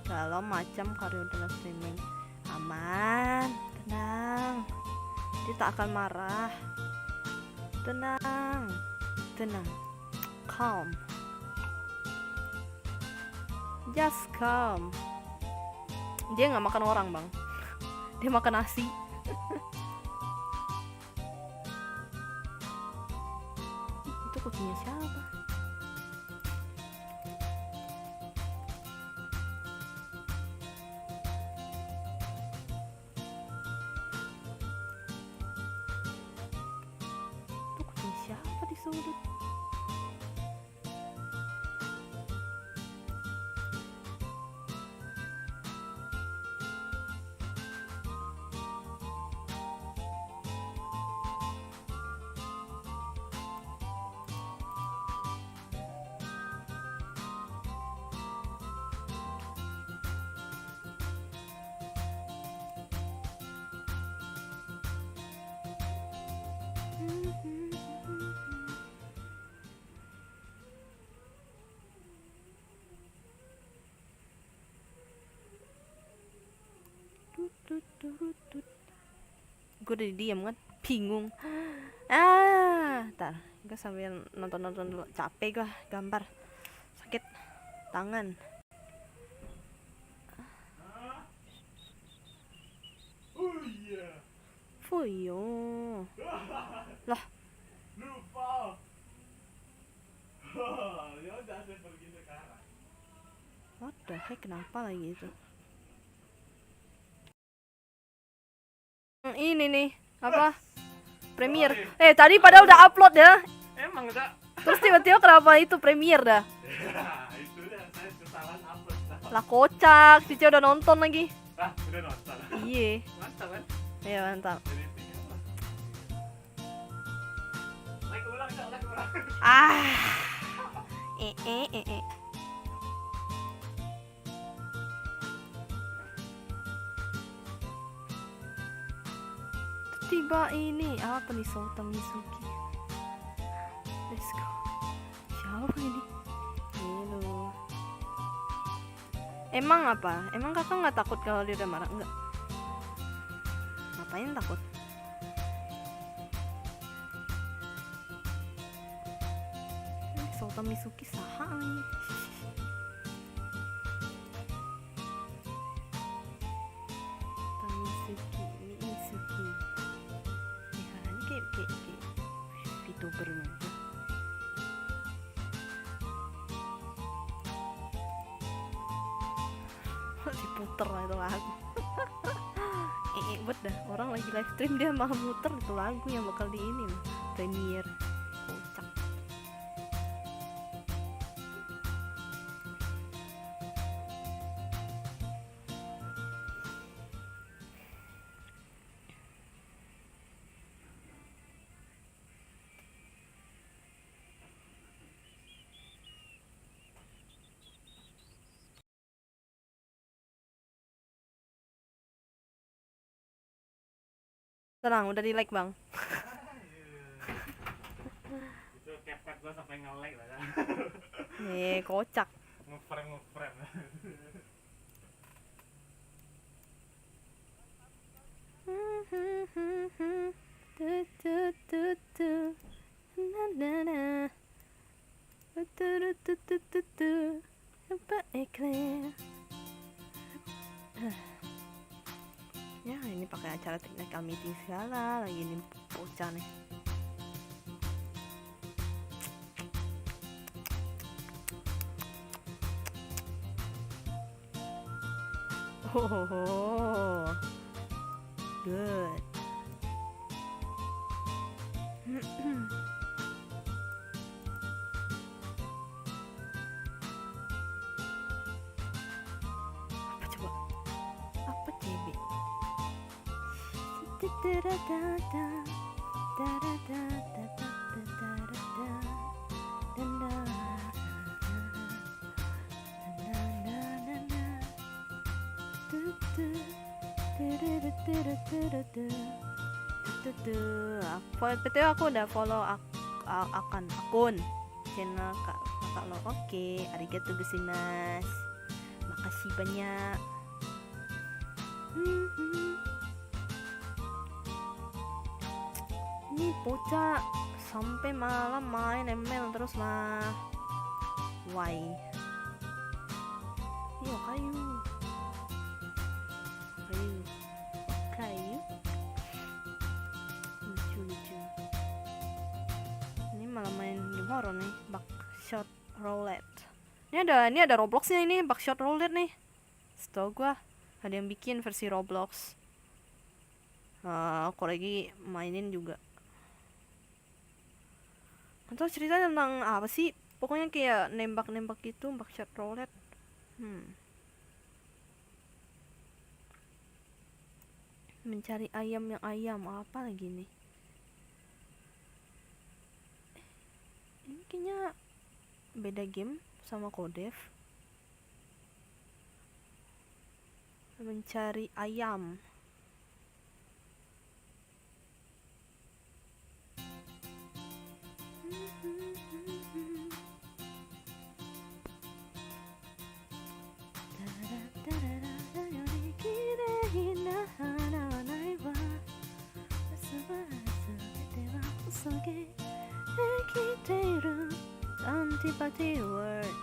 Kalau macam Karyoda live streaming aman, tenang, dia tak akan marah. Tenang, calm, just calm. Dia nggak makan orang bang, dia makan nasi. Itu kucingnya siapa? Itu kucing siapa di sudut? Gue udah diam kan, bingung. Ntar gue sambil nonton dulu, capek gue gambar, sakit tangan. Fuyo. Lah. Lupa. Ya udah saya pergi sekarang. What the heck, kenapa lagi itu? Ini nih, apa? Premiere. Tadi padahal udah upload ya. Emang enggak? Terus tiba-tiba kenapa itu Premiere dah? Itu dah saya kesalahan upload. Lah kocak, Cici udah nonton lagi. Udah nonton. Iya. Mantap kan? Iya, mantap. Like ulang. Eh. Tiba ini apa nih, Sota Mizuki. Let's go. Siapa ini? Hello. Emang apa? Emang kakak nggak takut kalau dia udah marah? Enggak. Ngapain takut? Sota Mizuki saha ini. Mizuki. Ini kayak VTuber gitu. Diputer lah itu lagu. Buat dah, orang lagi live stream dia malah muter itu lagu yang bakal di ini Premiere. Kocak. Tenang, udah di like bang. Itu CapCut gua sampai nge-lag lah kan. Kocak. Ngeframe. Ya ini pakai acara technical meeting segala lagi ini bocah nih. Oh, good. Apa coba? Apa CB? Apa betul aku udah follow akun channel kakak lo. Oke, arigatou gozaimasu. Makasih banyak. Ini bocah sampai malam main ML terus lah. Why? Yo kayu. Lucu. Ini malah main game horror nih, Buckshot Roulette. Ini ada Robloxnya ini, Buckshot Roulette nih. Setahu gua ada yang bikin versi Roblox. Aku lagi mainin juga. Atau cerita tentang apa sih? Pokoknya kayak nembak-nembak gitu, Buckshot Roulette. Mencari ayam yang ayam, apa lagi nih? Ini kayaknya beda game sama Codev. Mencari ayam. Antipati word.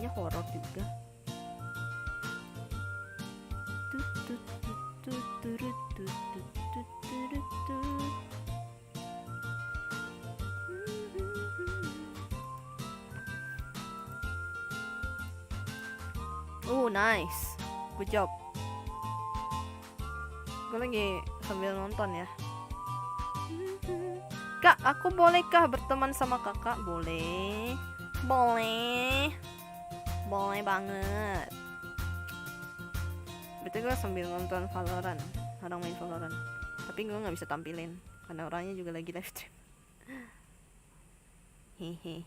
kayaknya horor juga. Tut, tut, tut, tut, turut, tut, tut, tut, turut, tut. Nice, good job. Gue lagi sambil nonton ya. Kak, aku bolehkah berteman sama kakak? Boleh. Boleh. Boleh banget. Betul, gue sambil nonton Valorant. Orang main Valorant. Tapi gue gak bisa tampilin karena orangnya juga lagi live stream. Hehe.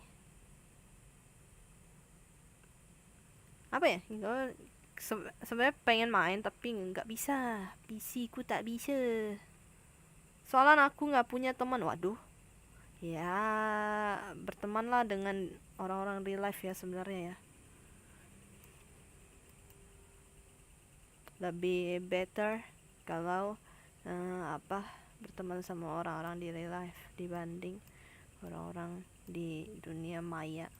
Apa ya? Gue sebenarnya pengen main tapi nggak bisa. PC ku tak bisa. Soalnya aku nggak punya teman. Waduh. Ya, bertemanlah dengan orang-orang real life ya sebenarnya ya. Lebih better kalau berteman sama orang-orang di real life dibanding orang-orang di dunia maya.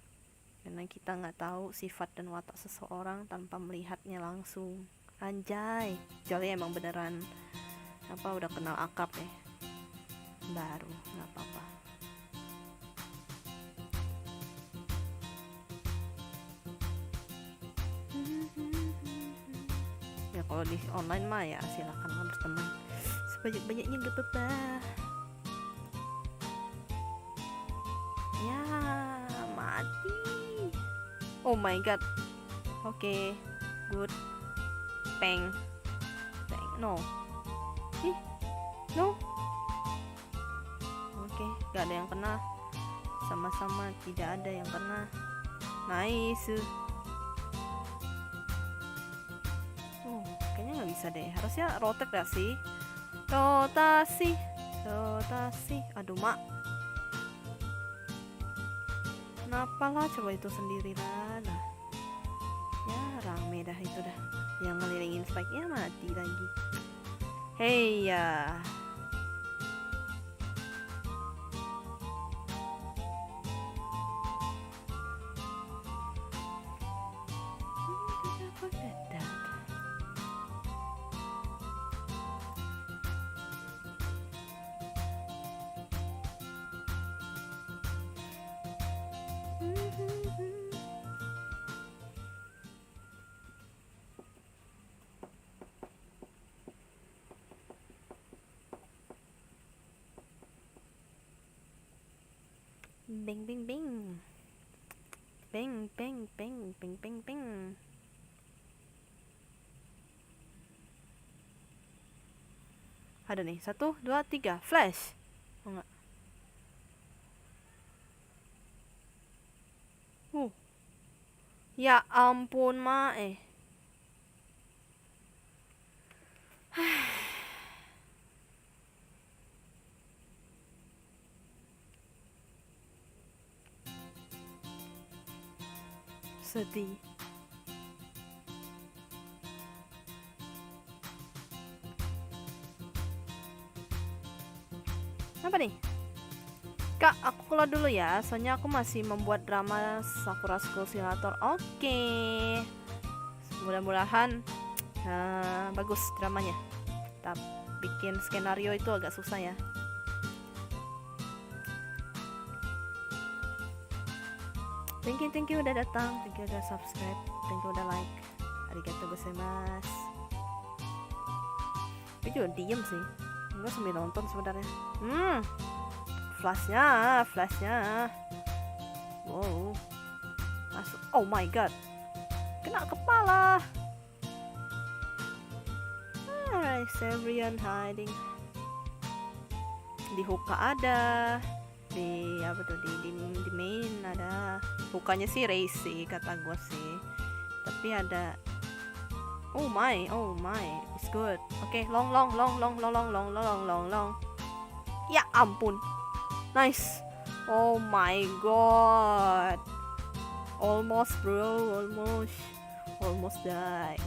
Karena kita nggak tahu sifat dan watak seseorang tanpa melihatnya langsung. Anjay, kecuali emang beneran udah kenal akrab ya, baru nggak apa-apa. Ya kalau di online mah ya silakan lah berteman sebanyak-banyaknya, nggak apa-apa. Ya mati. Oh my god. Oke, good. Peng. No. No. Oke, gak ada yang kena. Sama-sama tidak ada yang kena. Nice. Kayaknya nggak bisa deh. Harusnya rotate gak sih? Rotasi. Aduh mak. Kenapa lah, coba itu sendiri lah. Ya rame dah itu dah. Yang ngelilingin spike-nya mati lagi. Hey ya. Bing bing bing. Bing bing bing bing bing bing. Ada nih, 1, 2, 3, flash. Oh enggak. Ya ampun Mae. Sedih. Apa nih? Kak, aku keluar dulu ya. Soalnya aku masih membuat drama Sakura School Simulator. Oke. Mudah-mudahan bagus dramanya. Tapi bikin skenario itu agak susah ya. Thank you udah datang, thank you udah subscribe, thank you udah like. Arigatou gozaimasu. Tapi juga diem sih, enggak sambil nonton sebenarnya. Flashnya. Wow, masuk. Oh my god, kena kepala. Severian hiding. Di Hoka ada. Di main ada. Hukanya sih race sih kata gue sih. Tapi ada. Oh my, it's good. Oke, long. Ya ampun. Nice. Oh my god. Almost bro, almost die.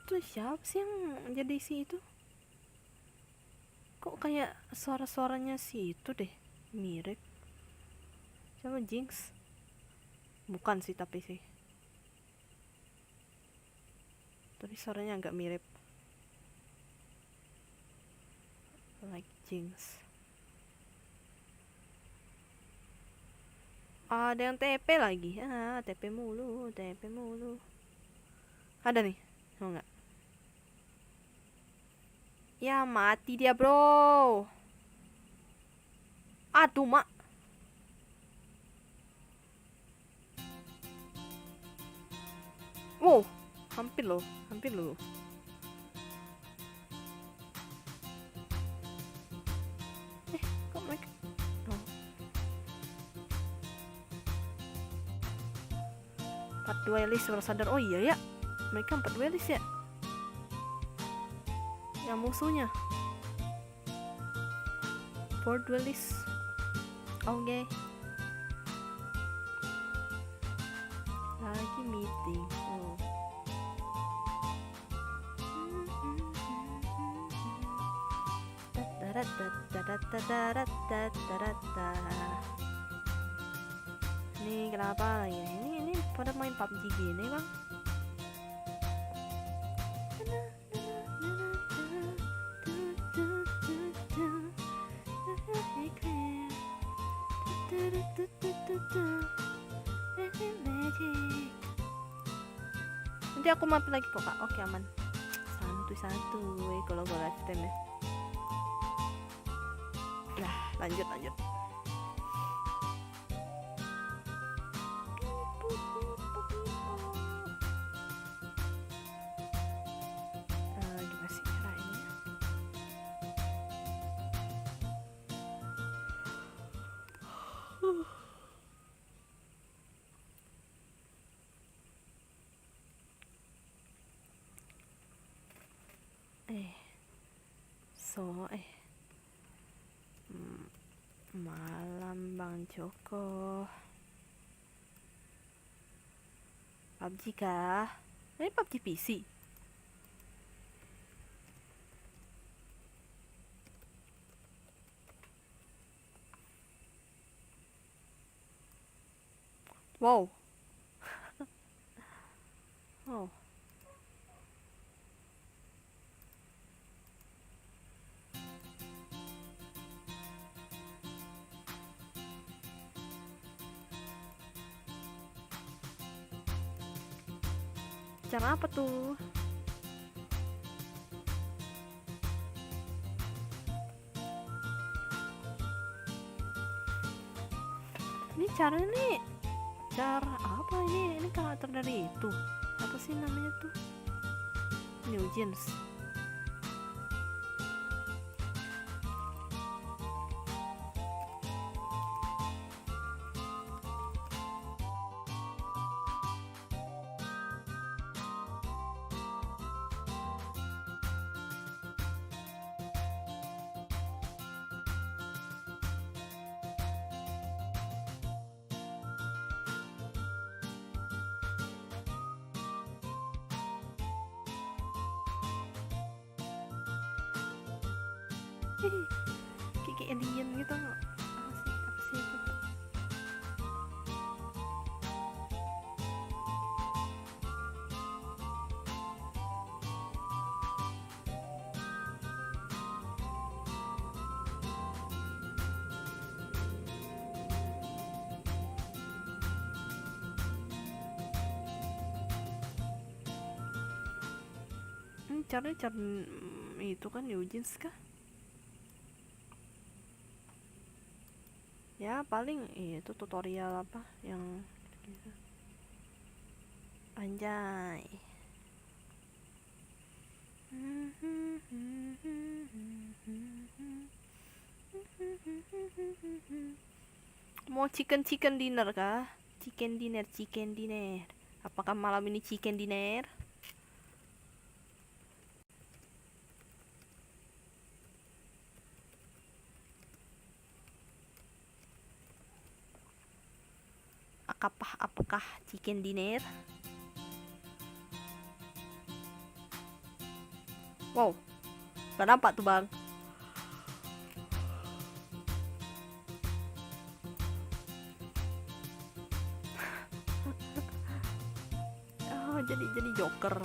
Itu siapa sih yang jadi si itu? Kok kayak suara-suaranya si itu deh, mirip. Coba Jinx. Bukan sih tapi sih. Tapi suaranya agak mirip. Like Jinx. Ada yang TP lagi. TP mulu, TP mulu. Ada nih. Oh enggak. Ya mati dia, bro. Aduh, mak. Wow, hampir loh, hampir loh. Kok mereka? Oh. 4 duelis baru sadar. Oh iya ya, mereka 4 duelis ya. Yang musuhnya 4 duelis. Oke. Lagi meeting. Oh. Nih kenapa lagi? Ini pada main PUBG gini bang? Nanti aku mampir lagi kok kak. Oke aman. Santuy kalau gue live time ya. Nah lanjut. Gimana sih caranya? Malam Bang Joko. PUBG kah? Ini PUBG PC. Wow. Oh. Cara apa tuh? Ini caranya nih. Cara apa ini? Ini karakter dari itu. Apa sih namanya tuh? New Gens. Kayak alien gitu. Apa sih itu? Caranya itu kan New Gens kah? Ya paling itu tutorial apa yang gitu. Anjay. Mau chicken dinner kah? Chicken dinner. Apakah malam ini chicken dinner? Apakah chicken dinner? Wow, gak nampak tuh bang. jadi Joker.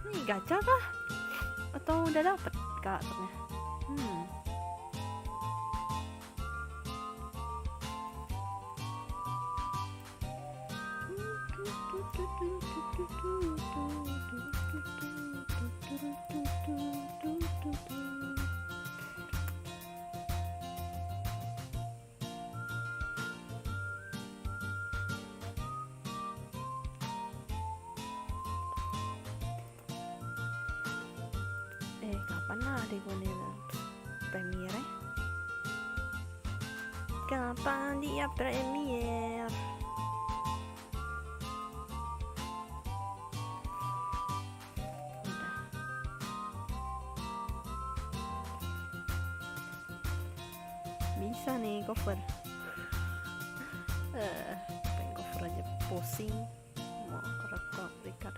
Ini gacha kah? Atau udah dapet karakternya? Kapan lah adikku nih premiere? Kapan dia premiere? Udah. Bisa nih cover. Pengen cover aja pusing. Mau record.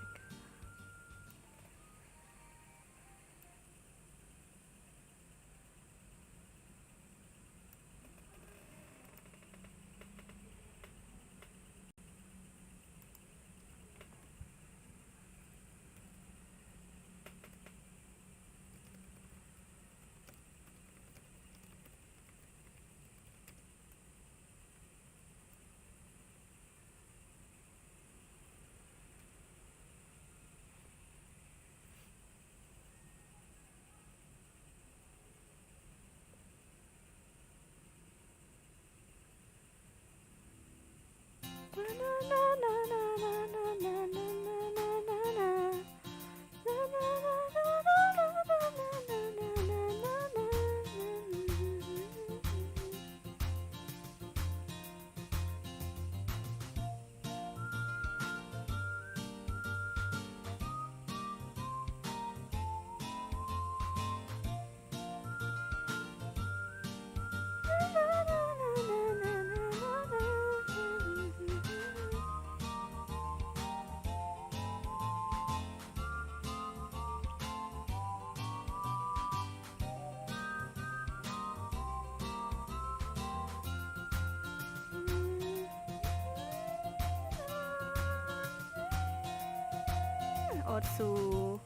Orsu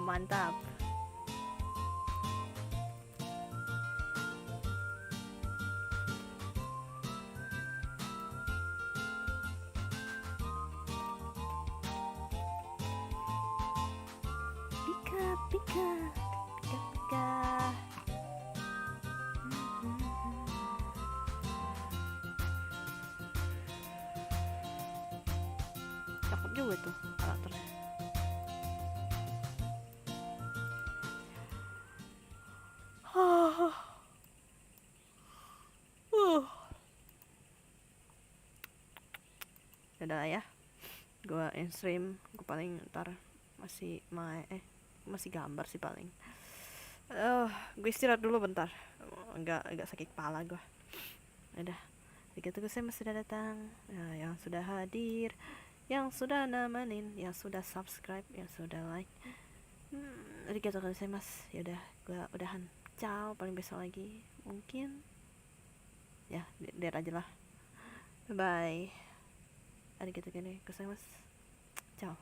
mantap. Pika. Cakep juga tuh karakternya. Udah lah ya, gue in-stream, gue paling ntar masih gambar sih paling. Gue istirahat dulu bentar, agak sakit kepala gue. Udah, begitu saya masih sudah datang, yang sudah hadir, yang sudah nemenin, yang sudah subscribe, yang sudah like. Arigatou gozaimasu. Yaudah, gue udahan. Ciao, paling besok lagi mungkin. Ya, lihat aja lah. Bye bye. Arigatou gozaimasu. Ciao.